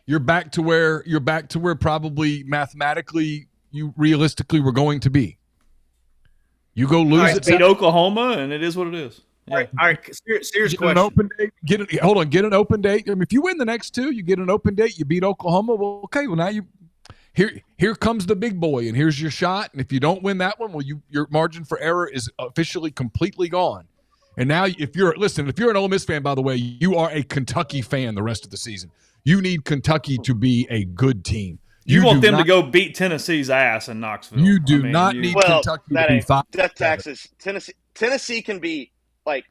You're back to where probably mathematically you realistically were going to be. You go lose at beat Oklahoma, and it is what it is. Yeah. All right. Serious question. An open date. Get an open date. I mean, if you win the next two, you get an open date. You beat Oklahoma. Well, okay. Well, now here comes the big boy, and here's your shot. And if you don't win that one, well, your margin for error is officially completely gone. And now, if you're an Ole Miss fan, by the way, you are a Kentucky fan the rest of the season. You need Kentucky to be a good team. You want them to go beat Tennessee's ass in Knoxville. You do not need Kentucky to be 5. Texas. Tennessee can be like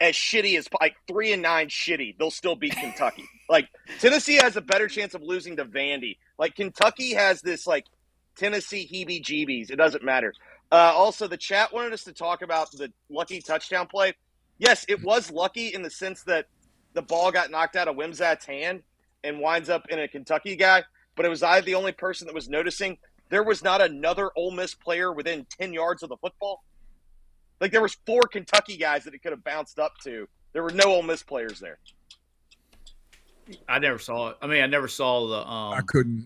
as shitty as like 3-9 shitty. They'll still beat Kentucky. Like Tennessee has a better chance of losing to Vandy. Like Kentucky has this like Tennessee heebie-jeebies. It doesn't matter. Also, the chat wanted us to talk about the lucky touchdown play. Yes, it was lucky in the sense that the ball got knocked out of Wimsatt's hand and winds up in a Kentucky guy. but was I the only person that was noticing there was not another Ole Miss player within 10 yards of the football? Like, there was 4 Kentucky guys that it could have bounced up to. There were no Ole Miss players there. I never saw it. I mean, I never saw the.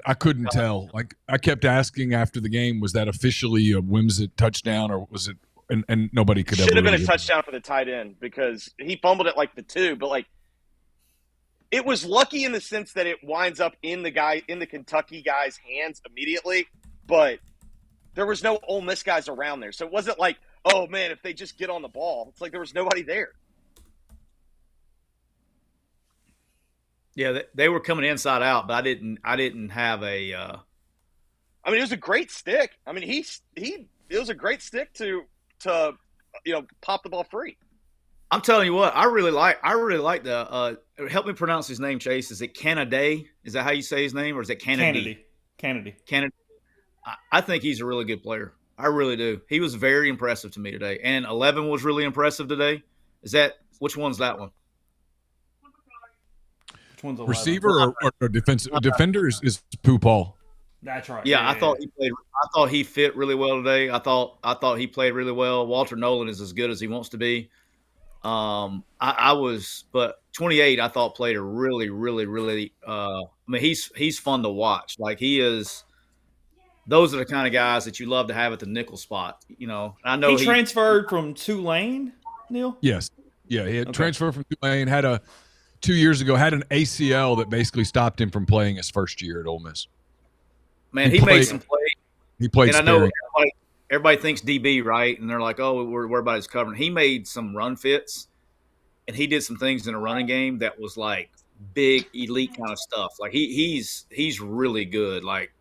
I couldn't tell. Like, I kept asking after the game, was that officially a Whimsett touchdown, or was it? And nobody could. Should have been a touchdown for the tight end because he fumbled it like the 2, but like it was lucky in the sense that it winds up in the Kentucky guy's hands immediately, but there was no Ole Miss guys around there, so it wasn't like, oh man, if they just get on the ball, it's like there was nobody there. Yeah, they were coming inside out, but I didn't have a. I mean, it was a great stick. I mean, it was a great stick to pop the ball free. I'm telling you what, I really like the. Help me pronounce his name, Chase. Is it Canady? Is that how you say his name, or is it Canady? Canady. I think he's a really good player. I really do. He was very impressive to me today, and 11 was really impressive today. Which one's that one? Receiver or defensive defender is Pooh Paul. That's right. Yeah, I thought he fit really well today. I thought he played really well. Walter Nolan is as good as he wants to be. But 28 I thought played a really, really, really. I mean, he's fun to watch. Like, he is. Those are the kind of guys that you love to have at the nickel spot. I know he transferred from Tulane, Neil. Yes, yeah, he had transferred from Tulane. 2 years ago, had an ACL that basically stopped him from playing his first year at Ole Miss. Man, he made some plays. He played. And I know everybody thinks DB, right? And they're like, oh, we're worried about his covering. He made some run fits, and he did some things in a running game that was like big elite kind of stuff. Like, he's really good. Like,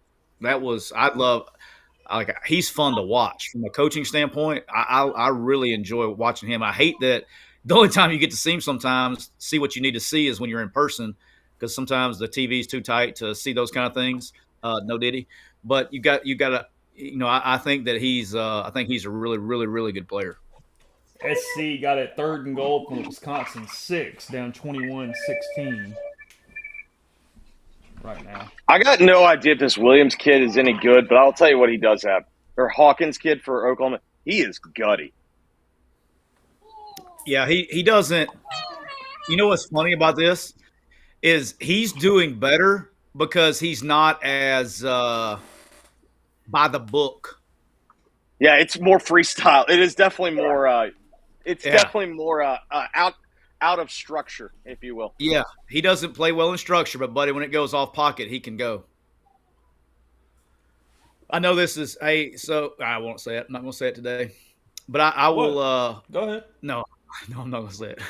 he's fun to watch from a coaching standpoint. I really enjoy watching him. I hate that the only time you get to see him sometimes, see what you need to see, is when you're in person, because sometimes the TV's too tight to see those kind of things. No diddy, but you got to, I think that he's a really, really, really good player. SC got it 3rd and goal from Wisconsin 6, down 21-16 right now. I got no idea if this Williams kid is any good, but I'll tell you what he does have. Or Hawkins kid for Oklahoma, he is gutty. Yeah, he doesn't. You know what's funny about this is he's doing better because he's not as by the book. Yeah, it's more freestyle. It is definitely more. Definitely more out of structure, if you will. Yeah, he doesn't play well in structure, but buddy, when it goes off pocket, he can go. I know this is so I won't say it. I'm not going to say it today, but I will. Go ahead. No, I'm not going to say it.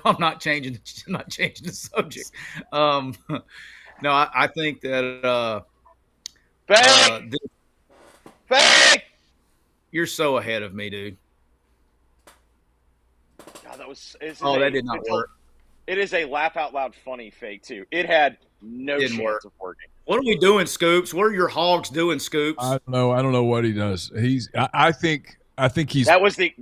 I'm not changing. I'm not changing the subject. No, I think that. Fake. You're so ahead of me, dude. God, that did not work. It is a laugh out loud funny fake too. It had no chance of working. What are we doing, Scoops? What are your hogs doing, Scoops? I don't know what he does. I think he's. That was the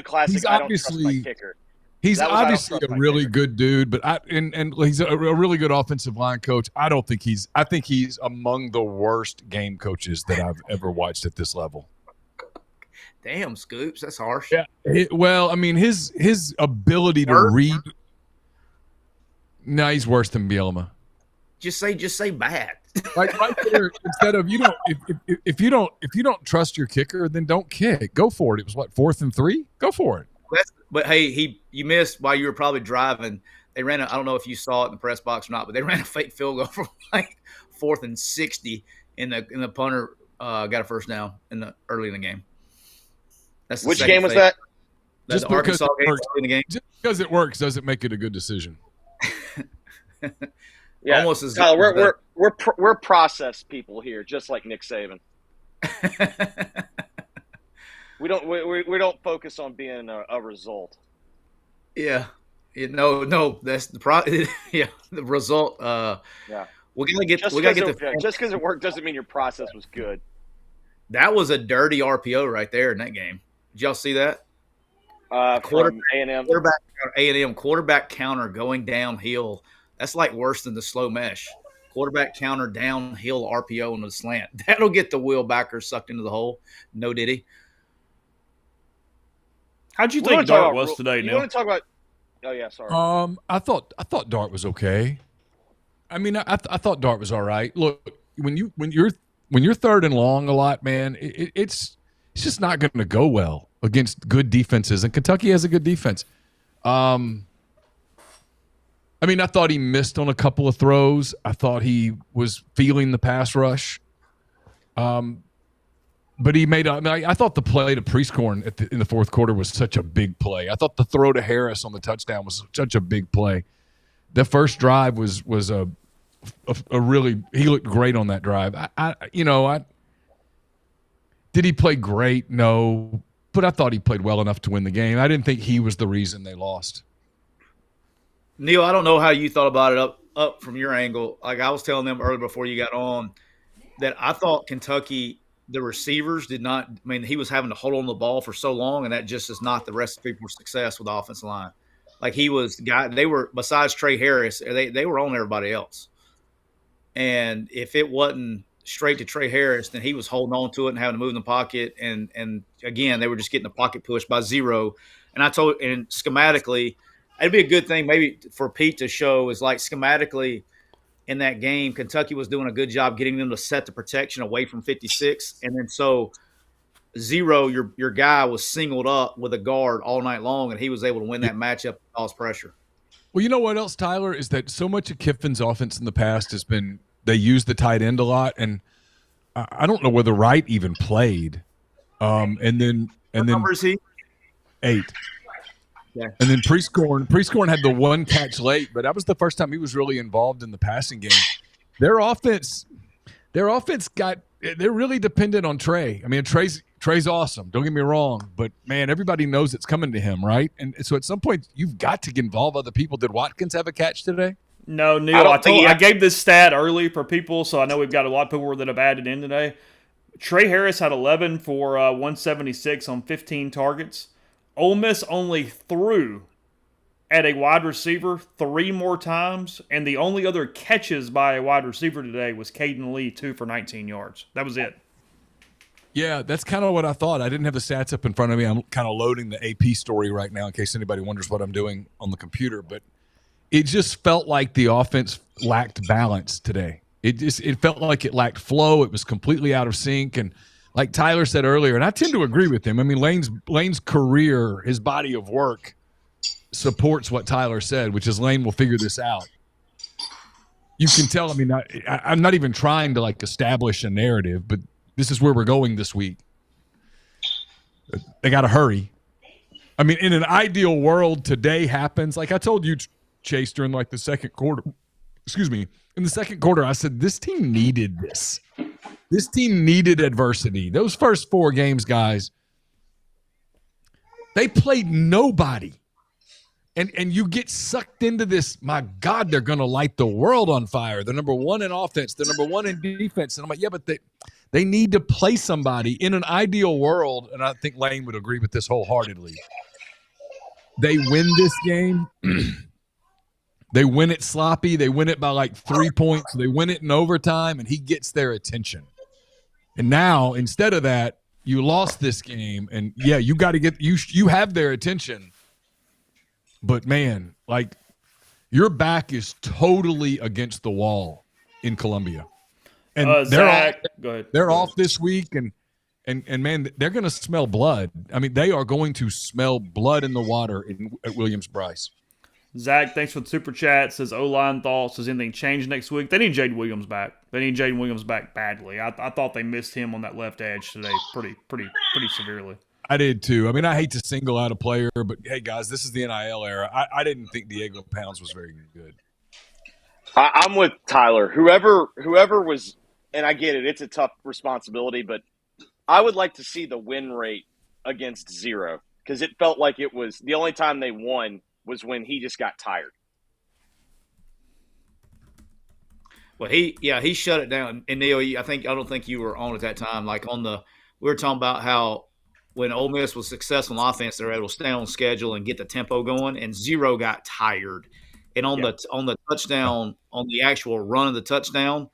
classic. He's I don't trust my kicker. He's obviously a really good dude, but he's a really good offensive line coach. I think he's among the worst game coaches that I've ever watched at this level. Damn, Scoops, that's harsh. Yeah. Well, I mean, his ability to read. No, he's worse than Bielema. Just say bad. Like right there, instead of if you don't trust your kicker, then don't kick. Go for it. It was 4th and 3. Go for it. But hey, you missed while you were probably driving. They ran I don't know if you saw it in the press box or not, but they ran a fake field goal from like 4th and 60, and the punter got a first down early in the game. That's which game was that? That's the Arkansas game in the game. Just because it works doesn't make it a good decision. Yeah, almost as Tyler, we're process people here, just like Nick Saban. We don't focus on being a result. Yeah, no, that's the yeah, the result. Yeah, we gotta get just because it worked doesn't mean your process was good. That was a dirty RPO right there in that game. Did y'all see that? From A&M. Quarterback counter going downhill. That's like worse than the slow mesh quarterback counter downhill RPO on the slant. That'll get the wheel backer sucked into the hole. No diddy. How'd you think Dart was today, Neil? You want to talk about? Oh yeah, sorry. I thought Dart was okay. I mean, I thought Dart was all right. Look, when you're third and long a lot, man, it's just not going to go well against good defenses, and Kentucky has a good defense. I mean, I thought he missed on a couple of throws. I thought he was feeling the pass rush. But he made I thought the play to Prieskorn in the fourth quarter was such a big play. I thought the throw to Harris on the touchdown was such a big play. The first drive was a really – he looked great on that drive. Did he play great? No. But I thought he played well enough to win the game. I didn't think he was the reason they lost. Neil, I don't know how you thought about it up from your angle. Like I was telling them earlier before you got on that I thought Kentucky – the receivers did not – I mean, he was having to hold on to the ball for so long, and that just is not the recipe for success with the offensive line. Like he was – they were – besides Trey Harris, they were on everybody else. And if it wasn't straight to Trey Harris, then he was holding on to it and having to move in the pocket. And again, they were just getting the pocket pushed by zero. And and schematically, it'd be a good thing maybe for Pete to show is like schematically – in that game, Kentucky was doing a good job getting them to set the protection away from 56. And then so zero, your guy was singled up with a guard all night long, and he was able to win that matchup and cause pressure. Well, you know what else, Tyler, is that so much of Kiffin's offense in the past has been they use the tight end a lot, and I don't know whether Wright even played. What number is he? 8. Yeah. And then Prieskorn had the one catch late, but that was the first time he was really involved in the passing game. Their offense they're really dependent on Trey. I mean, Trey's awesome. Don't get me wrong, but man, everybody knows it's coming to him, right? And so at some point, you've got to involve other people. Did Watkins have a catch today? No, Neil. I gave this stat early for people, so I know we've got a lot of people that have added in today. Trey Harris had 11 for 176 on 15 targets. Ole Miss only threw at a wide receiver 3 more times, and the only other catches by a wide receiver today was Caden Lee, 2 for 19 yards. That was it. Yeah, that's kind of what I thought. I didn't have the stats up in front of me. I'm kind of loading the AP story right now in case anybody wonders what I'm doing on the computer. But it just felt like the offense lacked balance today. It felt like it lacked flow. It was completely out of sync, and like Tyler said earlier, and I tend to agree with him. I mean, Lane's career, his body of work supports what Tyler said, which is Lane will figure this out. You can tell, I mean, I'm not even trying to like establish a narrative, but this is where we're going this week. They got to hurry. I mean, in an ideal world, today happens. Like I told you, Chase, during like the second quarter, in the second quarter, I said, this team needed this. This team needed adversity. Those first 4 games, guys, they played nobody. And you get sucked into this, my God, they're going to light the world on fire. They're number 1 in offense. They're number 1 in defense. And I'm like, yeah, but they need to play somebody. In an ideal world, and I think Lane would agree with this wholeheartedly, they win this game. They win it sloppy. They win it by like 3 points. They win it in overtime, and he gets their attention. And now, instead of that, you lost this game, and yeah, you got to get you have their attention. But man, like your back is totally against the wall in Columbia, and they're off this week, and man, they're going to smell blood. I mean, they are going to smell blood in the water at Williams-Brice. Zach, thanks for the super chat. Says O-line thoughts. Does anything change next week? They need Jaden Williams back. They need Jaden Williams back badly. I thought they missed him on that left edge today pretty severely. I did too. I mean, I hate to single out a player, but hey, guys, this is the NIL era. I didn't think Diego Pounds was very good. I'm with Tyler. Whoever was, and I get it. It's a tough responsibility, but I would like to see the win rate against zero because it felt like it was the only time they won was when he just got tired. Well, he shut it down. And Neil, I don't think you were on at that time. Like we were talking about how when Ole Miss was successful on offense, they were able to stay on schedule and get the tempo going, and zero got tired. And on the touchdown, on the actual run of the touchdown,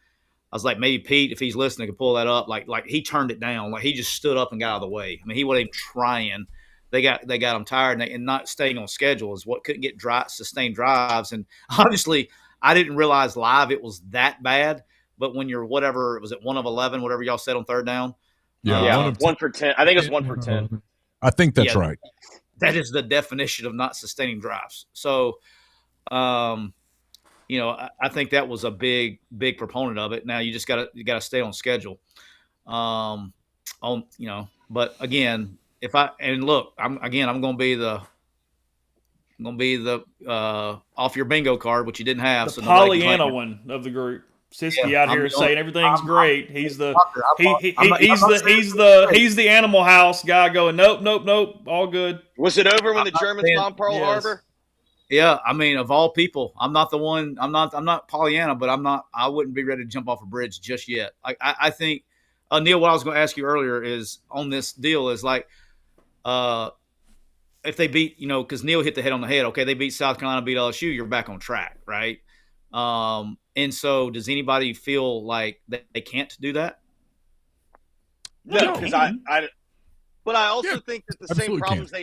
I was like, maybe Pete, if he's listening, can pull that up. Like he turned it down. Like he just stood up and got out of the way. I mean, he wasn't even trying. They got him tired and not staying on schedule is what couldn't get sustained drives. And obviously, I didn't realize live it was that bad. But when you're whatever, was it 1 of 11, whatever y'all said on third down? Yeah, 1 for 10. I think it was 1 for 10. I think that's right. That is the definition of not sustaining drives. So, you know, I think that was a big proponent of it. Now you just gotta stay on schedule. But again, I'm gonna be the off your bingo card, which you didn't have. The so Pollyanna one of the group. Siski out here saying everything's great. He's the he's the Animal House guy going, nope, all good. Was it over when the Germans bombed Pearl Harbor? Yeah, I mean, of all people, I'm not the one. I'm not Pollyanna, but I wouldn't be ready to jump off a bridge just yet. I think Neil, what I was going to ask you earlier is on this deal is like, if they beat, because Neil hit the head on the head. Okay, they beat South Carolina, beat LSU. You're back on track, right? And so, does anybody feel like they can't do that? No, because but I also think that the same problems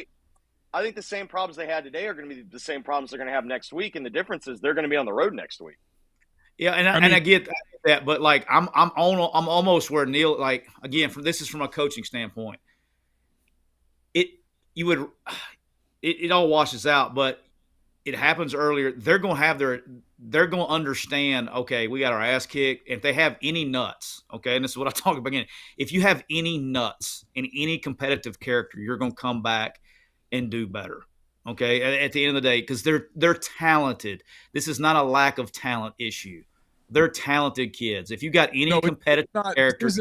I think the same problems they had today are going to be the same problems they're going to have next week, and the difference is they're going to be on the road next week. Yeah, I get that, but like I'm almost where Neil, like, again, this is from a coaching standpoint. It all washes out, but it happens earlier. They're going to understand, okay, we got our ass kicked. If they have any nuts, okay, and this is what I talk about again. If you have any nuts in any competitive character, you're going to come back and do better. Okay, at the end of the day, because they're talented. This is not a lack of talent issue. They're talented kids. If you got any competitive character, it's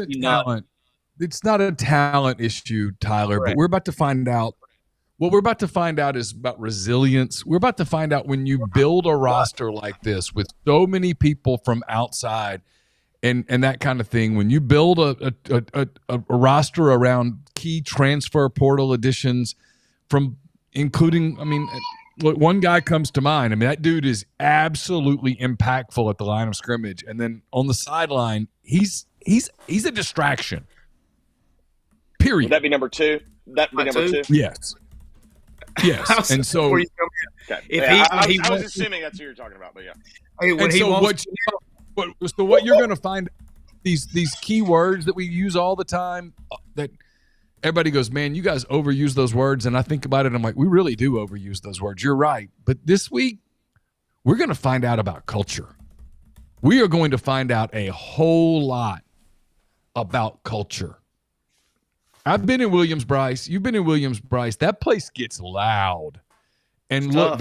not a talent issue, Tyler. Correct. But we're about to find out. What we're about to find out is about resilience. We're about to find out when you build a roster like this with so many people from outside and that kind of thing. When you build a roster around key transfer portal additions from including, I mean, look, one guy comes to mind. I mean, that dude is absolutely impactful at the line of scrimmage. And then on the sideline, he's a distraction. Period. Would that be number 2? That would be number 2? Yes. Yes, and so okay. I was assuming that's who you're talking about, but yeah. What you're going to find these key words that we use all the time that everybody goes, man, you guys overuse those words, and I think about it, I'm like, we really do overuse those words. You're right, but this week we're going to find out about culture. We are going to find out a whole lot about culture. I've been in Williams-Brice. You've been in Williams-Brice. That place gets loud. And look,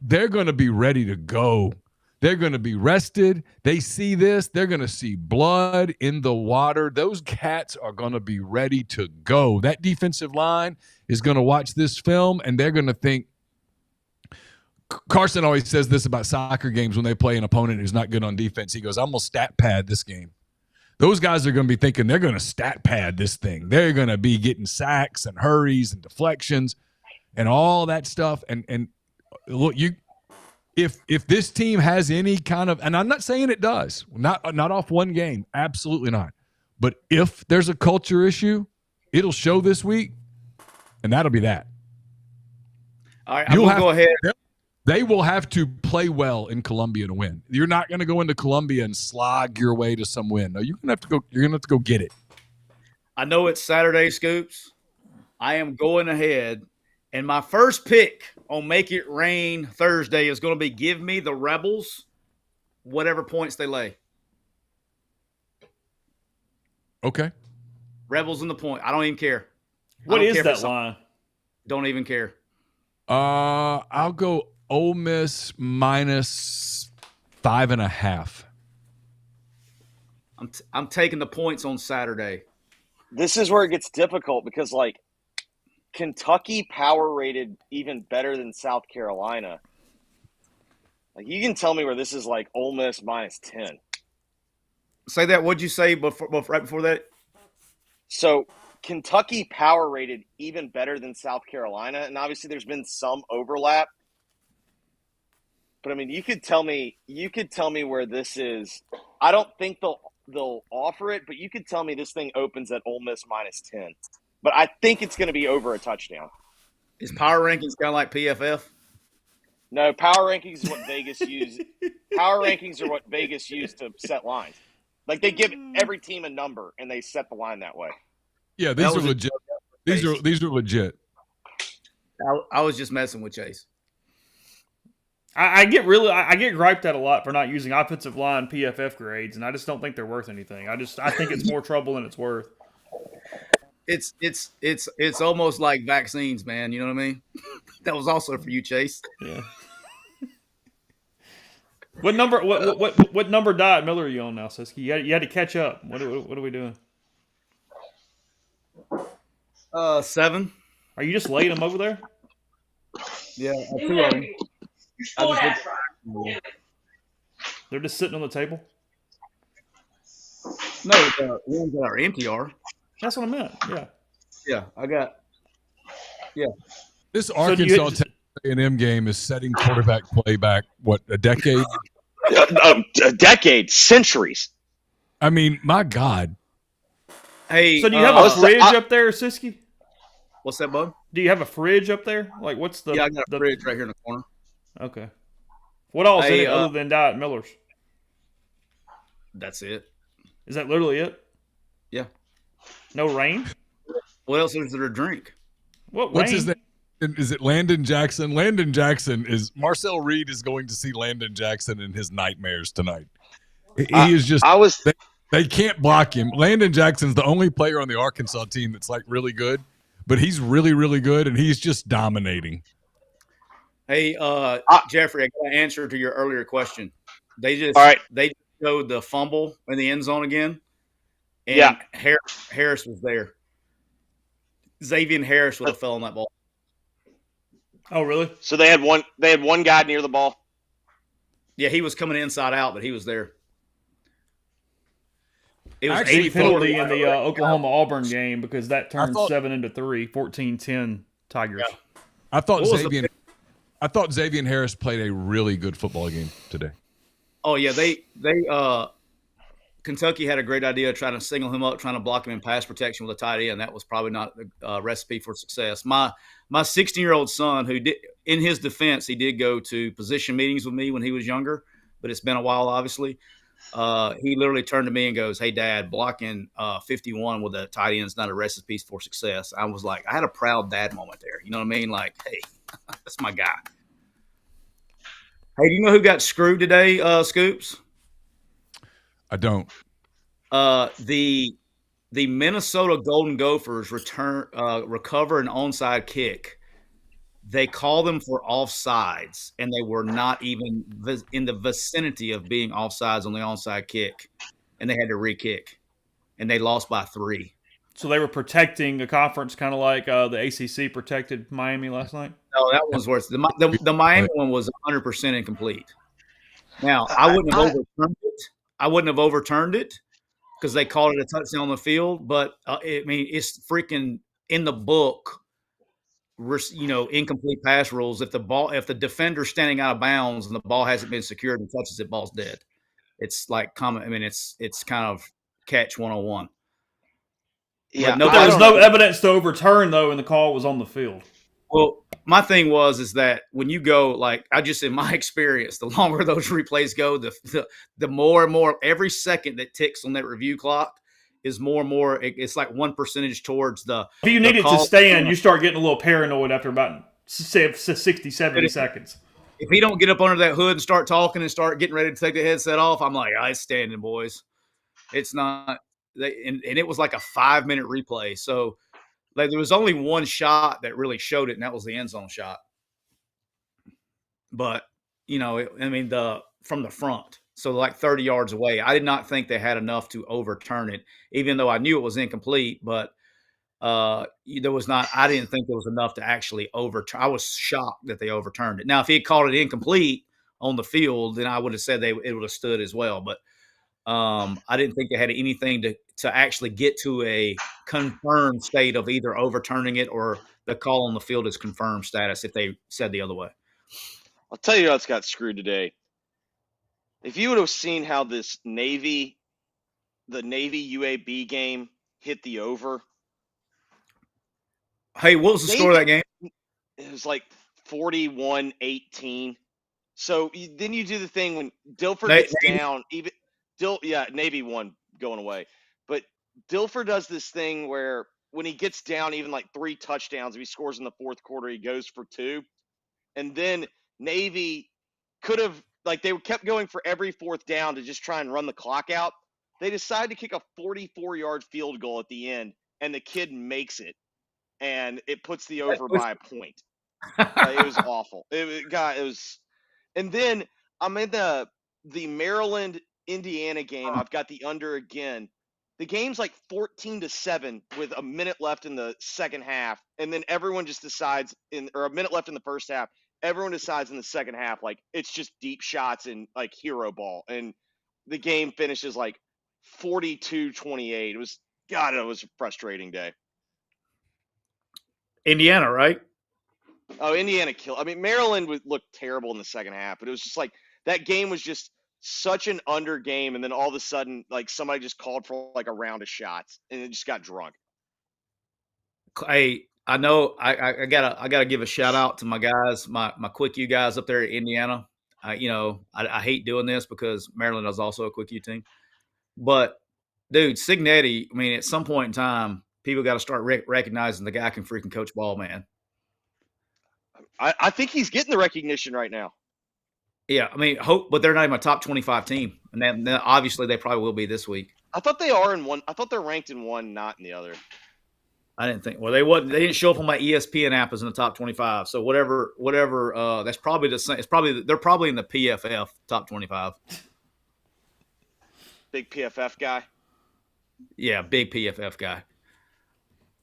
they're going to be ready to go. They're going to be rested. They see this. They're going to see blood in the water. Those cats are going to be ready to go. That defensive line is going to watch this film, and they're going to think – Carson always says this about soccer games when they play an opponent who's not good on defense. He goes, I'm going to stat pad this game. Those guys are going to be thinking they're going to stat pad this thing. They're going to be getting sacks and hurries and deflections and all that stuff. And look, if this team has any kind of, and I'm not saying it does, not off one game, absolutely not. But if there's a culture issue, it'll show this week, and that'll be that. All right, I'm going to go ahead. They will have to play well in Columbia to win. You're not going to go into Columbia and slog your way to some win. No, you're going to have to go get it. I know it's Saturday, Scoops. I am going ahead, and my first pick on Make It Rain Thursday is going to be give me the Rebels, whatever points they lay. Okay. Rebels in the point. I don't even care. What is that line? Don't even care. I'll go Ole Miss minus 5.5. I'm taking the points on Saturday. This is where it gets difficult because, like, Kentucky power rated even better than South Carolina. Like, you can tell me where this is like Ole Miss minus 10. Say that. What'd you say right before that? So Kentucky power rated even better than South Carolina, and obviously there's been some overlap. But I mean, you could tell me where this is. I don't think they'll offer it, but you could tell me this thing opens at Ole Miss -10. But I think it's going to be over a touchdown. Is power rankings kind of like PFF? No, power rankings is what Vegas use. Power rankings are what Vegas use to set lines. Like they give every team a number and they set the line that way. Yeah, these are legit. These are legit. I was just messing with Chase. I get griped at a lot for not using offensive line PFF grades, and I just don't think they're worth anything. I think it's more trouble than it's worth. It's almost like vaccines, man. You know what I mean? That was also for you, Chase. Yeah. What number diet Miller are you on now, Siski? You had to catch up. What are we doing? 7. Are you just laying them over there? Yeah, 2 of them. They're just sitting on the table? No, the ones that are empty are. That's what I meant. Yeah. Yeah, I got. Yeah. This Arkansas Texas A&M game is setting quarterback play back, what, a decade? A decade, centuries. I mean, my God. Hey, so do you have a fridge up there, Siski? What's that, bud? Do you have a fridge up there? Like, what's the? Yeah, I got a fridge right here in the corner. Okay. What else in it other than Diet Miller's? That's it. Is that literally it? Yeah. No rain? What else is there to drink? What's his name? Is it Landon Jackson? Landon Jackson is – Marcel Reed is going to see Landon Jackson in his nightmares tonight. He is just – they can't block him. Landon Jackson's the only player on the Arkansas team that's, like, really good. But he's really, really good, and he's just dominating. Hey, Jeffrey, I got an answer to your earlier question. They showed the fumble in the end zone again, and Harris was there. Xavier Harris would have fell on that ball. Oh, really? So they had one guy near the ball. Yeah, he was coming inside out, but he was there. It was 80 penalty in the Oklahoma-Auburn game because that turned 7-3, 14-10 Tigers. Yeah. I thought Xavier Harris played a really good football game today. Oh yeah, they Kentucky had a great idea trying to single him up, trying to block him in pass protection with a tight end. That was probably not the recipe for success. My 16-year-old son, who did, in his defense, he did go to position meetings with me when he was younger, but it's been a while, obviously. He literally turned to me and goes, "Hey, Dad, blocking 51 with a tight end is not a recipe for success." I was like, I had a proud dad moment there. You know what I mean? Like, hey, that's my guy. Hey, do you know who got screwed today, Scoops? I don't. The Minnesota Golden Gophers recover an onside kick. They call them for offsides, and they were not even in the vicinity of being offsides on the onside kick, and they had to re-kick, and they lost by 3. So they were protecting a conference kind of like the ACC protected Miami last night? No, that was worse. The Miami one was 100% incomplete. Now, I wouldn't have overturned it because they called it a touchdown on the field, but it's freaking in the book. Incomplete pass rules. If the defender's standing out of bounds and the ball hasn't been secured and touches it, ball's dead. It's like common. I mean, it's kind of catch 101. Yeah, but there was no evidence to overturn though, and the call was on the field. Well, my thing is that when you go, like, in my experience, the longer those replays go, the more and more every second that ticks on that review clock is more and more. It's like 1% towards the. If you need it to stand, you start getting a little paranoid after about 60, 70 seconds. If he don't get up under that hood and start talking and start getting ready to take the headset off, I'm like, it's standing, boys. It's not. And it was like a 5-minute replay. So like there was only one shot that really showed it, and that was the end zone shot. But, from the front. So like 30 yards away. I did not think they had enough to overturn it, even though I knew it was incomplete. But there was not – I didn't think there was enough to actually overturn. I was shocked that they overturned it. Now, if he had called it incomplete on the field, then I would have said it would have stood as well. But I didn't think they had anything to actually get to a confirmed state of either overturning it or the call on the field is confirmed status if they said the other way. I'll tell you how it's got screwed today. If you would have seen how the Navy UAB game hit the over. Hey, what was the score of that game? It was like 41-18. So then you do the thing when Dilfer gets down. Navy won going away. But Dilfer does this thing where when he gets down, even like 3 touchdowns, if he scores in the fourth quarter, he goes for 2. And then Navy could have, like, they kept going for every fourth down to just try and run the clock out. They decided to kick a 44-yard field goal at the end, and the kid makes it, and it puts the over by a point. It was awful. It was, and then I'm in the Maryland Indiana game. I've got the under again. The game's like 14-7 with a minute left in the second half, and then everyone just decides or a minute left in the first half. Everyone decides in the second half, like, it's just deep shots and like hero ball, and the game finishes like 42-28. It was a frustrating day. Indiana, right? Oh, Indiana killed. I mean, Maryland looked terrible in the second half, but it was just like that game was just such an under game, and then all of a sudden, like, somebody just called for like a round of shots, and it just got drunk. Hey, I know I gotta give a shout out to my guys, my Quick U guys up there at Indiana. I hate doing this because Maryland is also a Quick U team, but dude, Signetti. I mean, at some point in time, people got to start recognizing the guy can freaking coach ball, man. I think he's getting the recognition right now. Yeah, I mean, but they're not even a top 25 team, and then obviously they probably will be this week. I thought they are in one. I thought they're ranked in one, not in the other. I didn't think. Well, they wasn't. They didn't show up on my ESPN app as in the top 25. So whatever. That's probably the same. They're probably in the PFF top 25. Big PFF guy. Yeah, big PFF guy.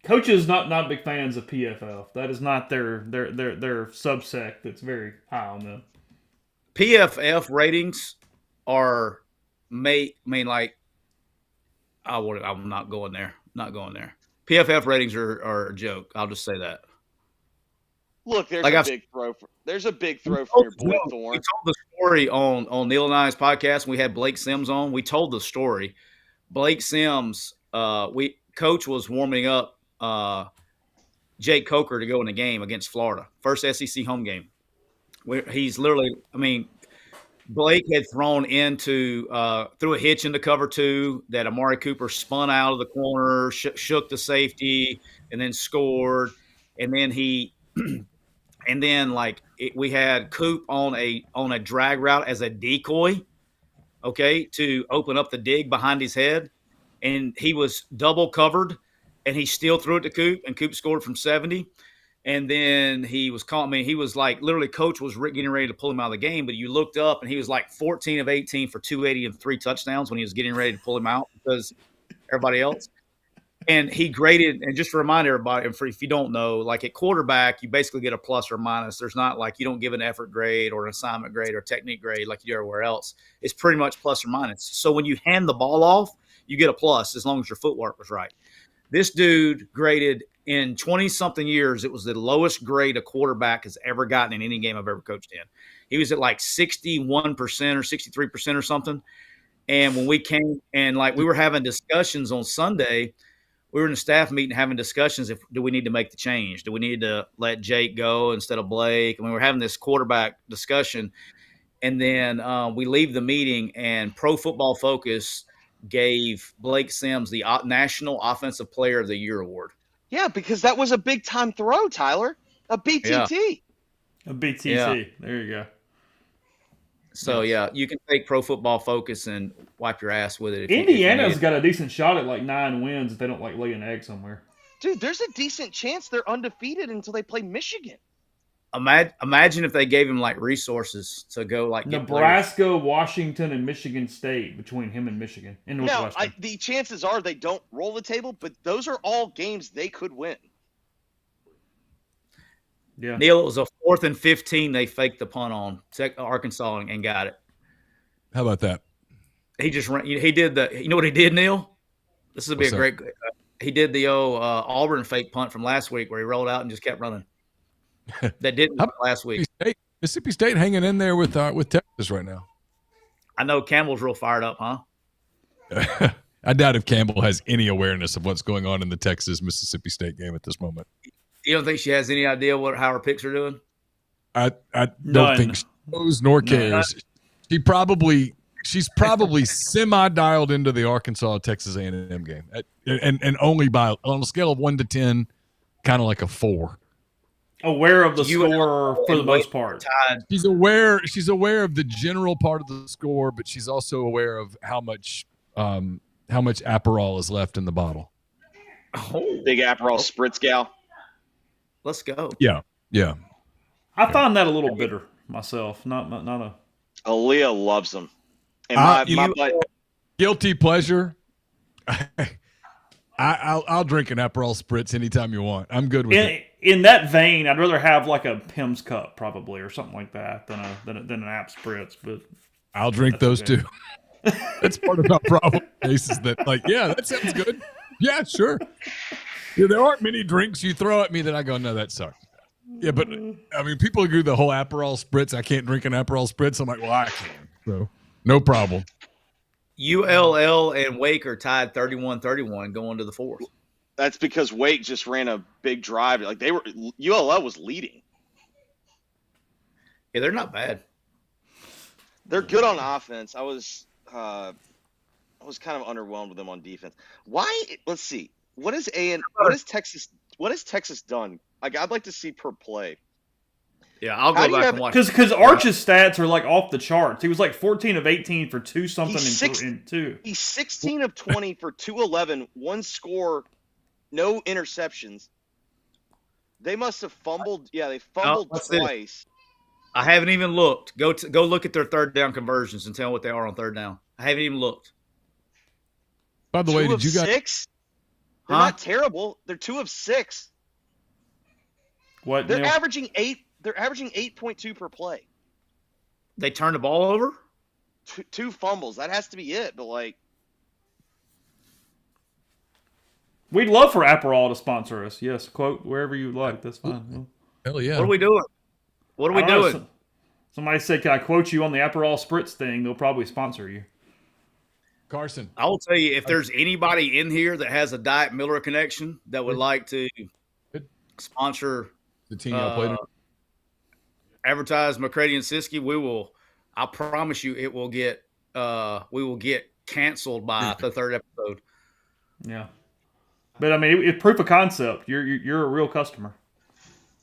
Coaches not big fans of PFF. That is not their subsect that's very high on them. PFF ratings are I'm not going there. Not going there. PFF ratings are a joke. I'll just say that. Look, there's a big throw for your boy Thorne. We told the story on Neil and I's podcast. We had Blake Sims on. We told the story. Blake Sims, coach was warming up Jake Coker to go in the game against Florida. First SEC home game. He's literally, I mean, Blake had thrown threw a hitch into cover 2 that Amari Cooper spun out of the corner, shook the safety, and then scored. And then we had Coop on a drag route as a decoy, okay, to open up the dig behind his head. And he was double covered, and he still threw it to Coop, and Coop scored from 70. And then he was calling me. He was like, literally, coach was getting ready to pull him out of the game. But you looked up, and he was like 14 of 18 for 280 and 3 touchdowns when he was getting ready to pull him out because everybody else. And he graded, and just to remind everybody, and if you don't know, like at quarterback, you basically get a plus or minus. There's not like you don't give an effort grade or an assignment grade or technique grade like you do everywhere else. It's pretty much plus or minus. So when you hand the ball off, you get a plus as long as your footwork was right. This dude graded in 20-something years, it was the lowest grade a quarterback has ever gotten in any game I've ever coached in. He was at like 61% or 63% or something. And when we came and like we were having discussions on Sunday, we were in a staff meeting having discussions do we need to make the change? Do we need to let Jake go instead of Blake? And we were having this quarterback discussion. And then we leave the meeting, and Pro Football Focus gave Blake Sims the National Offensive Player of the Year award. Yeah, because that was a big-time throw, Tyler. A BTT. Yeah. A BTT. Yeah. There you go. So, yeah, you can take Pro Football Focus and wipe your ass with it. Indiana's got a decent shot at like 9 wins if they don't like lay an egg somewhere. Dude, there's a decent chance they're undefeated until they play Michigan. Imagine if they gave him like resources to go like Nebraska, Washington, and Michigan State between him and Michigan in Northwestern. Now, the chances are they don't roll the table, but those are all games they could win. Yeah, Neil, it was a 4th and 15. They faked the punt on Arkansas and got it. How about that? He just ran. He did you know what he did, Neil? This would be a great. He did the Auburn fake punt from last week where he rolled out and just kept running. That didn't last week. Mississippi State hanging in there with Texas right now. I know Campbell's real fired up, huh? I doubt if Campbell has any awareness of what's going on in the Texas-Mississippi State game at this moment. You don't think she has any idea how her picks are doing? I don't think she knows nor cares. She's probably semi-dialed into the Arkansas-Texas A&M game, and only on a scale of 1 to 10, kind of like a 4. Aware of the score for the most part. She's aware of the general part of the score, but she's also aware of how much Aperol is left in the bottle. Oh, big Aperol spritz gal. Let's go. Yeah. I find that a little bitter myself. Not a. Aaliyah loves them. And my guilty pleasure. I'll drink an Aperol spritz anytime you want. I'm good with it. In that vein, I'd rather have like a Pim's cup probably or something like that than an app spritz. But I'll drink those too. That's part of our problem. Is that that sounds good. Yeah, sure. Yeah, there aren't many drinks you throw at me that I go, no, that sucks. Yeah, but I mean, people agree the whole Aperol spritz. I can't drink an Aperol spritz. I'm like, well, I can. So no problem. ULL and Wake are tied 31-31 going to the fourth. That's because Wake just ran a big drive. Like ULL was leading. Yeah, they're not bad. They're good on offense. I was kind of underwhelmed with them on defense. Why? Let's see. What has Texas done? Like, I'd like to see per play. Yeah, I'll go back and watch. Because Arch's stats are like off the charts. He was like 14 of 18 for 2 something and 2. He's 16 of 20 for 211, 1 score, no interceptions. They must have fumbled. Yeah, they fumbled twice. I haven't even looked. Go look at their third down conversions and tell me what they are on third down. I haven't even looked. By the way, did you guys? 6? They're not terrible. They're 2 of 6. What? They're averaging 8. They're averaging 8.2 per play. They turned the ball over? 2 fumbles. That has to be it. But we'd love for Aperol to sponsor us. Yes, quote wherever you like. That's fine. Hell yeah. What are we doing? What are we doing? Somebody said, "Can I quote you on the Aperol spritz thing?" They'll probably sponsor you. Carson, I will tell you, if there's anybody in here that has a Diet Miller connection that would like to sponsor the team y'all played in. Advertise McCready and Siskey, I promise you it will get we will get canceled by the third episode. Yeah. But I mean, it's proof of concept. You're a real customer.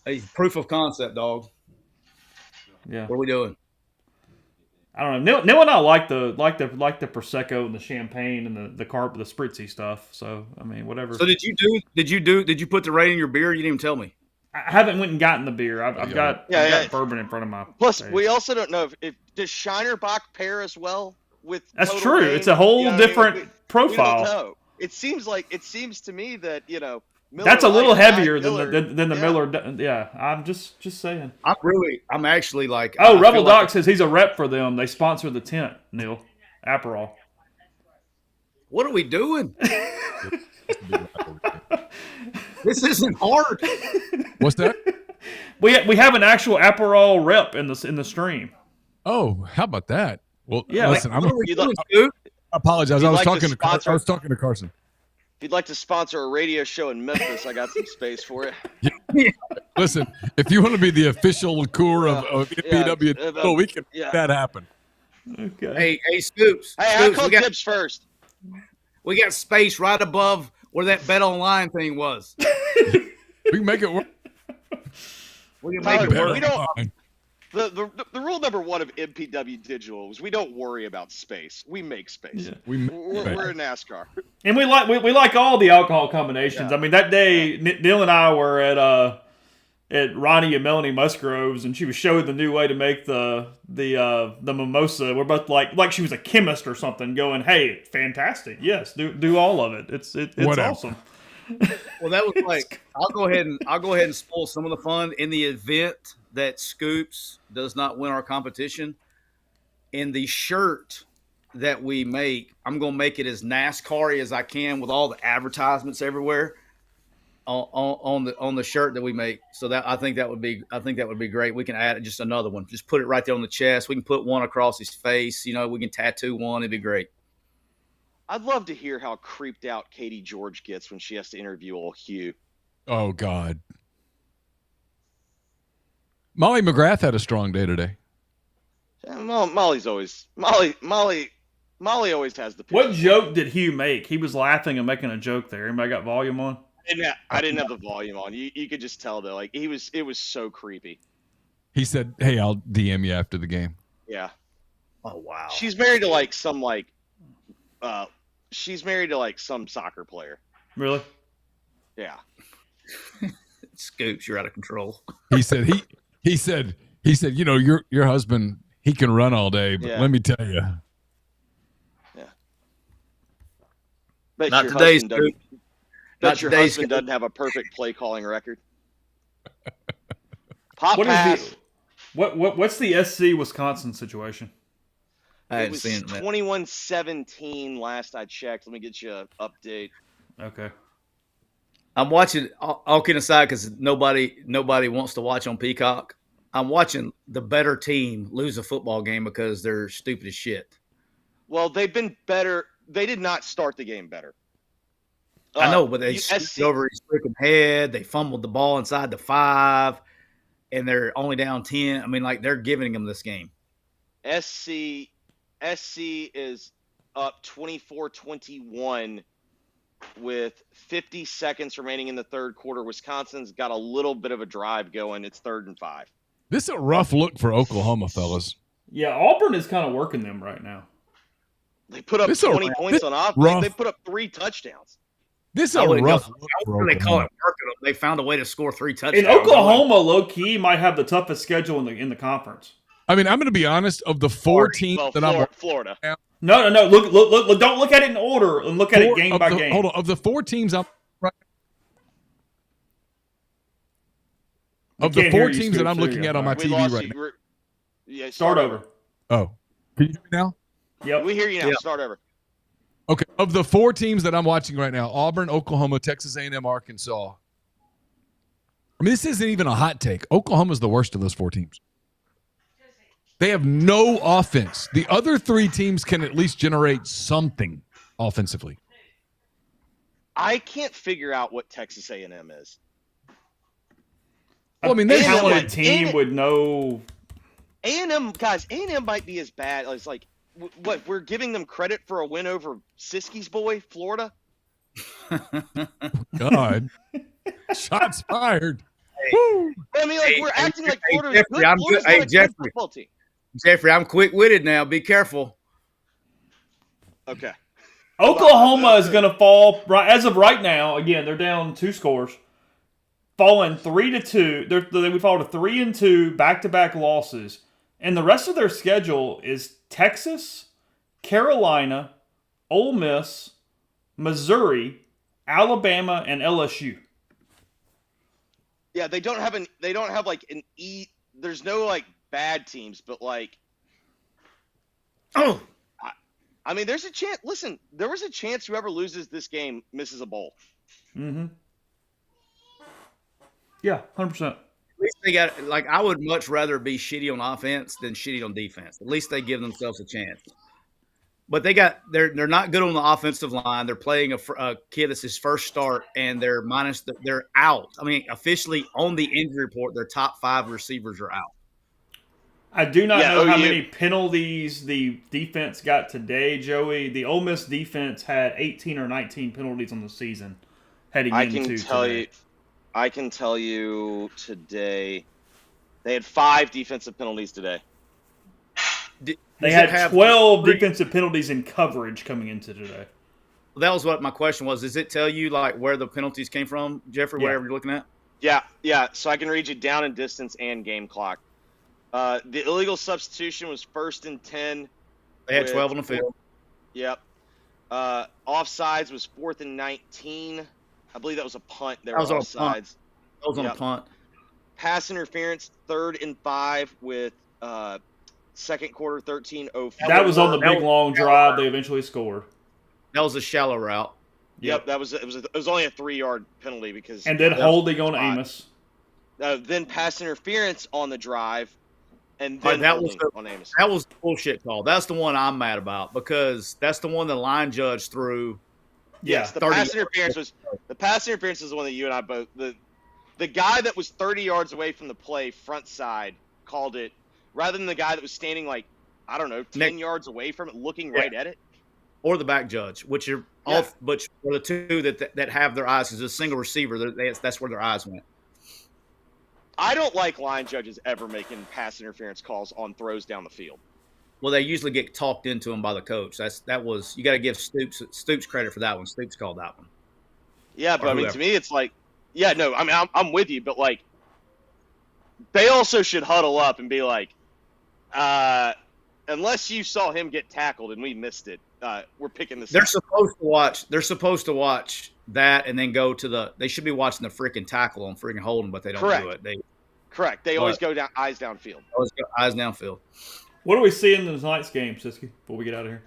Hey, proof of concept, dog. Yeah. What are we doing? I don't know. Neil and I like the prosecco and the champagne and the spritzy stuff. So I mean, whatever. So did you put the rate in your beer? You didn't even tell me. I haven't went and gotten the beer. I've got bourbon in front of my. Plus, face. we also don't know if does Shinerbach pair as well with. That's Total true. Rain? It's a whole different profile. We don't know. It seems to me that Miller that's a little heavier than the yeah. Miller. Yeah, I'm just saying. I'm actually like. Oh, Rebel Doc says he's a rep for them. They sponsor the tent. Neil Aperol. What are we doing? This isn't hard. What's that? We have an actual Aperol rep in the stream. Oh, how about that? Well, yeah. Listen, I apologize. I was talking to Carson. If you'd like to sponsor a radio show in Memphis, I got some space for it. Listen, if you want to be the official liqueur of MPW Digital, we can make that happen. Okay. Hey, Scoops. Hey, I call dibs first. We got space right above where that Bet Online thing was. We can make it work. We can make it work. We don't. The rule number 1 of MPW Digital is we don't worry about space. We make space. Yeah. We're in NASCAR. And we like all the alcohol combinations. Yeah. I mean, that day Neil and I were at Ronnie and Melanie Musgrove's, and she was showing the new way to make the mimosa. We're both like she was a chemist or something, going, "Hey, fantastic! Yes, do all of it. It's awesome." Well, that was like I'll go ahead and spoil some of the fun in the event that Scoops does not win our competition. In the shirt that we make, I'm going to make it as NASCAR-y as I can with all the advertisements everywhere. on the shirt that we make. So that I think that would be great. We can add just another one. Just put it right there on the chest. We can put one across his face. You know, we can tattoo one. It'd be great. I'd love to hear how creeped out Katie George gets when she has to interview old Hugh. Oh God. Molly McGrath had a strong day today. Yeah, Molly always has the picture. What joke did Hugh make? He was laughing and making a joke there. Anybody got volume on? I didn't have the volume on. You could just tell though. Like it was so creepy. He said, "Hey, I'll DM you after the game." Yeah. Oh wow. She's married to some soccer player. Really? Yeah. Scoops, you're out of control. He said he said, you know, your husband, he can run all day, but let me tell you. Yeah. Bet Not your today's husband Scoop. doesn't have a perfect play calling record. Pop What pass. is what's the SC Wisconsin situation? I It hadn't was seen it. 21-17 last I checked. Let me get you an update. Okay. I'm watching, all kidding aside, because nobody wants to watch on Peacock. I'm watching the better team lose a football game because they're stupid as shit. Well, they've been better. They did not start the game better. I know, but they scooped over his freaking head. They fumbled the ball inside the 5, and they're only down 10. I mean, like, they're giving them this game. SC is up 24-21 with 50 seconds remaining in the third quarter. Wisconsin's got a little bit of a drive going. It's 3rd and 5. This is a rough look for Oklahoma, fellas. Yeah, Auburn is kind of working them right now. They put up 20 points on offense. They put up 3 touchdowns. This is a rough look for They call Oklahoma. it working them. They found a way to score 3 touchdowns. And Oklahoma, low key, might have the toughest schedule in the conference. I mean, I'm going to be honest. Of the 4 teams Florida. No. Look. Don't look at it in order and look at it game by game. Hold on. Of the 4 teams, that I'm looking at on my TV right now. Yeah, Start over. Oh, can you hear me now? Yep. We hear you now. Yep. Start over. Okay. Of the 4 teams that I'm watching right now, Auburn, Oklahoma, Texas A&M, Arkansas. I mean, this isn't even a hot take. Oklahoma's the worst of those 4 teams. They have no offense. The other 3 teams can at least generate something offensively. I can't figure out what Texas A&M is. Well, I mean, They they're talented team with no. A&M might be as bad as like what we're giving them credit for a win over Siskiy's boy, Florida. God. Shots fired. I mean, like we're acting like Florida's good. Florida's not a good football team. Jeffrey, I'm quick-witted now. Be careful. Okay. Oklahoma is going to fall as of right now. Again, they're down 2 scores, falling 3-2. They would fall to 3-2 back-to-back losses, and the rest of their schedule is Texas, Carolina, Ole Miss, Missouri, Alabama, and LSU. Yeah, they don't have like an E. There's no like bad teams, but like, I mean, there's a chance. Listen, there was a chance whoever loses this game misses a bowl. Mm-hmm. Yeah, 100%. At least they got, like, I would much rather be shitty on offense than shitty on defense. At least they give themselves a chance. But they're not good on the offensive line. They're playing a kid that's his first start, and they're out. I mean, officially on the injury report, their top 5 receivers are out. I do not know how many penalties the defense got today, Joey. The Ole Miss defense had 18 or 19 penalties on the season heading into today. I can tell you today, they had 5 defensive penalties today. They had 12 defensive penalties in coverage coming into today. That was what my question was. Does it tell you like where the penalties came from, Jeffrey, whatever you're looking at? Yeah. So I can read you down and distance and game clock. The illegal substitution was 1st and 10. They had 12 on the field. Yep. Offsides was 4th and 19. I believe that was a punt. That was offsides. That was on a punt. Pass interference, 3rd and 5 with second quarter 13:04. That was on the big long drive. They eventually scored. That was a shallow route. Yep, it was only a 3-yard penalty because and then holding on Amos. Then pass interference on the drive, and Right, then holding on Amos. That was the bullshit call. That's the one I'm mad about because that's the one the line judge threw. Yes, the pass interference was the one that you and I both the guy that was 30 yards away from the play front side called it rather than the guy that was standing like I don't know 10 yards away from it looking right at it. Or the back judge, which are off, but for the two that have their eyes, because a single receiver, that's where their eyes went. I don't like line judges ever making pass interference calls on throws down the field. Well, they usually get talked into them by the coach. That was you got to give Stoops credit for that one. Stoops called that one. Yeah, but I mean, to me, it's like, yeah, no, I mean, I'm with you, but like, they also should huddle up and be like, unless you saw him get tackled and we missed it, we're picking this. They're supposed to watch that and then go to they should be watching the freaking tackle on freaking holding, but they don't do it. Correct. They always go down eyes downfield. Eyes downfield. What do we see in tonight's game, Siski? Before we get out of here,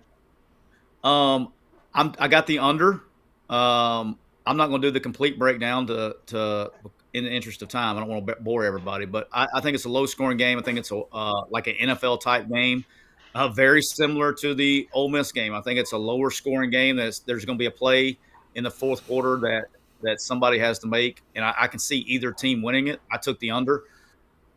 I got the under. I'm not going to do the complete breakdown to in the interest of time. I don't want to bore everybody, but I think it's a low scoring game. I think it's like an NFL type game. Very similar to the Ole Miss game. I think it's a lower scoring game. There's going to be a play in the fourth quarter that somebody has to make, and I can see either team winning it. I took the under.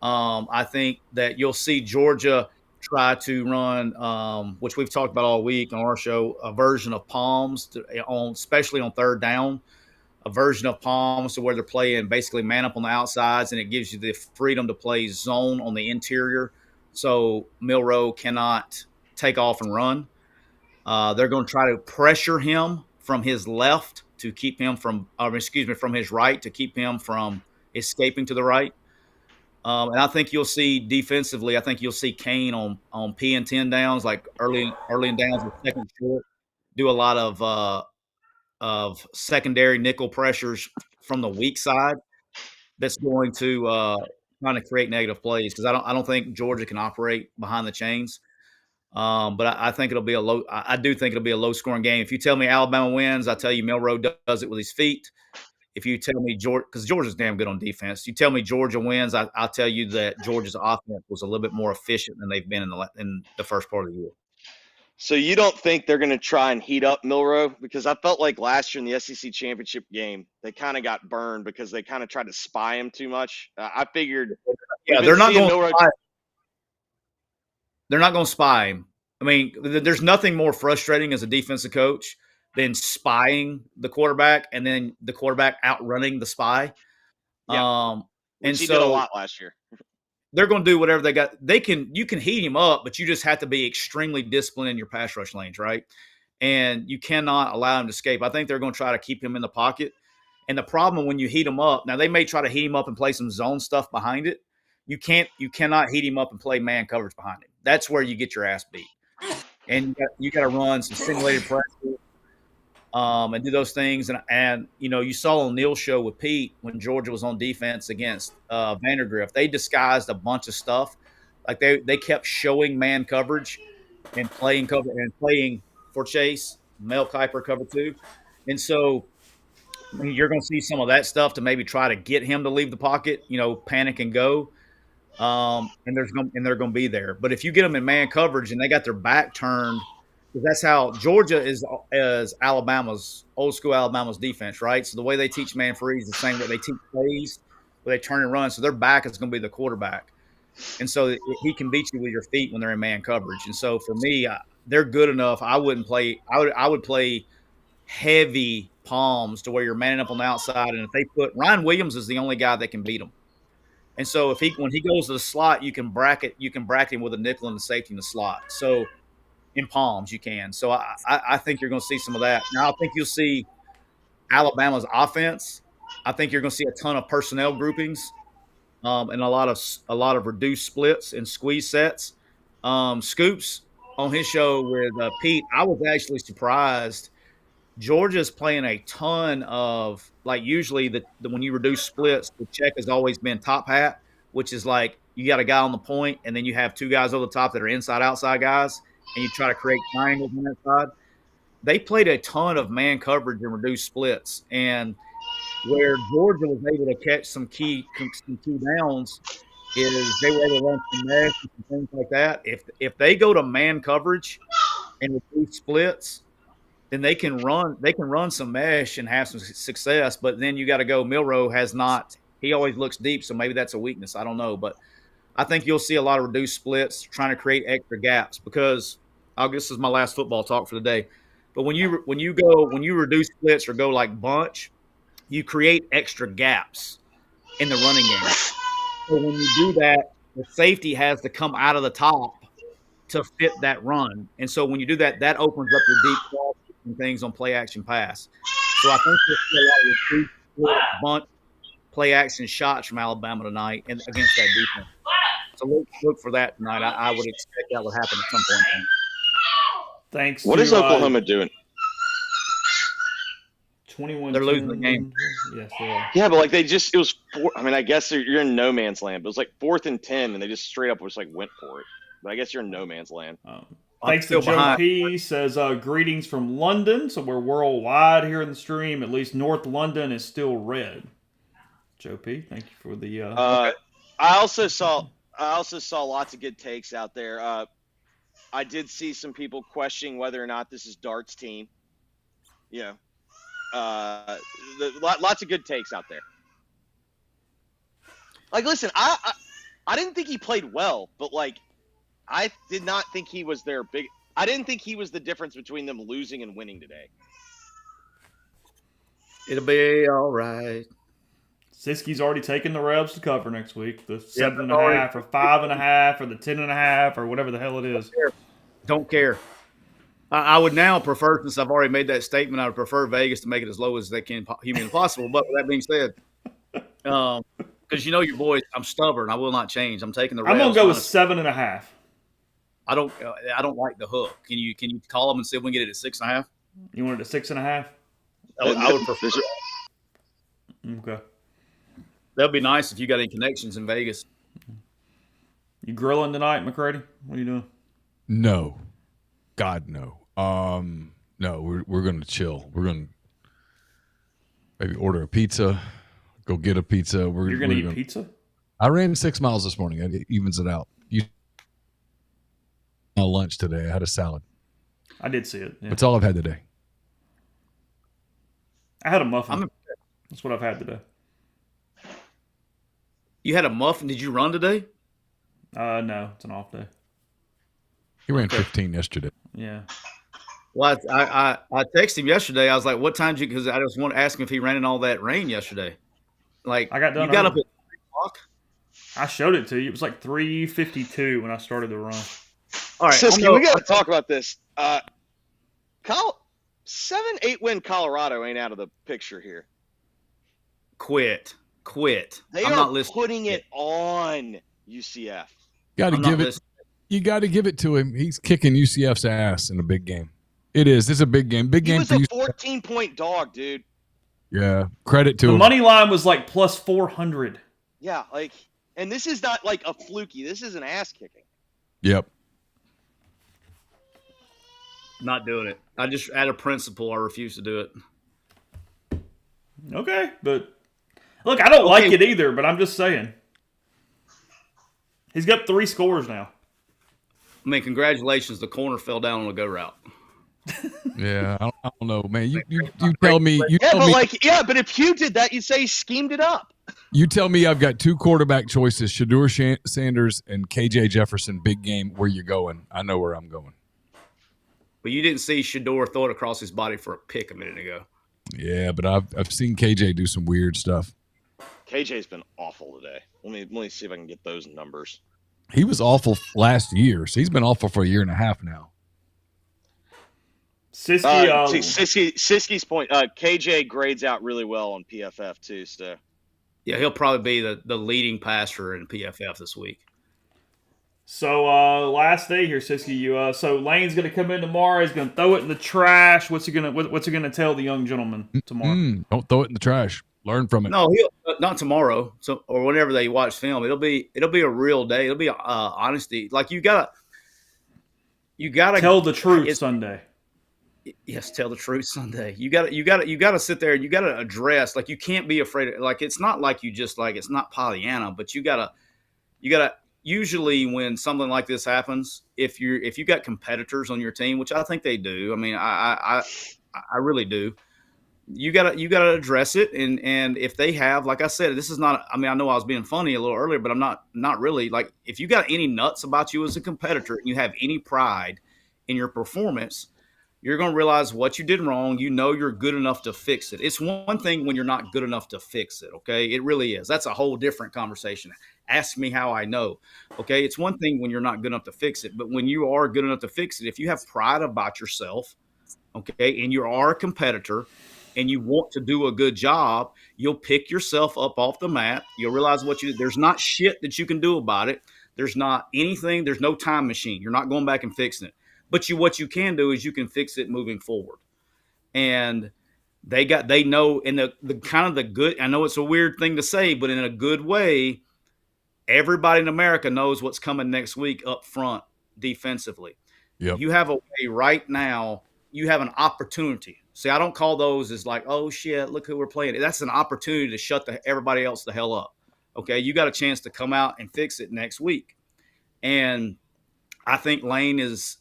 I think that you'll see Georgia try to run, which we've talked about all week on our show, a version of palms, especially on third down, a version of palms to where they're playing basically man up on the outsides, and it gives you the freedom to play zone on the interior. So Milroe cannot take off and run. They're going to try to pressure him from his left to keep him from his right to keep him from escaping to the right. And I think you'll see defensively, I think you'll see Kane on P and 10 downs, like early in downs with second short, do a lot of secondary nickel pressures from the weak side. That's going to kind of create negative plays because I don't think Georgia can operate behind the chains. But I think it'll be I do think it'll be a low scoring game. If you tell me Alabama wins, I tell you Milroe does it with his feet. If you tell me Georgia, because Georgia's damn good on defense, you tell me Georgia wins, I'll tell you that Georgia's offense was a little bit more efficient than they've been in the first part of the year. So you don't think they're going to try and heat up Milroe? Because I felt like last year in the SEC championship game, they kind of got burned because they kind of tried to spy him too much. I figured, they're not going to spy. They're not going to spy him. I mean, there's nothing more frustrating as a defensive coach than spying the quarterback and then the quarterback outrunning the spy. Yeah. And he did a lot last year. They're going to do whatever they got. You can heat him up, but you just have to be extremely disciplined in your pass rush lanes, right? And you cannot allow him to escape. I think they're going to try to keep him in the pocket. And the problem when you heat him up, now they may try to heat him up and play some zone stuff behind it. You cannot heat him up and play man coverage behind it. That's where you get your ass beat. And you got to run some simulated pressure. And do those things. And you saw on Neil's show with Pete when Georgia was on defense against Vandergrift, they disguised a bunch of stuff. Like they kept showing man coverage and playing cover and playing for Chase, Mel Kiper cover 2. And so you're going to see some of that stuff to maybe try to get him to leave the pocket, panic and go. And they're going to be there. But if you get them in man coverage and they got their back turned, that's how Georgia is Alabama's old school Alabama's defense, right? So the way they teach man free is the same way they teach plays, where they turn and run. So their back is going to be the quarterback, and so he can beat you with your feet when they're in man coverage. And so for me, they're good enough. I would play heavy palms to where you're manning up on the outside, and if they put Ryan Williams is the only guy that can beat him. And so when he goes to the slot, you can bracket him with a nickel and the safety in the slot. So in palms, you can. So I think you're going to see some of that. Now, I think you'll see Alabama's offense. I think you're going to see a ton of personnel groupings and a lot of reduced splits and squeeze sets. Scoops on his show with Pete, I was actually surprised. Georgia's playing a ton of, like, usually when you reduce splits, the check has always been top hat, which is like you got a guy on the point and then you have two guys over the top that are inside-outside guys, and you try to create triangles on that side. they played a ton of man coverage and reduced splits, and where Georgia was able to catch some key downs is they were able to run some mesh and things like that. If they go to man coverage and reduce splits, then they can run some mesh and have some success. But then you got to go. Milroe has not. He always looks deep, so maybe that's a weakness. I don't know, but I think you'll see a lot of reduced splits, trying to create extra gaps. Because this is my last football talk for the day. But when you reduce splits or go like bunch, you create extra gaps in the running game. So when you do that, the safety has to come out of the top to fit that run. And so when you do that, that opens up your deep cross and things on play action pass. So I think you'll see a lot of reduced bunch play action shots from Alabama tonight and against that defense. So look for that tonight. I would expect that would happen at some point. Thanks. What is Oklahoma doing? 21. They're losing the game. Yes, they are. Yeah, but like it was. I guess you're in no man's land. But it was like 4th and 10, and they just straight up just like went for it. But I guess you're in no man's land. Thanks to Joe P. Says greetings from London. So we're worldwide here in the stream. At least North London is still red. Joe P. Thank you for the. I also saw lots of good takes out there. I did see some people questioning whether or not this is Dart's team. You know, lots of good takes out there. Like, listen, I didn't think he played well, but like, I did not think he was their big. I didn't think he was the difference between them losing and winning today. It'll be all right. Siski's already taken the Rebs to cover next week. The 7.5 or 5.5 or the 10.5 or whatever the hell it is. Don't care. I would now prefer, since I've already made that statement, I would prefer Vegas to make it as low as they can humanly possible. But with that being said, because you know your boys, I'm stubborn. I will not change. I'm taking the Rebs. I'm gonna go with 7.5. I don't like the hook. Can you call them and see if we can get it at 6.5? You want it at 6.5? I would prefer. Okay. That'd be nice if you got any connections in Vegas. You grilling tonight, McCready? What are you doing? No, God no. No, we're gonna chill. We're gonna maybe order a pizza, go get a pizza. You're gonna eat pizza? I ran 6 miles this morning. It evens it out. Lunch today. I had a salad. I did see it. Yeah. That's all I've had today. I had a muffin. That's what I've had today. You had a muffin? Did you run today? No, it's an off day. He ran 15 yesterday. Yeah. Well, I texted him yesterday. I was like, "What time did you?" Because I just want to ask him if he ran in all that rain yesterday. Like, I got done. You got up at 3 o'clock. I showed it to you. It was like 3:52 when I started the run. All right, Siski, we got to talk about this. 7-8 win Colorado ain't out of the picture here. Quit. They are putting it on UCF. You got to give it to him. He's kicking UCF's ass in a big game. It's a big game. Big game. He was a 14-point dog, dude. Yeah, credit to him. The money line was like plus 400. Yeah, and this is not like a fluky. This is an ass kicking. Yep. Not doing it. I just, out of principle, I refuse to do it. Okay, but look, I don't like it either, but I'm just saying. He's got 3 scores now. I mean, congratulations. The corner fell down on a go route. Yeah, I don't know, man. You tell me. But if Hugh did that, you'd say he schemed it up. You tell me I've got 2 quarterback choices, Shedeur Sanders and KJ Jefferson, big game. Where you going? I know where I'm going. But you didn't see Shedeur throw it across his body for a pick a minute ago. Yeah, but I've seen KJ do some weird stuff. KJ's been awful today. Let me see if I can get those numbers. He was awful last year, so he's been awful for a year and a half now. Siski's point. KJ grades out really well on PFF too. So yeah, he'll probably be the leading passer in PFF this week. So last day here, Siski. So Lane's going to come in tomorrow. He's going to throw it in the trash. What's he going to tell the young gentleman tomorrow? Don't throw it in the trash. Learn from it. No, not tomorrow. So or whenever they watch film, it'll be a real day. It'll be honesty. Like you gotta tell the truth Sunday. Yes, tell the truth Sunday. You got to sit there and you got to address, like, you can't be afraid of, like, it's not like you just, like, it's not Pollyanna, but you got to usually when something like this happens, if you got competitors on your team, which I think they do. I mean, I really do. You gotta address it, and if they have, like I said, this is not. I mean, I know I was being funny a little earlier, but I'm not really. Like, if you got any nuts about you as a competitor and you have any pride in your performance, you're going to realize what you did wrong. You know you're good enough to fix it. It's one thing when you're not good enough to fix it, okay? It really is. That's a whole different conversation. Ask me how I know, okay? It's one thing when you're not good enough to fix it, but when you are good enough to fix it, if you have pride about yourself, okay, and you are a competitor and you want to do a good job, you'll pick yourself up off the mat. You'll realize there's not shit that you can do about it. There's not anything, there's no time machine. You're not going back and fixing it. But what you can do is you can fix it moving forward. And they know in the kind of the good, I know it's a weird thing to say, but in a good way, everybody in America knows what's coming next week up front defensively. Yep. You have a way right now, you have an opportunity. See, I don't call those as like, oh shit, look who we're playing. That's an opportunity to shut everybody else the hell up. Okay, you got a chance to come out and fix it next week. And I think Lane is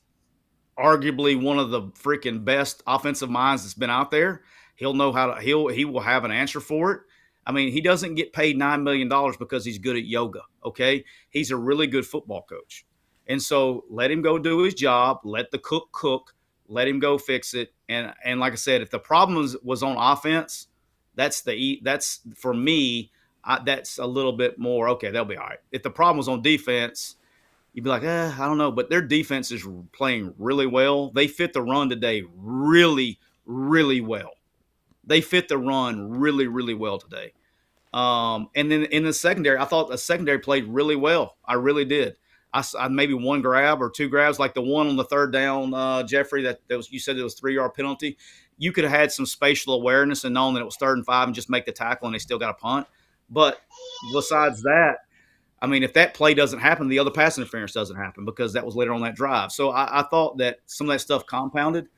arguably one of the freaking best offensive minds that's been out there. He'll know how to, he will have an answer for it. I mean, he doesn't get paid $9 million because he's good at yoga. Okay. He's a really good football coach. And so let him go do his job. Let the cook, let him go fix it. And like I said, if the problem was on offense, that's for me, that's a little bit more, okay, they'll be all right. If the problem was on defense, you'd be like, I don't know. But their defense is playing really well. They fit the run today really, really well. They fit the run really, really well today. And then in the secondary, I thought the secondary played really well. I really did. I maybe one grab or two grabs, like the one on the third down, Jeffrey, that was, you said it was 3-yard penalty. You could have had some spatial awareness and known that it was 3rd and 5 and just make the tackle and they still got a punt. But besides that, I mean, if that play doesn't happen, the other pass interference doesn't happen because that was later on that drive. So I thought that some of that stuff compounded,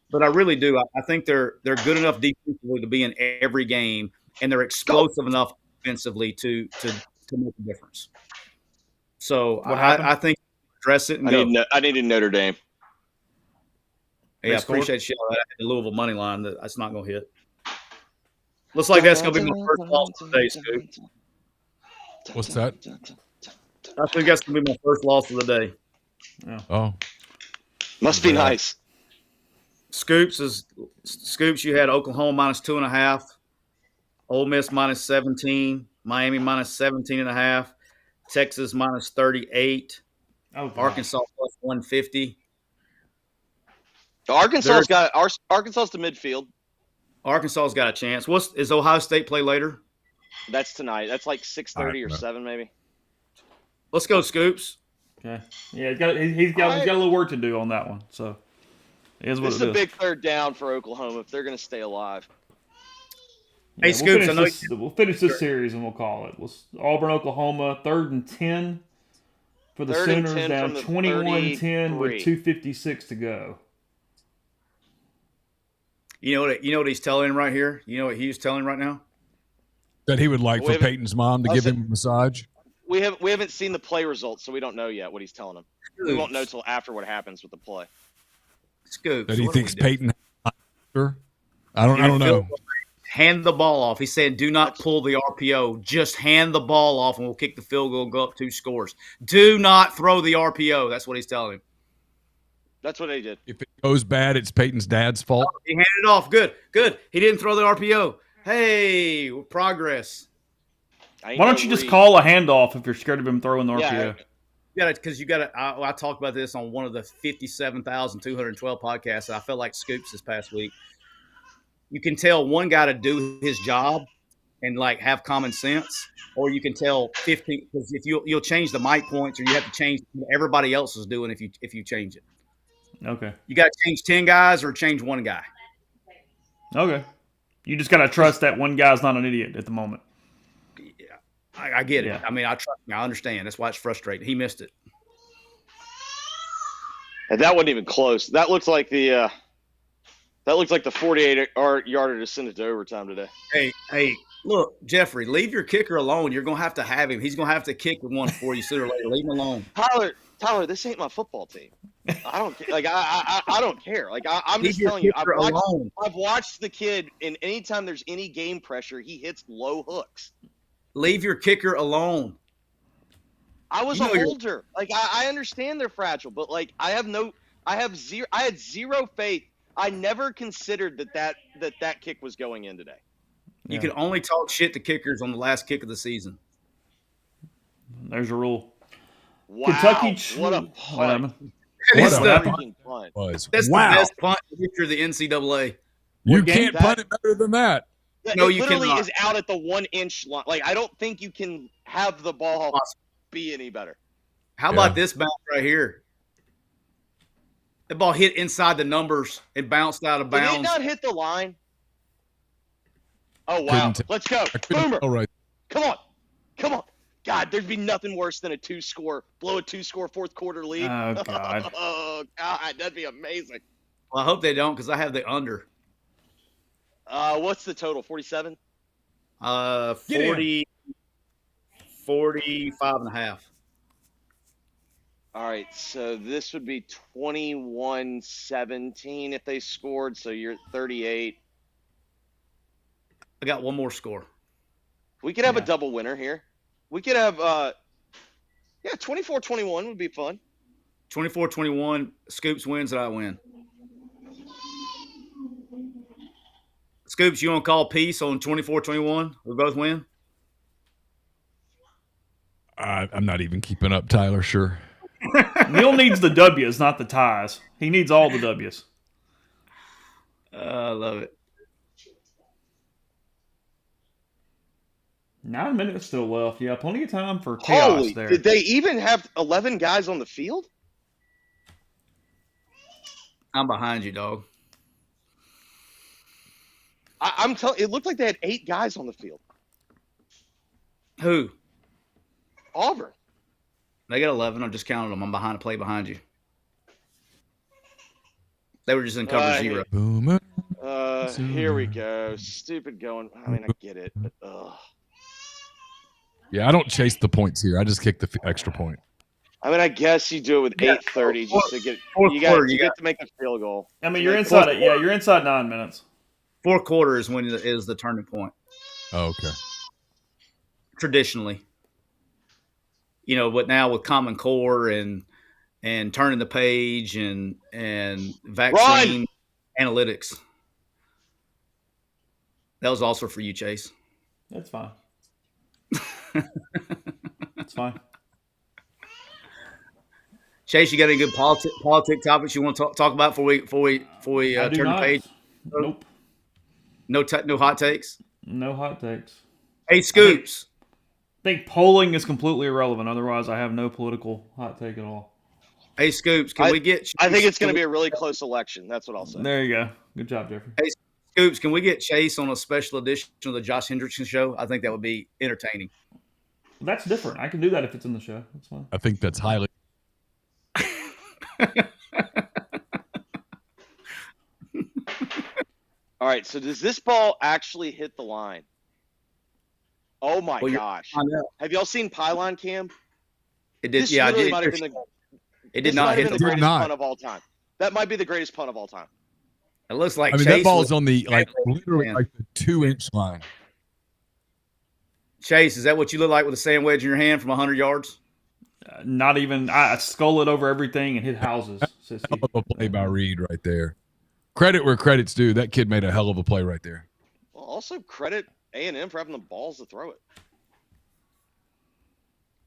but I really do. I think they're good enough defensively to be in every game, and they're explosive enough offensively to make a difference. So I think address it and go. I needed Notre Dame. Yeah, I appreciate you. The Louisville money line. That's not going to hit. Looks like that's going to be my first loss of the day, Scoop. What's that? I think that's going to be my first loss of the day. Yeah. Oh. Must be nice. Scoops, you had Oklahoma -2.5, Ole Miss -17, Miami -17.5, Texas -38, Arkansas +150. Arkansas's the midfield. Arkansas's got a chance. Is Ohio State play later? That's tonight. That's like 6:30 or 7 maybe. Let's go, Scoops. Okay. Yeah, he's got a little work to do on that one. So this is a big third down for Oklahoma if they're going to stay alive. Hey, Scoops, we'll finish this series and we'll call it. Auburn, Oklahoma, 3rd and 10 for the Sooners, down 21-10 with 2:56 to go. You know what he's telling right here? You know what he's telling right now? That he would like for Peyton's mom to give him a massage? We haven't seen the play results, so we don't know yet what he's telling him. We won't know till after what happens with the play. Scoops. That he thinks Peyton. I don't know. Hand the ball off. He's saying, do not pull the RPO. Just hand the ball off, and we'll kick the field goal and go up 2 scores. Do not throw the RPO. That's what he's telling him. That's what they did. If it goes bad, it's Peyton's dad's fault. He handed it off. Good. He didn't throw the RPO. Hey, progress. Why don't you just call a handoff if you're scared of him throwing the RPO? Because you got to. I talked about this on one of the 57,212 podcasts. I felt like Scoops this past week. You can tell one guy to do his job and like have common sense, or you can tell 15 because if you'll change the mic points, or you have to change what everybody else is doing if you change it. Okay. You got to change 10 guys or change one guy. Okay. You just got to trust that one guy's not an idiot at the moment. Yeah, I get it. Yeah. I mean, I understand. That's why it's frustrating. He missed it. And that wasn't even close. That looks like the That looks like the 48-yarder to send it to overtime today. Hey, look, Jeffrey, leave your kicker alone. You're gonna have to have him. He's gonna have to kick one for you sooner or later. Leave him alone. Tyler, this ain't my football team. I don't like. I don't care. Like I'm Leave just your telling you. kicker alone. I've watched the kid, and anytime there's any game pressure, he hits low hooks. Leave your kicker alone. I was a holder. Like I understand they're fragile, but like I had zero faith. I never considered that kick was going in today. You can only talk shit to kickers on the last kick of the season. There's a rule. Wow. Kentucky. What a punt. That's freaking punt. That's the best punt in the history of the NCAA. You can't punt it better than that. No, you literally is out at the 1-inch line. Like, I don't think you can have the ball be any better. How about this bounce right here? The ball hit inside the numbers and bounced out of bounds. Did it not hit the line? Oh, wow. Let's go. Boomer. All right. Come on. God, there'd be nothing worse than blow a two-score fourth quarter lead. Oh, God. Oh, God, that'd be amazing. Well, I hope they don't because I have the under. What's the total? 47? 40, 45 and a half. All right, so this would be 21-17 if they scored, so you're at 38. I got one more score. We could have a double winner here. We could have 24-21 would be fun. 24-21, Scoops wins and I win. Scoops, you want to call peace on 24-21? We both win? I'm not even keeping up, Tyler. Sure. Neil needs the W's, not the ties. He needs all the W's. I love it. 9 minutes still left. Yeah, plenty of time for chaos there. Did they even have 11 guys on the field? I'm behind you, dog. I'm telling. It looked like they had 8 guys on the field. Who? Auburn. They got 11. I'm just counting them. I'm behind a play behind you. They were just in cover zero. Boomer. Here we go. Stupid going. I mean, I get it, but Yeah, I don't chase the points here. I just kick the extra point. I mean, I guess you do it with 8:30 just to get you get to make a field goal. I mean, you're inside it. Yeah, you're inside 9 minutes. Fourth quarter is when is the turning point. Oh, okay. Traditionally. But now with Common Core and turning the page and vaccine analytics. That was also for you, Chase. That's fine. That's fine. Chase, you got any good politic topics you want to talk about before we turn the page? Nope. No hot takes? No hot takes. Hey, Scoops. I think polling is completely irrelevant. Otherwise, I have no political hot take at all. Hey, Scoops, we get – I think it's going to be a really close election. That's what I'll say. There you go. Good job, Jeffrey. Hey, Scoops, can we get Chase on a special edition of the Josh Hendrickson show? I think that would be entertaining. That's different. I can do that if it's in the show. That's fine. I think that's highly. All right, so does this ball actually hit the line? Oh, my gosh. Have y'all seen Pylon Cam? It did. This yeah, literally it might have been it did not hit the greatest punt of all time. That might be the greatest punt of all time. It looks like that ball is on the literally the 2-inch line. Chase, is that what you look like with a sand wedge in your hand from 100 yards? Not even. I skull it over everything and hit houses. Hell of a play by Reed right there. Credit where credit's due. That kid made a hell of a play right there. Well, also credit A&M for having the balls to throw it. I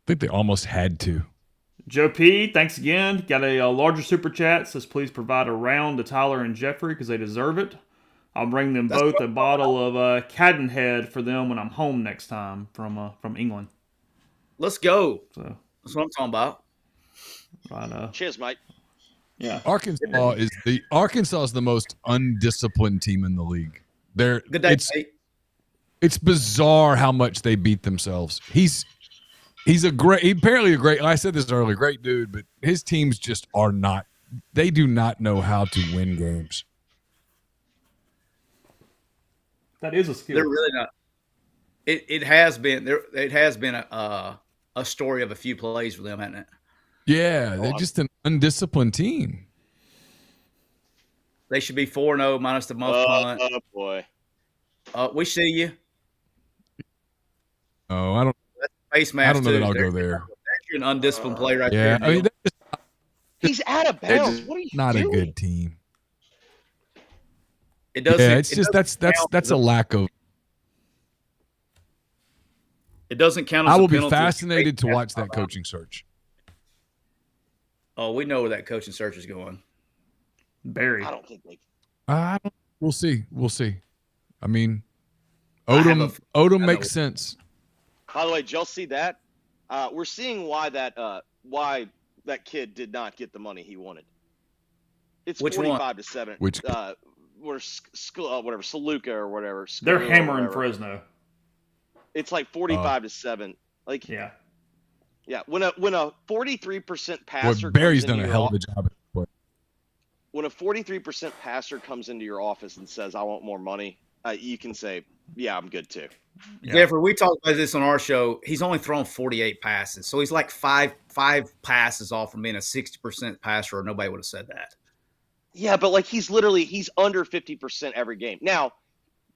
think they almost had to. Joe P, thanks again. Got a larger super chat. Says please provide a round to Tyler and Jeffrey because they deserve it. I'll bring them both a bottle of Cadenhead for them when I'm home next time from England. Let's go. So that's what I'm talking about. Right, cheers, mate. Yeah. Arkansas is the most undisciplined team in the league. Good day, it's bizarre how much they beat themselves. He's apparently a great. I said this earlier, great dude, but his teams just are not. They do not know how to win games. That is a skill. They're really not. It has been there. It has been a story of a few plays for them, hasn't it? Yeah, they're just an undisciplined team. They should be 4-0 minus the muff punt. Oh boy. We see you. Oh, I don't. Face mask I don't know too. that I'll go there. That's an undisciplined play right Yeah, there. I mean, He's out of bounds. What are you not doing? a good team. It doesn't. Yeah, it's just that's a lack of. It doesn't count as I a will be penalty. fascinated to watch that coaching search. Oh, we know where that coaching search is going. Barry. I don't think they. We'll see. We'll see. I mean, Odom makes sense. By the way, did y'all see that? We're seeing why that kid did not get the money he wanted. It's Which 45-7. Which whatever, Saluka or whatever. They're Skuru or hammering whatever. Fresno. It's like 45-7. Like Yeah. When a 43% passer Well, Barry's comes done into a your hell of a job. when a 43% passer comes into your office and says, "I want more money," you can say, "Yeah, I'm good too." Yeah. Jeffrey, we talked about this on our show. He's only thrown 48 passes, so he's like five passes off from being a 60% passer, or nobody would have said that. Yeah, but like he's under 50% every game. Now,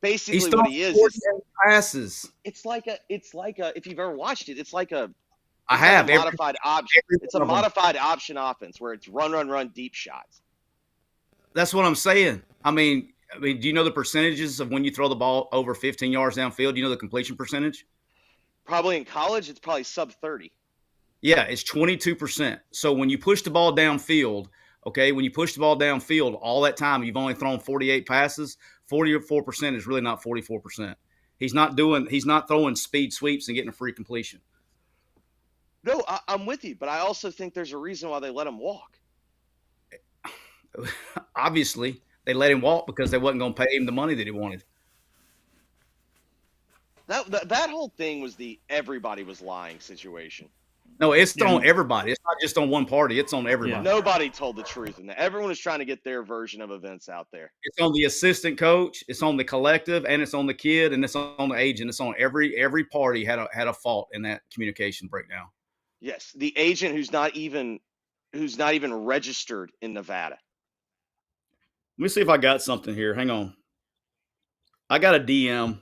basically He's what he is 48 passes. it's like a if you've ever watched it, it's like a modified option. It's a modified option offense where it's run deep shots. That's what I'm saying. I mean, do you know the percentages of when you throw the ball over 15 yards downfield? Do you know the completion percentage? Probably in college, it's probably sub 30. Yeah, it's 22%. So when you push the ball downfield, all that time, you've only thrown 48 passes. 44% is really not 44%. He's not throwing speed sweeps and getting a free completion. No, I'm with you, but I also think there's a reason why they let him walk. Obviously, they let him walk because they wasn't going to pay him the money that he wanted. That whole thing was the everybody was lying situation. No, it's on everybody. It's not just on one party. It's on everybody. Yeah. Nobody told the truth in that. Everyone was trying to get their version of events out there. It's on the assistant coach, it's on the collective, and it's on the kid, and it's on the agent. It's on every party had a fault in that communication breakdown. Yes, the agent who's not even registered in Nevada. Let me see if I got something here. Hang on. I got a DM.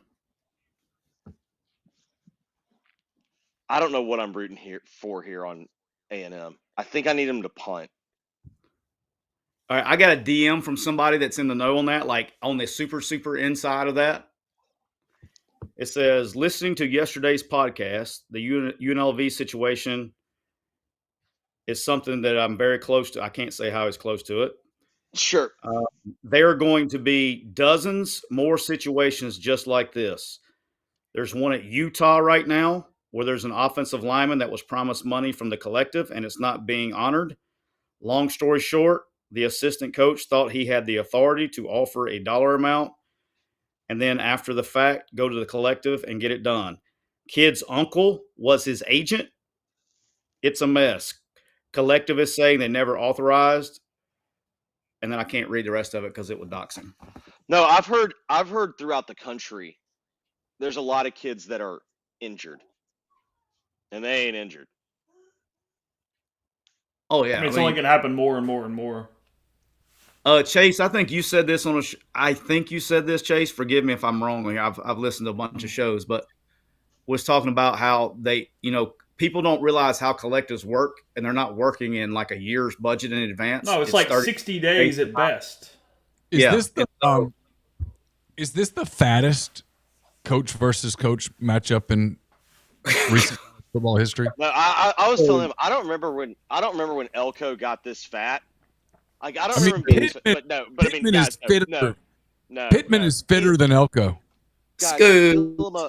I don't know what I'm rooting here on A&M. I think I need him to punt. All right, I got a DM from somebody that's in the know on that, like on the super inside of that. It says, listening to yesterday's podcast, the UNLV situation is something that I'm very close to. I can't say how he's close to it. Sure. There are going to be dozens more situations just like this. There's one at Utah right now where there's an offensive lineman that was promised money from the collective and it's not being honored. Long story short, the assistant coach thought he had the authority to offer a dollar amount and then after the fact, go to the collective and get it done. Kid's uncle was his agent. It's a mess. Collective is saying they never authorized. And then I can't read the rest of it because it would dox him. No, I've heard throughout the country, there's a lot of kids that are injured. And they ain't injured. Oh, yeah. I mean, it's only going to happen more and more and more. Chase, I think you said this I think you said this, Chase. Forgive me if I'm wrong. I've listened to a bunch of shows, but was talking about how they, people don't realize how collectives work, and they're not working in like a year's budget in advance. No, it's like 60 days at best. Is this the fattest coach versus coach matchup in recent football history? No, I was telling him I don't remember when Elko got this fat. Like I don't remember being this fat, but Pittman is fitter. Pittman is fitter than Elko. Bielema.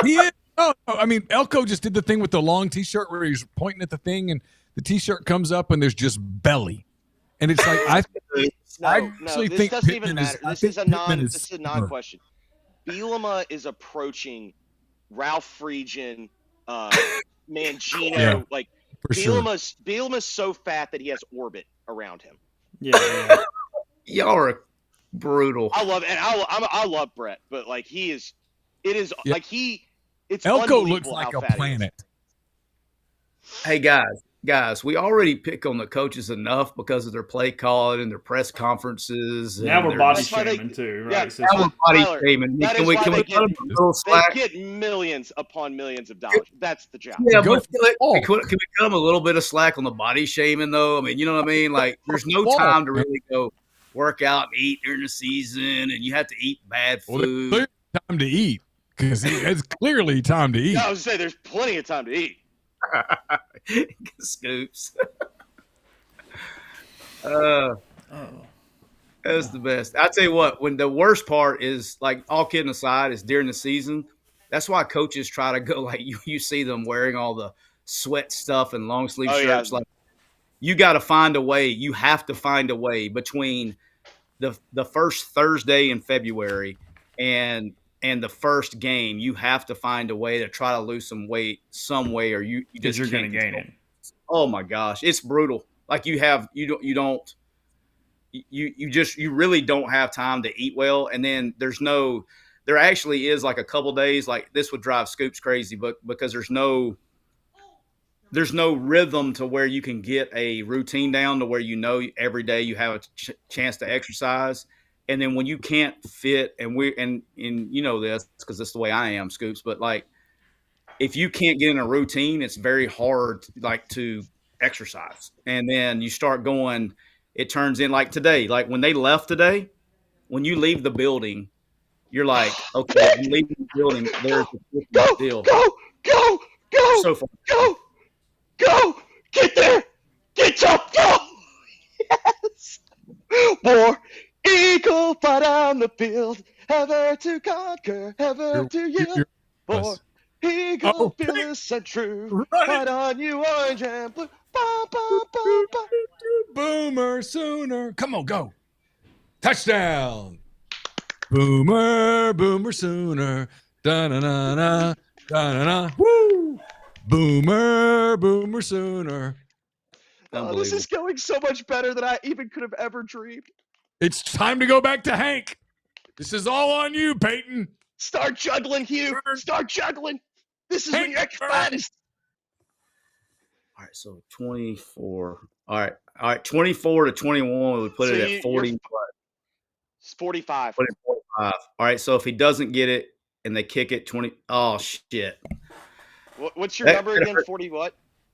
He is. Oh, I mean, Elko just did the thing with the long T-shirt where he's pointing at the thing, and the T-shirt comes up, and there's just belly, and it's like I actually think Pittman is. This is a non-question. Bielema is approaching Ralph Friedgen, Mangino. Yeah, like Bielema's so fat that he has orbit around him. Yeah. Y'all are brutal. I love I love Brett, but like it's Elko looks unbelievable like how a fat he is. planet. Hey guys, we already pick on the coaches enough because of their play calling and their press conferences. Now and we're their body That's why they- shaming too, yeah, right? So Now we're body Tyler, shaming. that Can is we why cut they them a little They slack? get millions upon millions of dollars. That's the job. Yeah, Go but can we cut them a little bit of slack on the body shaming though? I mean, you know what I mean? Like, there's no Ball, time to man. really go work out and eat during the season, and you have to eat bad Well, there's food. clearly time to eat because it's clearly time to eat. Yeah, I was saying there's plenty of time to eat. Scoops. oh. That's the best. I tell you what, when the worst part is, like, all kidding aside, is during the season. That's why coaches try to go, like, you see them wearing all the sweat stuff and long sleeve shirts. Yeah. Like, you got to find a way. You have to find a way between the first Thursday in February and the first game. You have to find a way to try to lose some weight some way, or you just you're can't going to gain control. it. Oh my gosh, it's brutal. Like, you really don't have time to eat well, and then there actually is like a couple days, like, this would drive Scoops crazy, but because there's no rhythm to where you can get a routine down to where every day you have a chance to exercise. And then when you can't fit, and you know this because this is the way I am, Scoops, but like, if you can't get in a routine, it's very hard, like, to exercise. And then you start going, it turns in, like today, like when they left today, when you leave the building, you're like, okay, I'm leaving the building. There's the deal. Go, So far. go, get there, get up, go. Yes. War eagle fly down the field, ever to conquer, ever to yield. For eagle fearless and true, fight on you orange and blue. Ba, ba, ba, ba. Boomer Sooner. Come on, go. Touchdown. Boomer Sooner. Da-na-na-na. Da-na-na. Woo. Boomer Sooner. Oh, this is going so much better than I even could have ever dreamed. It's time to go back to Hank. This is all on you, Peyton. Start juggling, Hugh. Start juggling. This is when you're at your finest. All right, so 24. All right, 24 to 21. We put it at 40. It's 45. Put it at 45. All right, so if he doesn't get it and they kick it 20, oh shit. What's your number again? 40 what?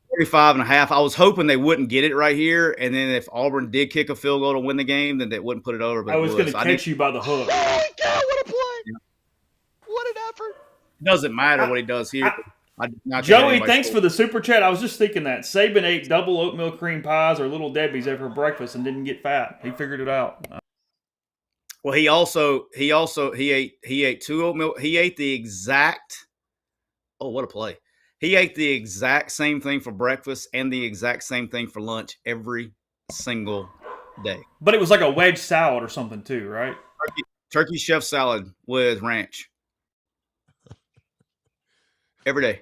45 and a half. I was hoping they wouldn't get it right here, and then if Auburn did kick a field goal to win the game, then they wouldn't put it over. But I was going to catch you by the hook. Holy cow! What a play! Yeah. What an effort! It doesn't matter what he does here. Joey, thanks for the super chat. I was just thinking that Saban ate double oatmeal cream pies or Little Debbie's for breakfast and didn't get fat. He figured it out. Well, he ate two oatmeal. He ate the exact. Oh, what a play! He ate the exact same thing for breakfast and the exact same thing for lunch every single day. But it was like a wedge salad or something too, right? Turkey chef salad with ranch every day.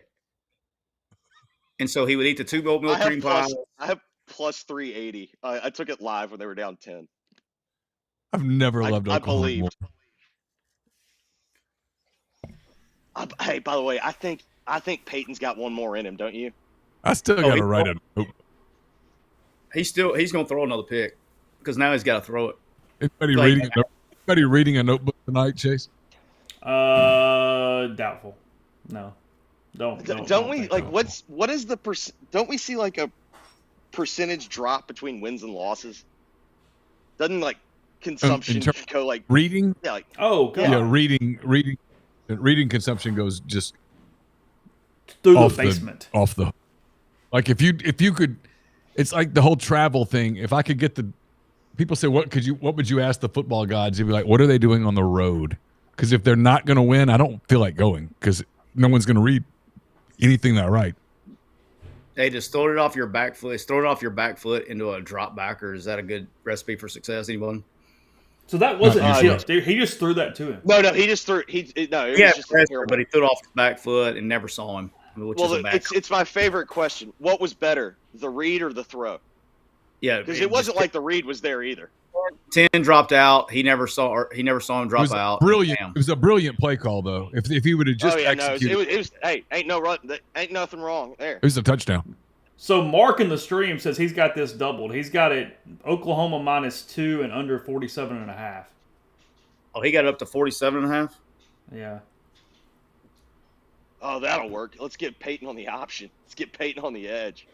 And so he would eat the two oatmeal cream pies. I have plus 380. I took it live when they were down 10. I've never loved Oklahoma more. Hey, by the way, I think Peyton's got one more in him, don't you? I still got to write a note. He's going to throw another pick because now he's got to throw it. Anybody reading a notebook tonight, Chase? Doubtful. No. Don't we like so. What is the don't we see like a percentage drop between wins and losses? Doesn't like consumption go like reading? Yeah, like reading consumption goes just through the basement. Off the like if you could, it's like the whole travel thing. If I could get people say what would you ask the football gods? You'd be like, what are they doing on the road? Because if they're not going to win, I don't feel like going because no one's going to read anything that I write. Hey, just throw it off your back foot. Throw it off your back foot into a drop back, or is that a good recipe for success? Anyone? So that wasn't his dude. He just threw that to him. No, he just threw. It was just pressure, but he threw it off his back foot and never saw him. It's my favorite question. What was better, the read or the throw? Yeah, because it wasn't like the read was there either. 10 dropped out. He never saw him drop out. Brilliant. Damn. It was a brilliant play call, though. If he would have just executed, it was. Hey, ain't nothing wrong there. it was a touchdown. So Mark in the stream says he's got this doubled. He's got it Oklahoma -2 and under 47.5. Oh, he got it up to 47.5? Yeah. Oh, that'll work. Let's get Peyton on the option. Let's get Peyton on the edge.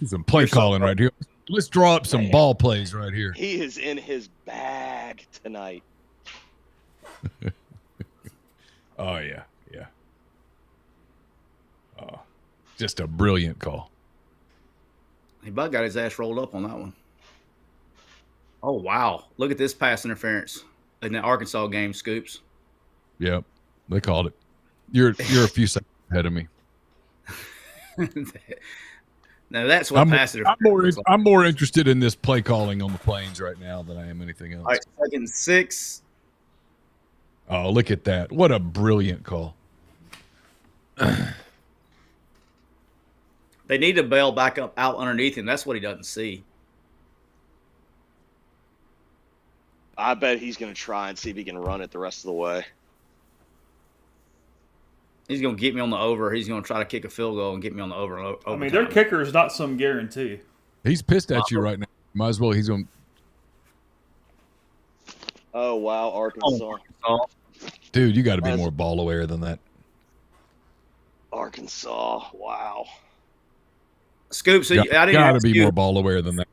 Some play calling right here. Let's draw up some ball plays right here. He is in his bag tonight. Oh, yeah. Yeah. Oh, just a brilliant call. He about got his ass rolled up on that one. Oh, wow. Look at this pass interference in the Arkansas game, Scoops. Yep. They called it. You're a few seconds ahead of me. Now, that's what pass interference I'm more interested in this play calling on the plains right now than I am anything else. All right, 2nd and 6. Oh, look at that. What a brilliant call. They need to bail back up out underneath him. That's what he doesn't see. I bet he's going to try and see if he can run it the rest of the way. He's going to get me on the over. He's going to try to kick a field goal and get me on the over. I mean, their kicker is not some guarantee. He's pissed at you right now. Might as well. He's going. Oh, wow, Arkansas. Dude, you got to be more ball aware than that. Arkansas, wow. Scoop, so I didn't got to be more ball aware than that.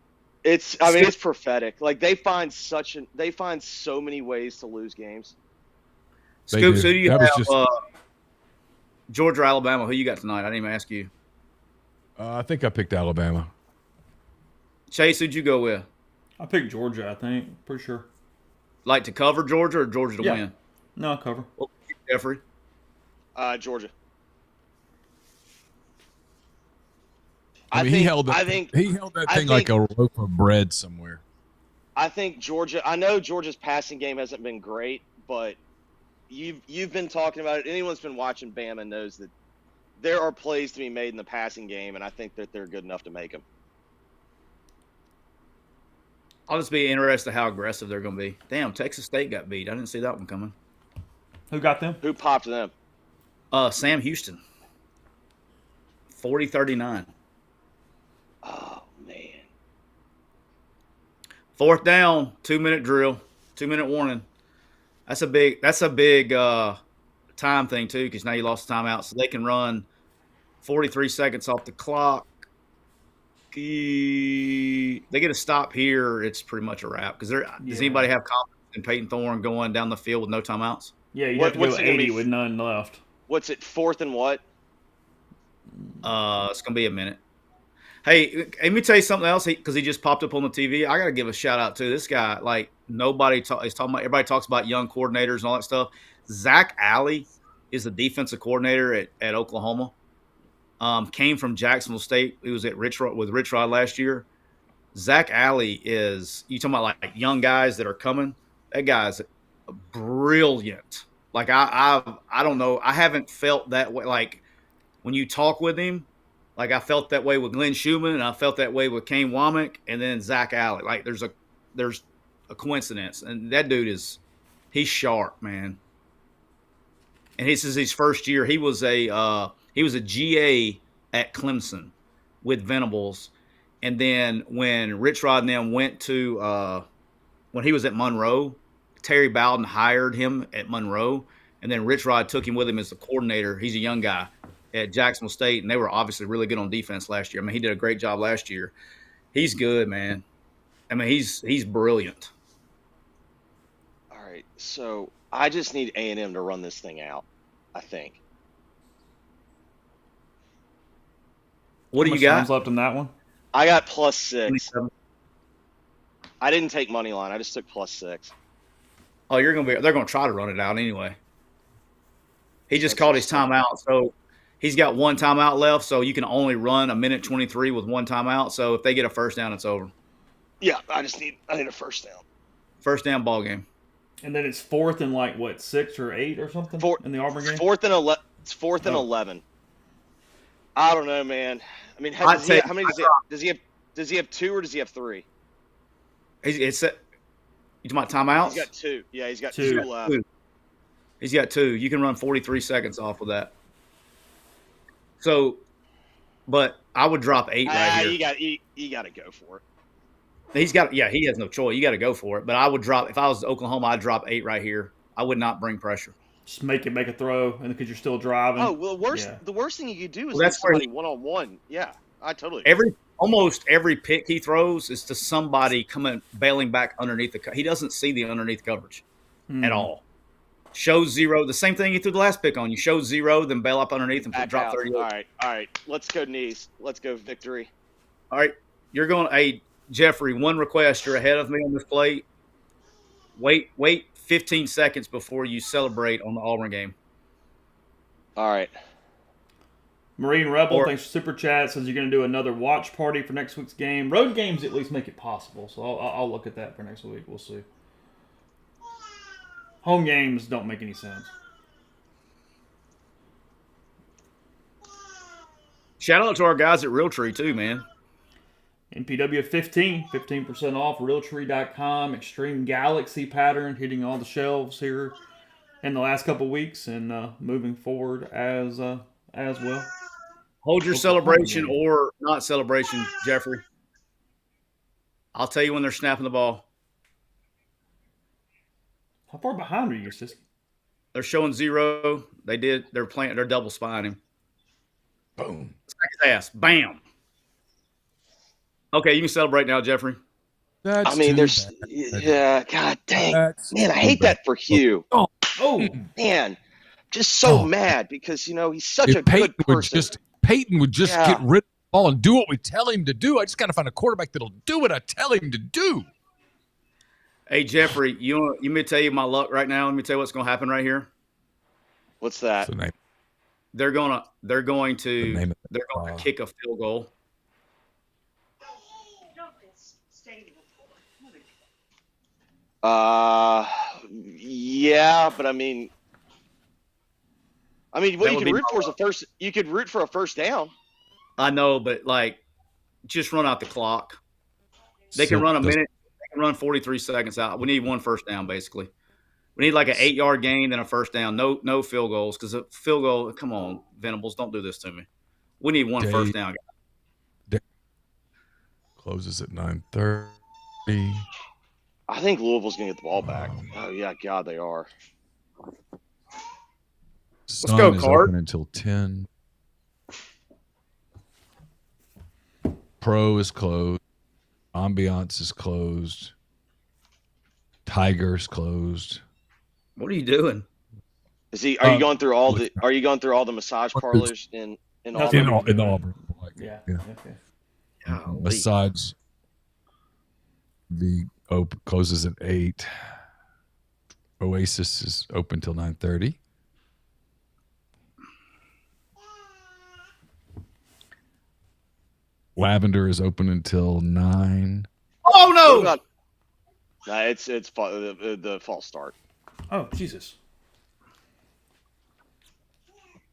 It's prophetic. Like they find so many ways to lose games. Scoop, so do you have Georgia or Alabama? Who you got tonight? I didn't even ask you. I think I picked Alabama. Chase, who'd you go with? I picked Georgia, I think. Pretty sure. Like to cover Georgia or Georgia to win? No, cover. Well, Jeffrey? Georgia. I mean, he held that thing like a loaf of bread somewhere. I think Georgia. I know Georgia's passing game hasn't been great, but you've been talking about it. Anyone's been watching Bama knows that there are plays to be made in the passing game, and I think that they're good enough to make them. I'll just be interested how aggressive they're going to be. Damn, Texas State got beat. I didn't see that one coming. Who got them? Who popped them? Sam Houston. 40-39. Oh, man. 4th down, 2-minute drill, 2-minute warning. That's a big time thing, too, because now you lost the timeout. So they can run 43 seconds off the clock. They get a stop here, it's pretty much a wrap. Because does anybody have confidence in Peyton Thorne going down the field with no timeouts? Yeah, you have to go 80 with none left. What's it, 4th and what? It's going to be a minute. Hey, let me tell you something else, because he just popped up on the TV. I got to give a shout-out to this guy. Like, is talking about – everybody talks about young coordinators and all that stuff. Zach Alley is the defensive coordinator at Oklahoma. Came from Jacksonville State. He was at Rich Rod last year. Zach Alley is – you talking about, like young guys that are coming? That guy's brilliant. Like, I don't know. I haven't felt that way. Like, when you talk with him, like I felt that way with Glenn Schumann, and I felt that way with Kane Womack, and then Zach Alley. Like there's a coincidence, and that dude he's sharp, man. And this is his first year. He was a GA at Clemson with Venables, and then when Rich Rod and them went to when he was at Monroe, Terry Bowden hired him at Monroe, and then Rich Rod took him with him as the coordinator. He's a young guy at Jacksonville State, and they were obviously really good on defense last year. I mean, he did a great job last year. He's good, man. I mean, he's brilliant. All right, so I just need A&M to run this thing out, I think. What do you got? Left in that one? I got +6. 27. I didn't take money line. I just took +6. Oh, they're going to try to run it out anyway. He just called his timeout, so he's got one timeout left, so you can only run a minute 23 with one timeout. So if they get a first down, it's over. Yeah, I need a first down. First down ball game. And then it's 4th and like what, 6 or 8 or something in the Auburn game? 4th and 11. I don't know, man. I mean, how many does he have? Does he have 2 or does he have 3? It's you talking about timeouts? He's got 2. Yeah, he's got Two. 2 left. He's got 2. You can run 43 seconds off of that. So, but I would drop 8 right here. You got to go for it. He has no choice. You got to go for it. But I would drop, if I was Oklahoma, I'd drop 8 right here. I would not bring pressure. Just make a throw, and because you're still driving. Oh, well, the worst thing you could do is that's somebody one-on-one. Yeah, I totally almost every pick he throws is to somebody coming bailing back underneath he doesn't see the underneath coverage at all. Show 0. The same thing you threw the last pick on. You show 0, then bail up underneath and drop 38. All right. Let's go knees. Let's go victory. All right. You're going, hey, Jeffrey, one request. You're ahead of me on this play. Wait 15 seconds before you celebrate on the Auburn game. All right. Marine Rebel, thanks for Super Chat, says you're going to do another watch party for next week's game. Road games at least make it possible, so I'll look at that for next week. We'll see. Home games don't make any sense. Shout out to our guys at Realtree, too, man. MPW 15% off, Realtree.com. Extreme Galaxy pattern hitting all the shelves here in the last couple weeks and moving forward as well. Hold your celebration or not celebration, Jeffrey. I'll tell you when they're snapping the ball. How far behind are you, Siski? They're showing 0. They're double spying him. Boom. Smack his ass. Bam. Okay, you can celebrate now, Jeffrey. God dang. Man, I hate that for Hugh. Oh, man. Just so mad because, he's such a good person. Peyton would just get rid of the ball and do what we tell him to do. I just got to find a quarterback that'll do what I tell him to do. Hey, Jeffrey, you want me to tell you my luck right now? Let me tell you what's going to happen right here. What's that? They're going to kick a field goal. Yeah, but I mean, what you can root for is you could root for a first down. I know, but just run out the clock. They can run a minute. They can run 43 seconds out. We need one first down, basically. We need an 8-yard gain, then a first down. No field goals, because a field goal. Come on, Venables, don't do this to me. We need one first down. Closes at 9:30. I think Louisville's going to get the ball back. Oh, yeah, God, they are. Let's go, Card. Open until 10. Pro is closed. Ambiance is closed. Tiger's closed. What are you doing? Are you going through all the massage parlors in Auburn? In Auburn. Yeah. Okay. Massage. Closes at 8. Oasis is open till 9:30. Lavender is open until 9. Oh no! No, it's the false start. Oh Jesus!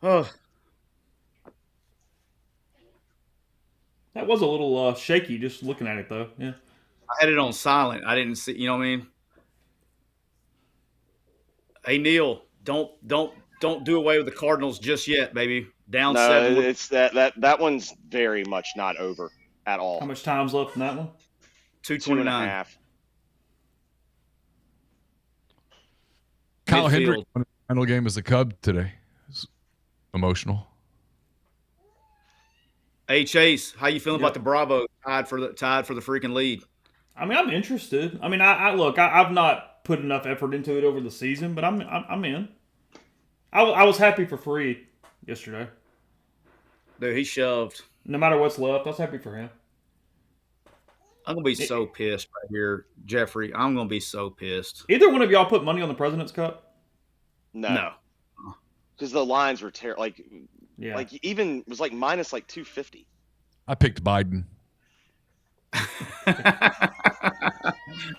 Oh, that was a little shaky just looking at it though. Yeah. I had it on silent. I didn't see. You know what I mean? Hey Neil, don't do away with the Cardinals just yet, baby. Down 7. No, it's that one's very much not over at all. How much time's left in that one? 2:29. Kyle Hendrick won his final game as a Cub today. It's emotional. Hey Chase, how you feeling about the Bravo tied for the freaking lead? I mean, I'm interested. I mean, I've not put enough effort into it over the season, but I'm in. I was happy for Free yesterday. Dude, he shoved. No matter what's left, I was happy for him. I'm gonna be so pissed right here, Jeffrey. I'm gonna be so pissed. Either one of y'all put money on the President's Cup? No. Because the lines were terrible. Yeah. Even was minus 250. I picked Biden.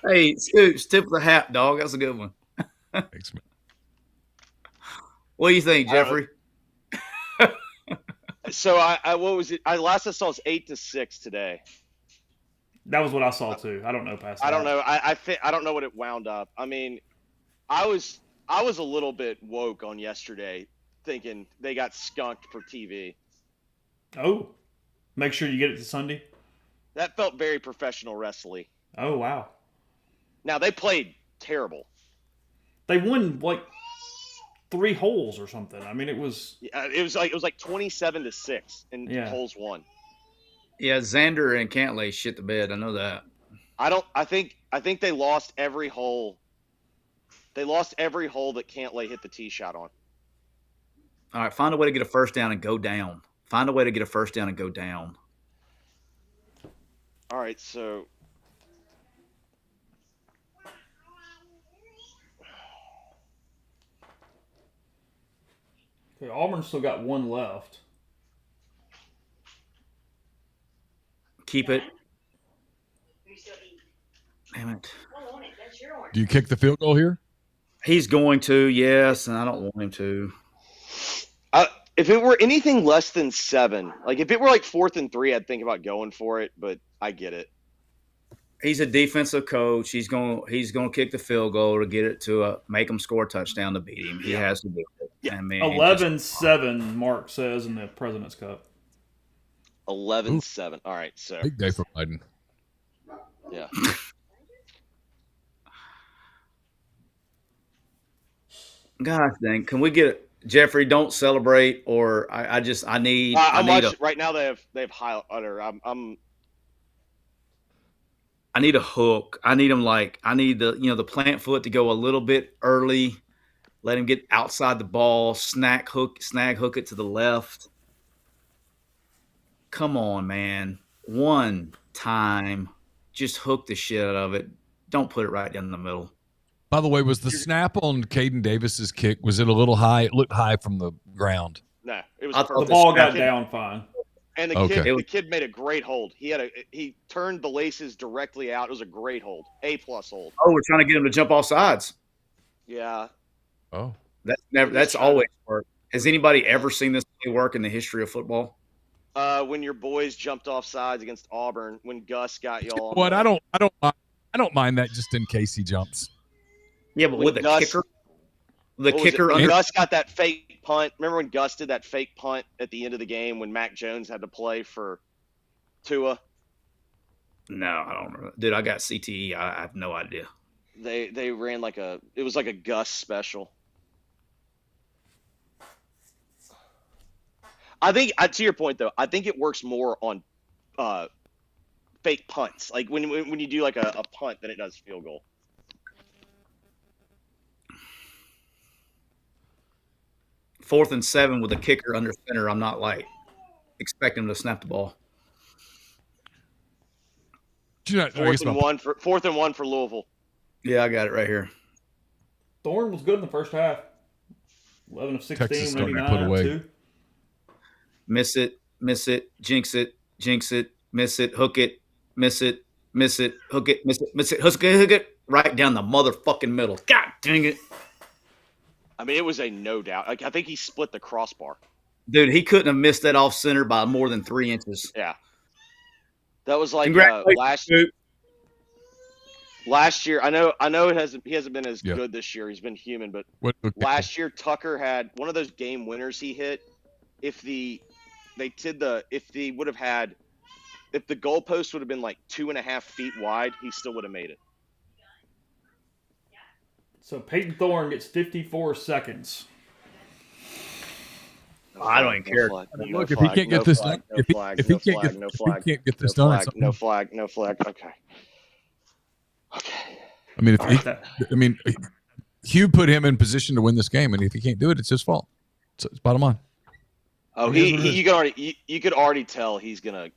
Hey, Scoops, tip of the hat, dog. That's a good one. Thanks, man. What do you think, Jeffrey? So what was it? Last I saw was 8-6 today. That was what I saw too. I don't know past that. I don't know. I don't know what it wound up. I mean, I was a little bit woke on yesterday, thinking they got skunked for TV. Oh, make sure you get it to Sunday. That felt very professional wrestling. Oh wow. Now they played terrible. They won like 3 holes or something. I mean, it was like 27-6 in holes 1. Yeah, Xander and Cantley shit the bed. I know that. I think they lost every hole. They lost every hole that Cantley hit the tee shot on. All right, find a way to get a first down and go down. Find a way to get a first down and go down. All right, so okay, Auburn still got 1 left. Keep it. Damn it. Do you kick the field goal here? He's going to, yes, and I don't want him to. If it were anything less than 7, like if it were like 4th and 3, I'd think about going for it, but I get it. He's a defensive coach. He's going to kick the field goal to get it to make him score a touchdown to beat him. He has to do it. Yeah. I mean, 11-7, Mark says in the President's Cup. 11-7. All right, so big day for Biden. Yeah. God dang, can we get Jeffrey? Don't celebrate, or I need. I'm watching right now. They have high utter. I need a hook. I need him I need the plant foot to go a little bit early. Let him get outside the ball. Snag hook it to the left. Come on, man. One time, just hook the shit out of it. Don't put it right down the middle. By the way, was the snap on Caden Davis's kick, was it a little high? It looked high from the ground. No, it was. The ball got down fine. And the kid made a great hold. He turned the laces directly out. It was a great hold. A+ hold. Oh, we're trying to get him to jump off sides. Yeah. Oh. That's always worked. Has anybody ever seen this work in the history of football? When your boys jumped off sides against Auburn, when Gus got y'all. What? I don't mind that just in case he jumps. Yeah, but with the kicker, when Gus got that fake punt. Remember when Gus did that fake punt at the end of the game when Mac Jones had to play for Tua? No, I don't remember. Dude, I got CTE. I have no idea. They ran it was like a Gus special. I think, to your point though, I think it works more on fake punts, like when you do like a punt than it does field goal. Fourth and 7 with a kicker under center. I'm not expecting him to snap the ball. Fourth and one for Louisville. Yeah, I got it right here. Thorne was good in the first half. 11 of 16, Texas starting to 99 put away. 2. Miss it, jinx it, miss it, hook it, miss it, hook it, miss it, hook it, right down the motherfucking middle. God dang it. I mean, it was a no doubt. I think he split the crossbar. Dude, he couldn't have missed that off center by more than 3 inches. Yeah. That was like last year. I know he hasn't been as good this year. He's been human, but last year Tucker had one of those game winners he hit. If the goalpost would have been like 2.5 feet wide, he still would have made it. So Peyton Thorne gets 54 seconds. I don't even care. Look, if he can't get this done, if he can't get this done, no flag. Okay. I mean, Hugh put him in position to win this game, and if he can't do it, it's his fault. It's bottom line. Oh, you could already tell he's gonna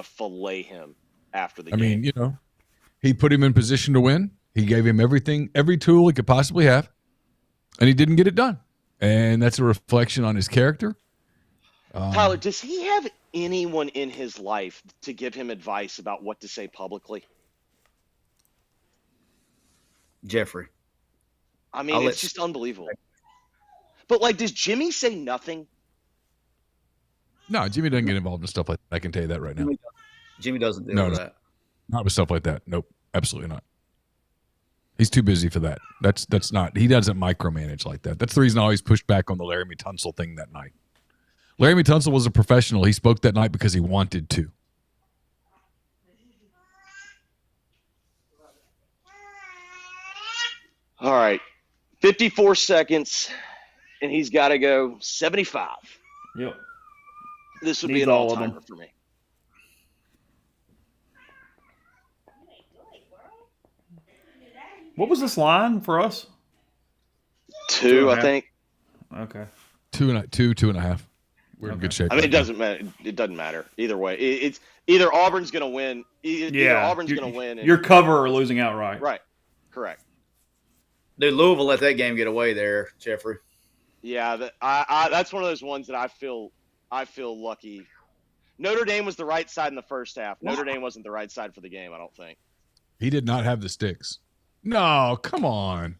fillet him after the game. I mean, he put him in position to win. He gave him every tool he could possibly have, and he didn't get it done. And that's a reflection on his character. Tyler, does he have anyone in his life to give him advice about what to say publicly? Jeffrey. I mean, it's just unbelievable. But, does Jimmy say nothing? No, Jimmy doesn't get involved in stuff like that. I can tell you that right now. Jimmy doesn't do that. Not with stuff like that. Nope, absolutely not. He's too busy for that. That's not. He doesn't micromanage like that. That's the reason I always pushed back on the Laramie Tunsil thing that night. Laramie Tunsil was a professional. He spoke that night because he wanted to. All right. 54 seconds, and he's got to go 75. Yep. This would Needs be an all of all-timer them. for me. What was this line for us? 2, I think. Okay. 2.5. We're in good shape. I mean, it doesn't matter. It doesn't matter either way. It's either Auburn's going to win. Either Auburn's going to win. You're cover or losing outright. Right. Correct. Dude, Louisville let that game get away there, Jeffrey. Yeah, that's one of those ones that I feel lucky. Notre Dame was the right side in the first half. Notre Dame wasn't the right side for the game, I don't think. He did not have the sticks. No, come on.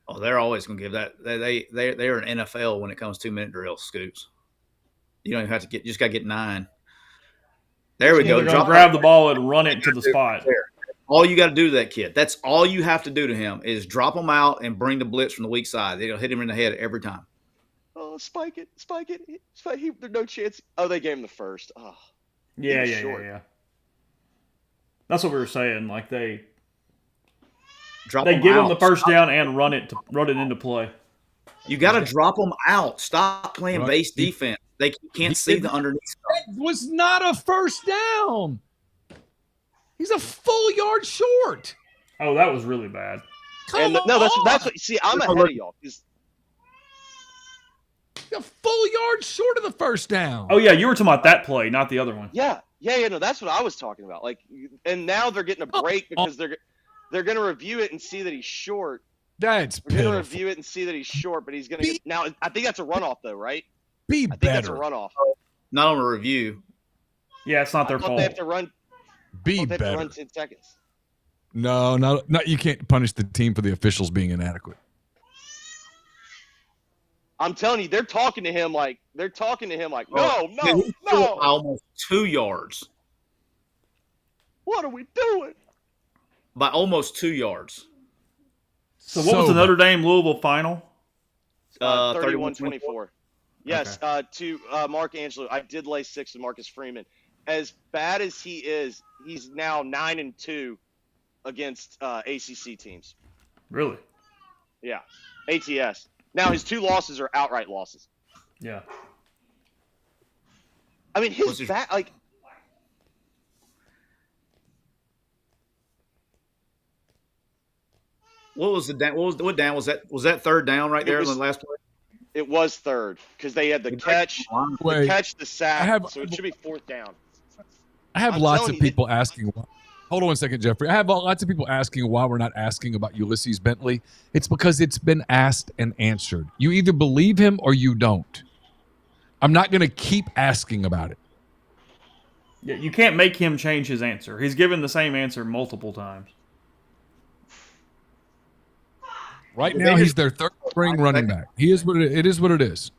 Oh, they're always going to give that. They're an NFL when it comes to 2-minute drills, Scoops. You don't even have to just got to get 9. There we go. Grab the ball and run it to the spot. All you got to do to that kid. That's all you have to do to him is drop him out and bring the blitz from the weak side. They'll hit him in the head every time. Oh, spike it. There's no chance. Oh, they gave him the first. Oh, Yeah. That's what we were saying. Like they give him the first down and run it into play. You got to drop them out. Stop playing base defense. They can't see the underneath stuff. That was not a first down. He's a full yard short. Oh, that was really bad. That's what. See, I'm ahead of y'all. A full yard short of the first down. Oh yeah, you were talking about that play, not the other one. Yeah. No, that's what I was talking about. Like, and now they're getting a break because they're going to review it and see that he's short. That's They're going to review it and see that he's short, but he's going to now. I think that's a runoff though, right? I think that's a runoff. Not on a review. Yeah, it's not their fault. They have to run. Be they have better. to run 10 seconds. No. You can't punish the team for the officials being inadequate. I'm telling you, they're talking to him like no. Almost 2 yards. What are we doing? By almost 2 yards. So what was the Notre Dame Louisville final? 31-24. Yes, okay. To Mark Angelo, I did lay 6 to Marcus Freeman. As bad as he is, he's now 9-2 against ACC teams. Really? Yeah, ATS. Now his 2 losses are outright losses. Yeah. I mean, his back like. What was the down? What down was that? Was that third down right there in the last play? It was third because they had the catch, the sack. So it should be 4th down. I have lots of people asking. Hold on 1 second, Jeffrey. I have lots of people asking why we're not asking about Ulysses Bentley. It's because it's been asked and answered. You either believe him or you don't. I'm not going to keep asking about it. Yeah, you can't make him change his answer. He's given the same answer multiple times. Right now, he's their third string running back. He is what it is. What it is.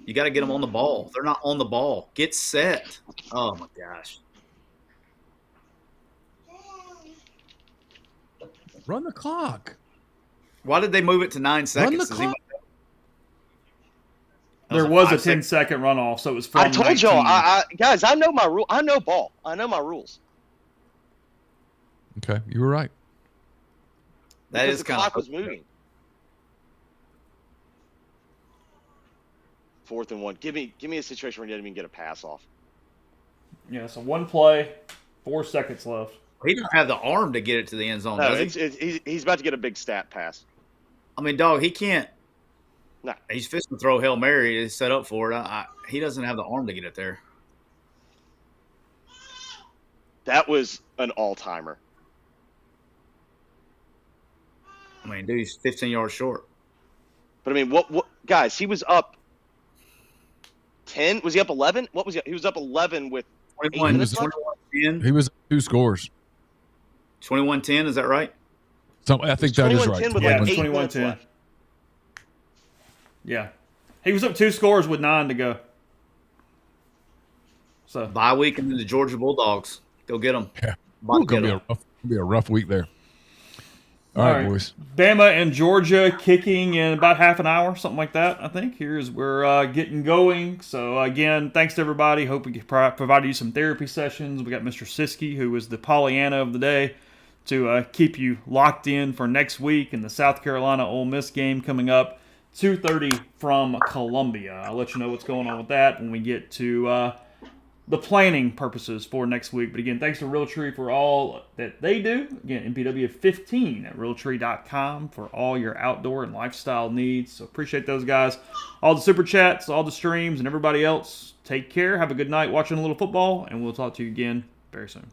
You got to get them on the ball. They're not on the ball. Get set. Oh my gosh. Run the clock. Why did they move it to 9 seconds? Run the clock. There was a 10-second runoff, so it was from I told 19. y'all, guys, I know my rule. I know ball. I know my rules. Okay, you were right. That is the kind clock of was moving. 4th and 1. Give me a situation where you didn't even get a pass off. Yeah, so 1 play, 4 seconds left. He doesn't have the arm to get it to the end zone, does he? He's about to get a big stat pass. I mean, dog, he can't. No. He's fixing to throw Hail Mary. He's set up for it. He doesn't have the arm to get it there. That was an all-timer. I mean, dude, he's 15 yards short. But, I mean, what guys, he was up 10. Was he up 11? What was he? He was up 11 with 21. He was 21-10. He was 2 scores. 21-10, is that right? So I think that is right. Yeah, 21-10. Yeah. He was up 2 scores with 9 to go. So bye week and then the Georgia Bulldogs. Go get them. Yeah. about to Gonna get be up. a rough week there. All right, boys. Bama and Georgia kicking in about half an hour, something like that, I think. Here's we're getting going. So, again, thanks to everybody. Hope we provided you some therapy sessions. We got Mr. Siskey, who is the Pollyanna of the day, to keep you locked in for next week and the South Carolina Ole Miss game coming up, 2:30 from Columbia. I'll let you know what's going on with that when we get to the planning purposes for next week. But again, thanks to Realtree for all that they do. Again, MPW15 at Realtree.com for all your outdoor and lifestyle needs. So appreciate those guys. All the super chats, all the streams, and everybody else. Take care. Have a good night watching a little football, and we'll talk to you again very soon.